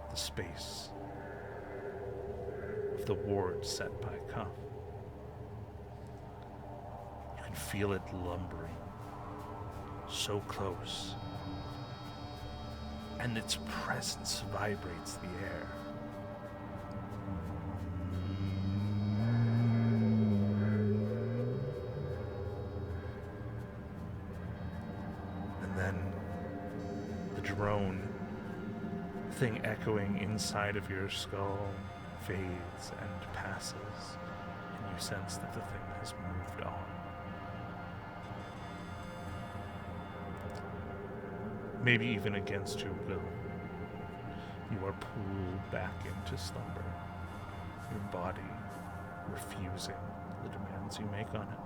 the space of the ward set by Cuff. You can feel it lumbering so close, and its presence vibrates the air. And then the drone thing echoing inside of your skull fades and passes, and you sense that the thing has moved on. Maybe even against your will, you are pulled back into slumber, your body refusing the demands you make on it.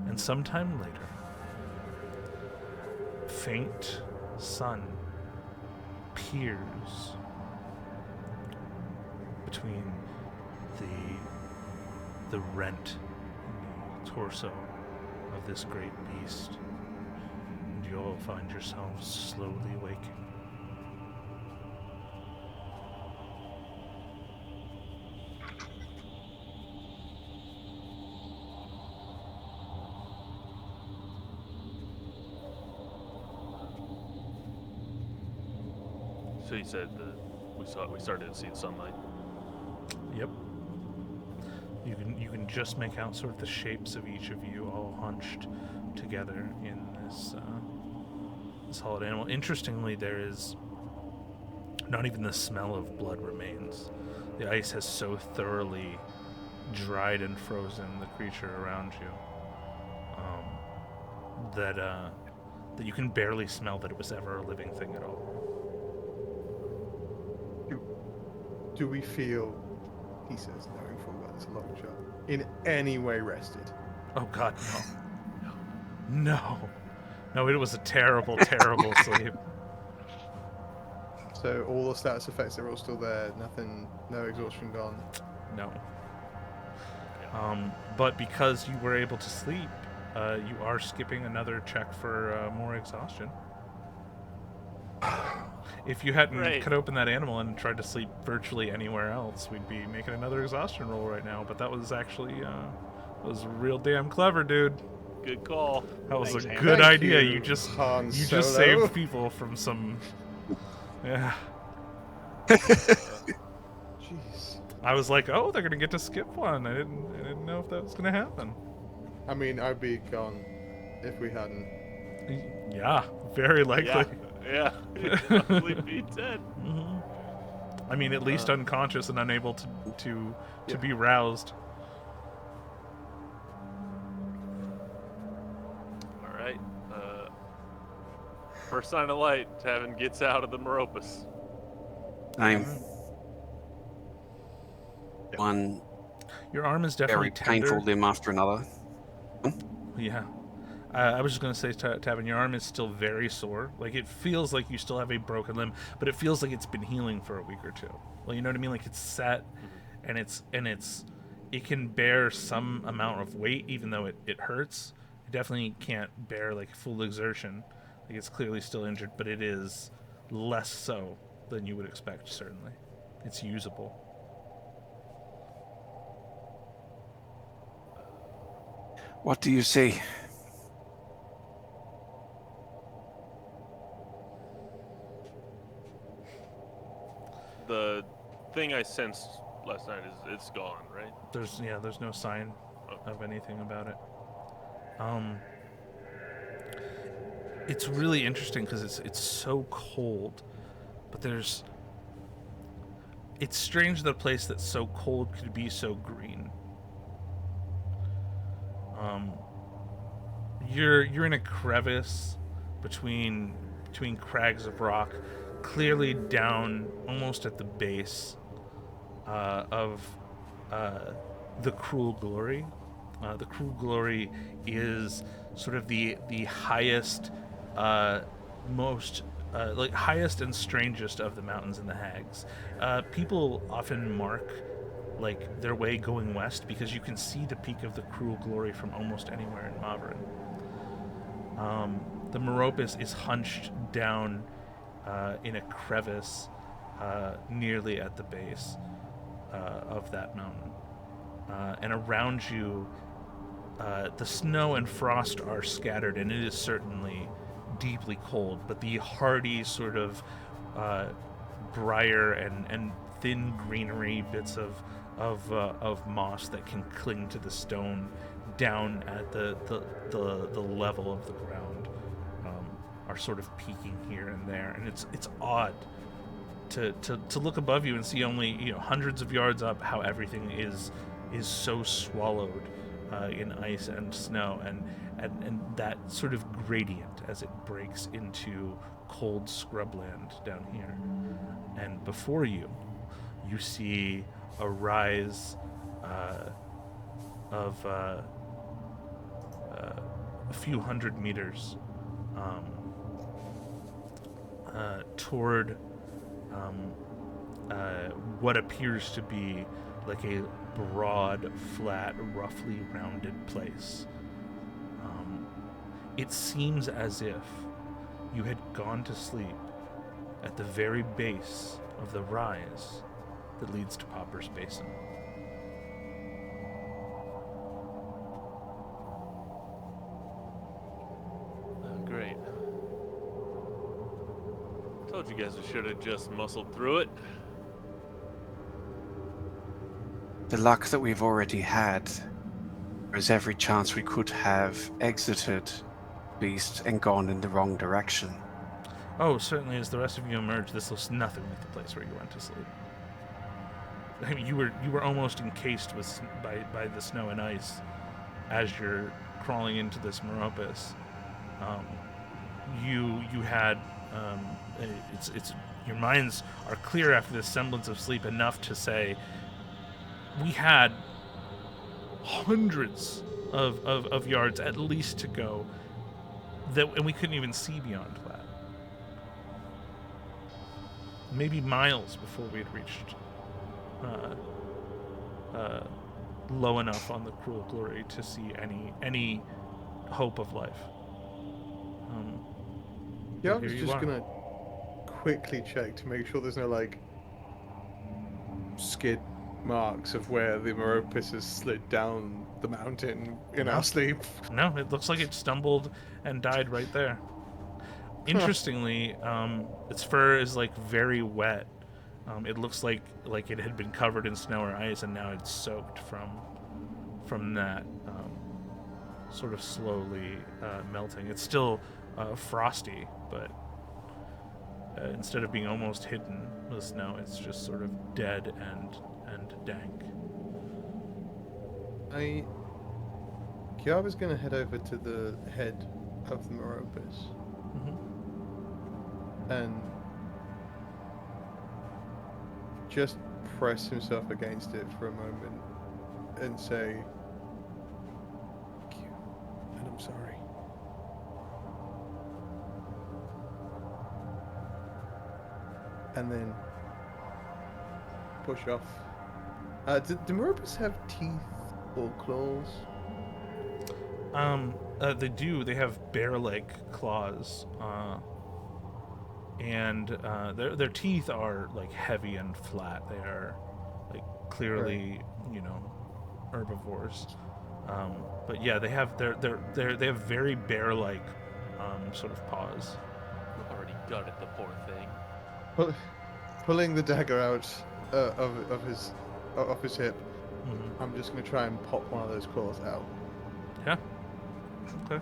And sometime later, faint sun peers between the rent in the torso of this great beast, and you'll find yourselves slowly waking. So you said we started to see the sunlight. Yep. You can just make out sort of the shapes of each of you all hunched together in this hollowed animal. Interestingly, there is not even the smell of blood remains. The ice has so thoroughly dried and frozen the creature around you that you can barely smell that it was ever a living thing at all. Do we feel, he says, knowing full well it's a long shot, in any way rested? Oh God, no. No, it was a terrible, terrible sleep. So all the status effects are all still there. Nothing, no exhaustion gone. No. But because you were able to sleep, you are skipping another check for more exhaustion. If you hadn't cut open that animal and tried to sleep virtually anywhere else, we'd be making another exhaustion roll right now. But that was actually was real damn clever, dude. Good call. That was Thanks, a Han. good Thank idea. you, You just Han you just Solo. saved people from some. Yeah. Jeez. I was like, oh, they're gonna get to skip one. I didn't know if that was gonna happen. I mean, I'd be gone if we hadn't. Yeah, very likely. Yeah. You'd probably be dead. Hmm. I mean, at least unconscious and unable to be roused. All right. First sign of light, Tavin gets out of the Meropus. I'm one Your arm is very definitely painful tender. limb after another. Yeah. I was just going to say, Tavin, your arm is still very sore. Like, it feels like you still have a broken limb, but it feels like it's been healing for a week or two. Well, you know what I mean? Like, it's set, and it can bear some amount of weight, even though it hurts. It definitely can't bear, like, full exertion. Like, it's clearly still injured, but it is less so than you would expect, certainly. It's usable. What do you see? The thing I sensed last night it's gone, right? There's no sign of anything about it. It's really interesting because it's so cold, but it's strange that a place that's so cold could be so green. You're in a crevice between crags of rock, clearly down almost at the base of the Cruel Glory. The Cruel Glory is sort of the highest, most highest and strangest of the mountains in the Hags. People often mark like their way going west because you can see the peak of the Cruel Glory from almost anywhere in Mavrin. The Meropus is hunched down in a crevice nearly at the base of that mountain. And around you, the snow and frost are scattered, and it is certainly deeply cold, but the hardy sort of briar and thin greenery bits of moss that can cling to the stone down at the level of the ground are sort of peeking here and there, and it's odd to look above you and see only hundreds of yards up how everything is so swallowed in ice and snow, and that sort of gradient as it breaks into cold scrubland down here. And before you see a rise of a few hundred meters toward what appears to be like a broad, flat, roughly rounded place. It seems as if you had gone to sleep at the very base of the rise that leads to Pauper's Basin. Great. Told you guys should have just muscled through it. The luck that we've already had, there's every chance we could have exited Beast and gone in the wrong direction. Oh, certainly. As the rest of you emerge, this looks nothing like the place where you went to sleep. I mean, you were almost encased by the snow and ice as you're crawling into this Meropis. You had it's your minds are clear after this semblance of sleep enough to say we had hundreds of yards at least to go, and we couldn't even see beyond that. Maybe miles before we had reached low enough on the cruel glory to see any hope of life. Yeah, I here was you just are. gonna quickly check to make sure there's no like skid marks of where the Meropis has slid down the mountain in No. our sleep. No, it looks like it stumbled and died right there. Interestingly, its fur is like very wet. It looks like it had been covered in snow or ice, and now it's soaked from that sort of slowly melting. It's still frosty, but instead of being almost hidden with snow, it's just sort of dead and dank. Kiara's gonna head over to the head of the Meropis and just press himself against it for a moment and say, "Thank you, and I'm sorry." And then push off. Do Meropis have teeth or claws? They do. They have bear-like claws, and their teeth are like heavy and flat. They are like clearly, herbivores. But yeah, they have they have very bear-like sort of paws. You already gutted the poor thing. Pulling the dagger out of his hip, I'm just gonna try and pop one of those claws out. Yeah. Okay.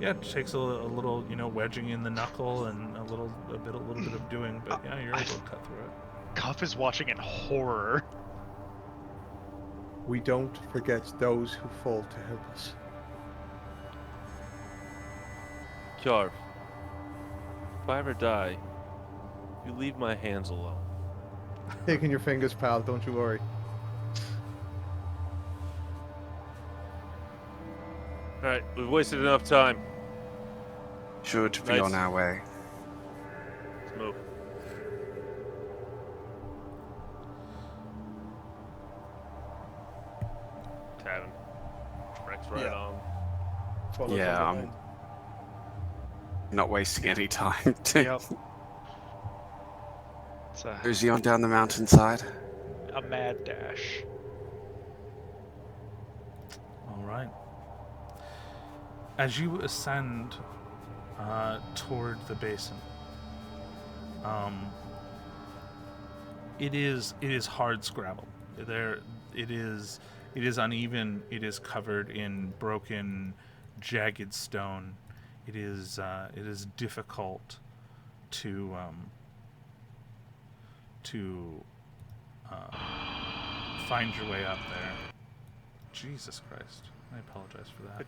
Yeah, it takes a little, wedging in the knuckle and a little bit of doing, but yeah, you're able to cut through it. Cuff is watching in horror. We don't forget those who fall to help us. Kjarv, if I ever die, you leave my hands alone. Taking your fingers, pal. Don't you worry. Alright, we've wasted enough time. Should be Nice. on our way. Let's move. Tavin. Rex right Yeah. on. Follow Yeah, from I'm behind. not wasting any time. To... Yep. It's Who's he on down the mountainside? a mad dash. All right. As you ascend toward the basin, it is hard scrabble. It is uneven. It is covered in broken, jagged stone. It is difficult to find your way up there. Jesus Christ! I apologize for that.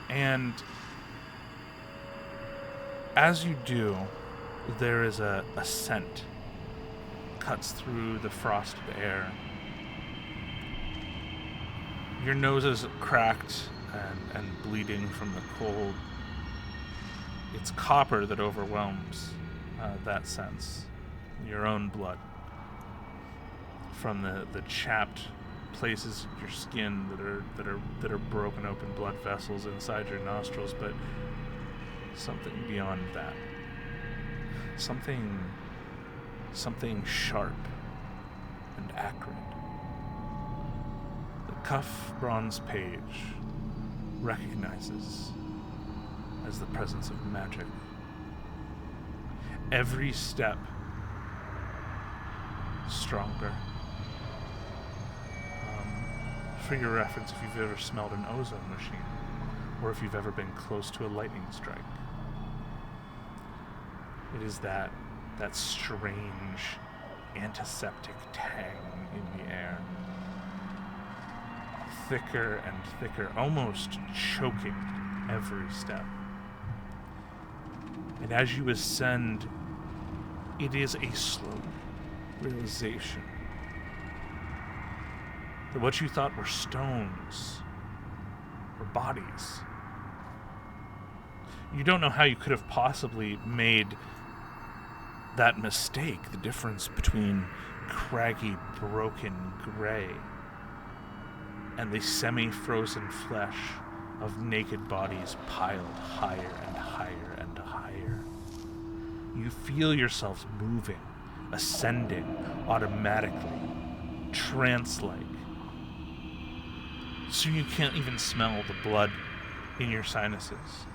And as you do, there is a scent cuts through the frosted air. Your nose is cracked and bleeding from the cold. It's copper that overwhelms that sense. Your own blood. From the chapped places in your skin that are broken open blood vessels inside your nostrils, but something beyond that. Something sharp and acrid. The cuff bronze page recognizes as the presence of magic. Every step stronger. For your reference, if you've ever smelled an ozone machine, or if you've ever been close to a lightning strike, it is that strange antiseptic tang in the air. Thicker and thicker, almost choking every step. And as you ascend, it is a slow realization that what you thought were stones were bodies. You don't know how you could have possibly made that mistake, the difference between craggy, broken gray and the semi-frozen flesh of naked bodies piled higher and higher and higher. You feel yourselves moving, ascending automatically, trance-like. Soon you can't even smell the blood in your sinuses.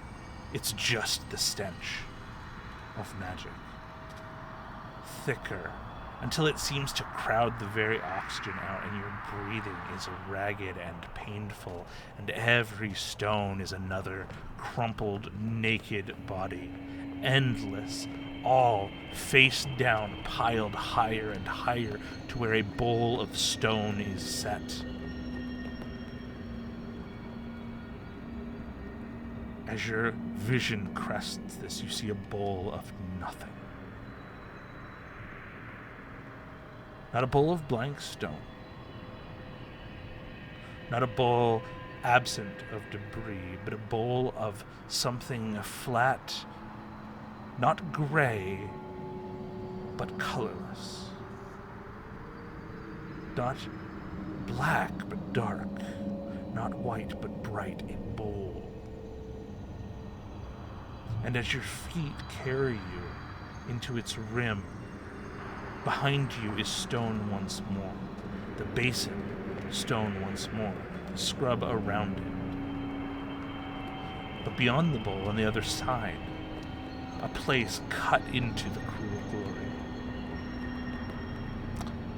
It's just the stench of magic. Thicker, until it seems to crowd the very oxygen out, and your breathing is ragged and painful, and every stone is another crumpled, naked body. Endless, all face down, piled higher and higher to where a bowl of stone is set. As your vision crests this, you see a bowl of nothing. Not a bowl of blank stone. Not a bowl absent of debris, but a bowl of something flat, not gray, but colorless. Not black, but dark. Not white, but bright, a bowl. And as your feet carry you into its rim, behind you is stone once more. The basin, stone once more. The scrub around it. But beyond the bowl, on the other side, a place cut into the cruel glory.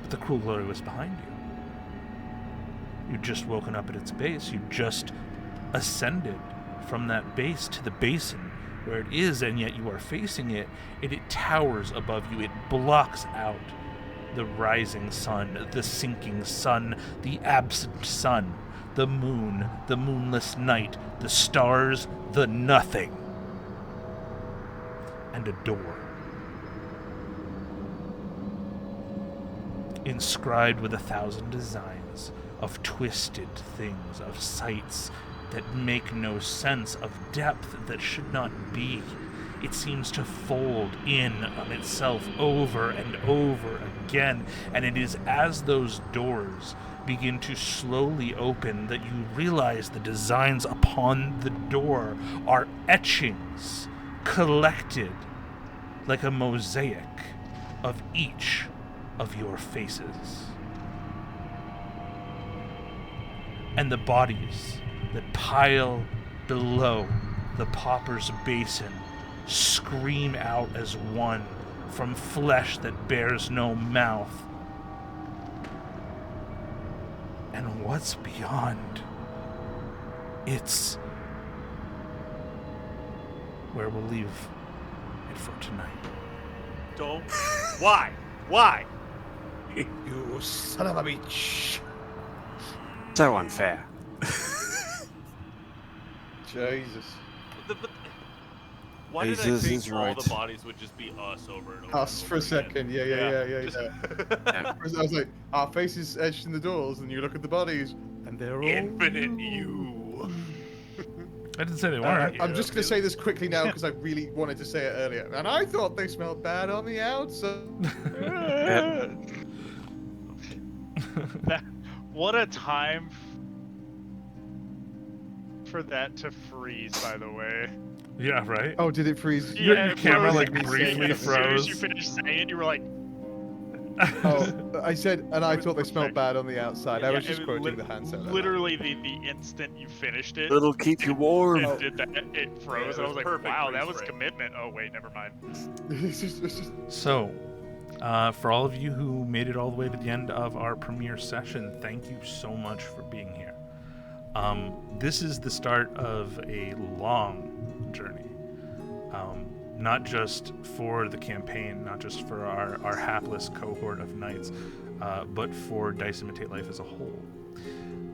But the cruel glory was behind you. You'd just woken up at its base. You'd just ascended from that base to the basin where it is, and yet you are facing it, and it towers above you. It blocks out the rising sun, the sinking sun, the absent sun, the moon, the moonless night, the stars, the nothing. And a door. Inscribed with 1,000 designs of twisted things, of sights that make no sense, of depth that should not be. It seems to fold in on itself over and over again, and it is as those doors begin to slowly open that you realize the designs upon the door are etchings collected like a mosaic of each of your faces. And the bodies that pile below the Pauper's basin scream out as one from flesh that bears no mouth. And what's beyond? It's where we'll leave it for tonight. Don't. Why? Why? You son of a bitch. So unfair. Jesus. Why did I Jesus think is all right. the bodies would just be us over and over? Us and for a over second. again? Yeah. Just- Yeah. I was like, our faces etched in the doors, and you look at the bodies, and they're all Infinite you. I didn't say they weren't. I'm just going to say this quickly now because I really wanted to say it earlier. And I thought they smelled bad on the outside. What a time for that to freeze, by the way. Yeah, right? Oh, did it freeze? Your it camera, froze like, every briefly second. As soon as froze. you finished saying, you were like, Oh, I said, and I thought they smelled bad on the outside. I Yeah, was just it quoting the hand sound. Literally, the instant you finished it, It'll keep you warm. it did that. It froze. it I was was like, perfect wow, that was freeze frame. commitment. Oh wait, never mind. It's just- So, for all of you who made it all the way to the end of our premiere session, thank you so much for being here. This is the start of a long journey. Not just for the campaign, not just for our hapless cohort of knights, but for Dice Imitate Life as a whole.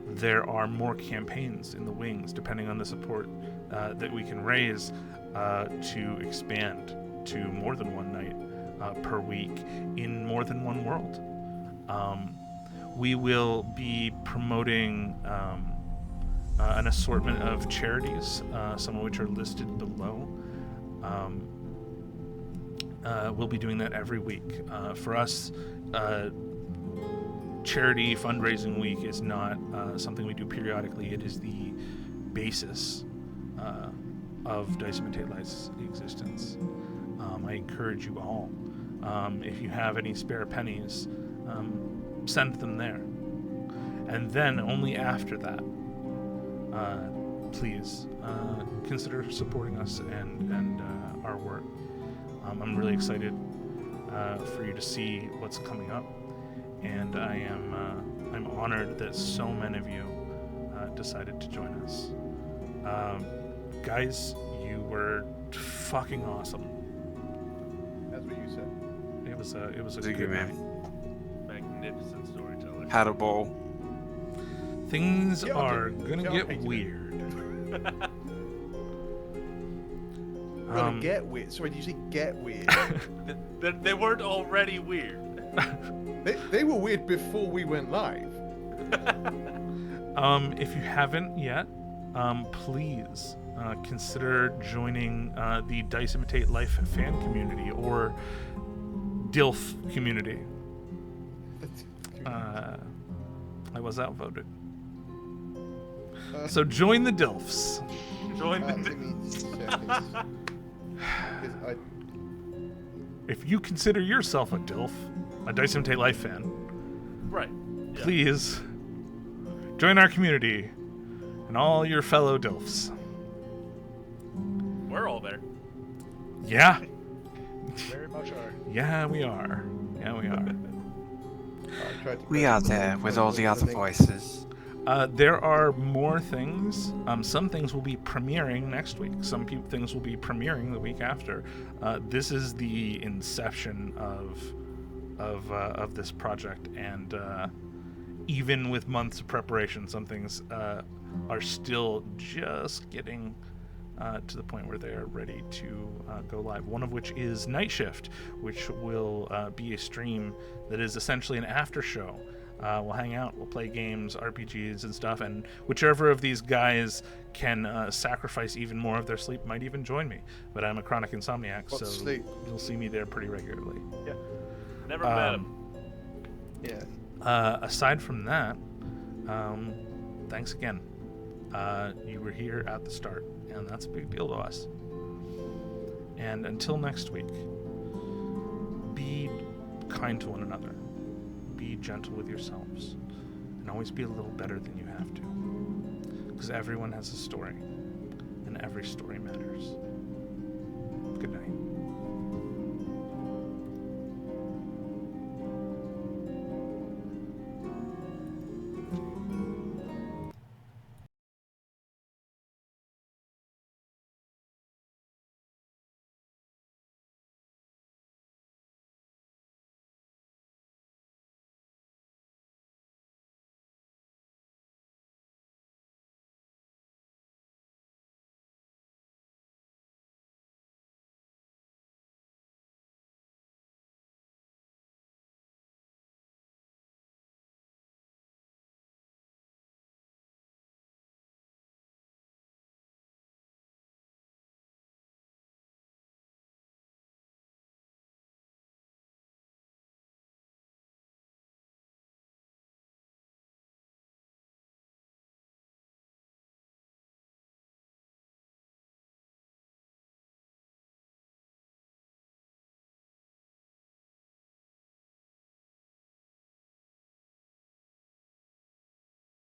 There are more campaigns in the wings, depending on the support that we can raise to expand to more than one night per week in more than one world. We will be promoting an assortment of charities, some of which are listed below. We'll be doing that every week. For us, charity fundraising week is not something we do periodically. It is the basis of Dice Imitate Life's existence. I encourage you all, if you have any spare pennies, send them there. And then only after that, please consider supporting us and our work. I'm really excited for you to see what's coming up, and I'm honored that so many of you decided to join us. Guys, you were fucking awesome. That's what you said. It was a Thank good you, night. man. Magnificent storyteller. Had a ball. Things Yeah, are dude. gonna Yeah, get I did. weird. Gonna get weird. Sorry, did you say get weird? They weren't already weird. they were weird before we went live. If you haven't yet, please consider joining the Dice Imitate Life fan community or DILF community. I was outvoted. So join the DILFs. Join Give the. me seconds. 'Cause I- If you consider yourself a DILF, a Dice Imitate Life fan, Right. Yeah. please join our community and all your fellow DILFs. We're all there. Yeah. Very much are. Yeah, we are. Yeah, we are. I tried to We press are the there button, with but all the the other thing- voices. There are more things. Some things will be premiering next week. Some things will be premiering the week after. This is the inception of this project, and even with months of preparation, some things are still just getting to the point where they are ready to go live. One of which is Night Shift, which will be a stream that is essentially an after show. We'll hang out, we'll play games, RPGs and stuff, and whichever of these guys can sacrifice even more of their sleep might even join me. But I'm a chronic insomniac, What so sleep? you'll see me there pretty regularly. Never met him. Yeah. Aside from that, thanks again. You were here at the start, and that's a big deal to us. And until next week, be kind to one another. Be gentle with yourselves, and always be a little better than you have to. Because everyone has a story, and every story matters.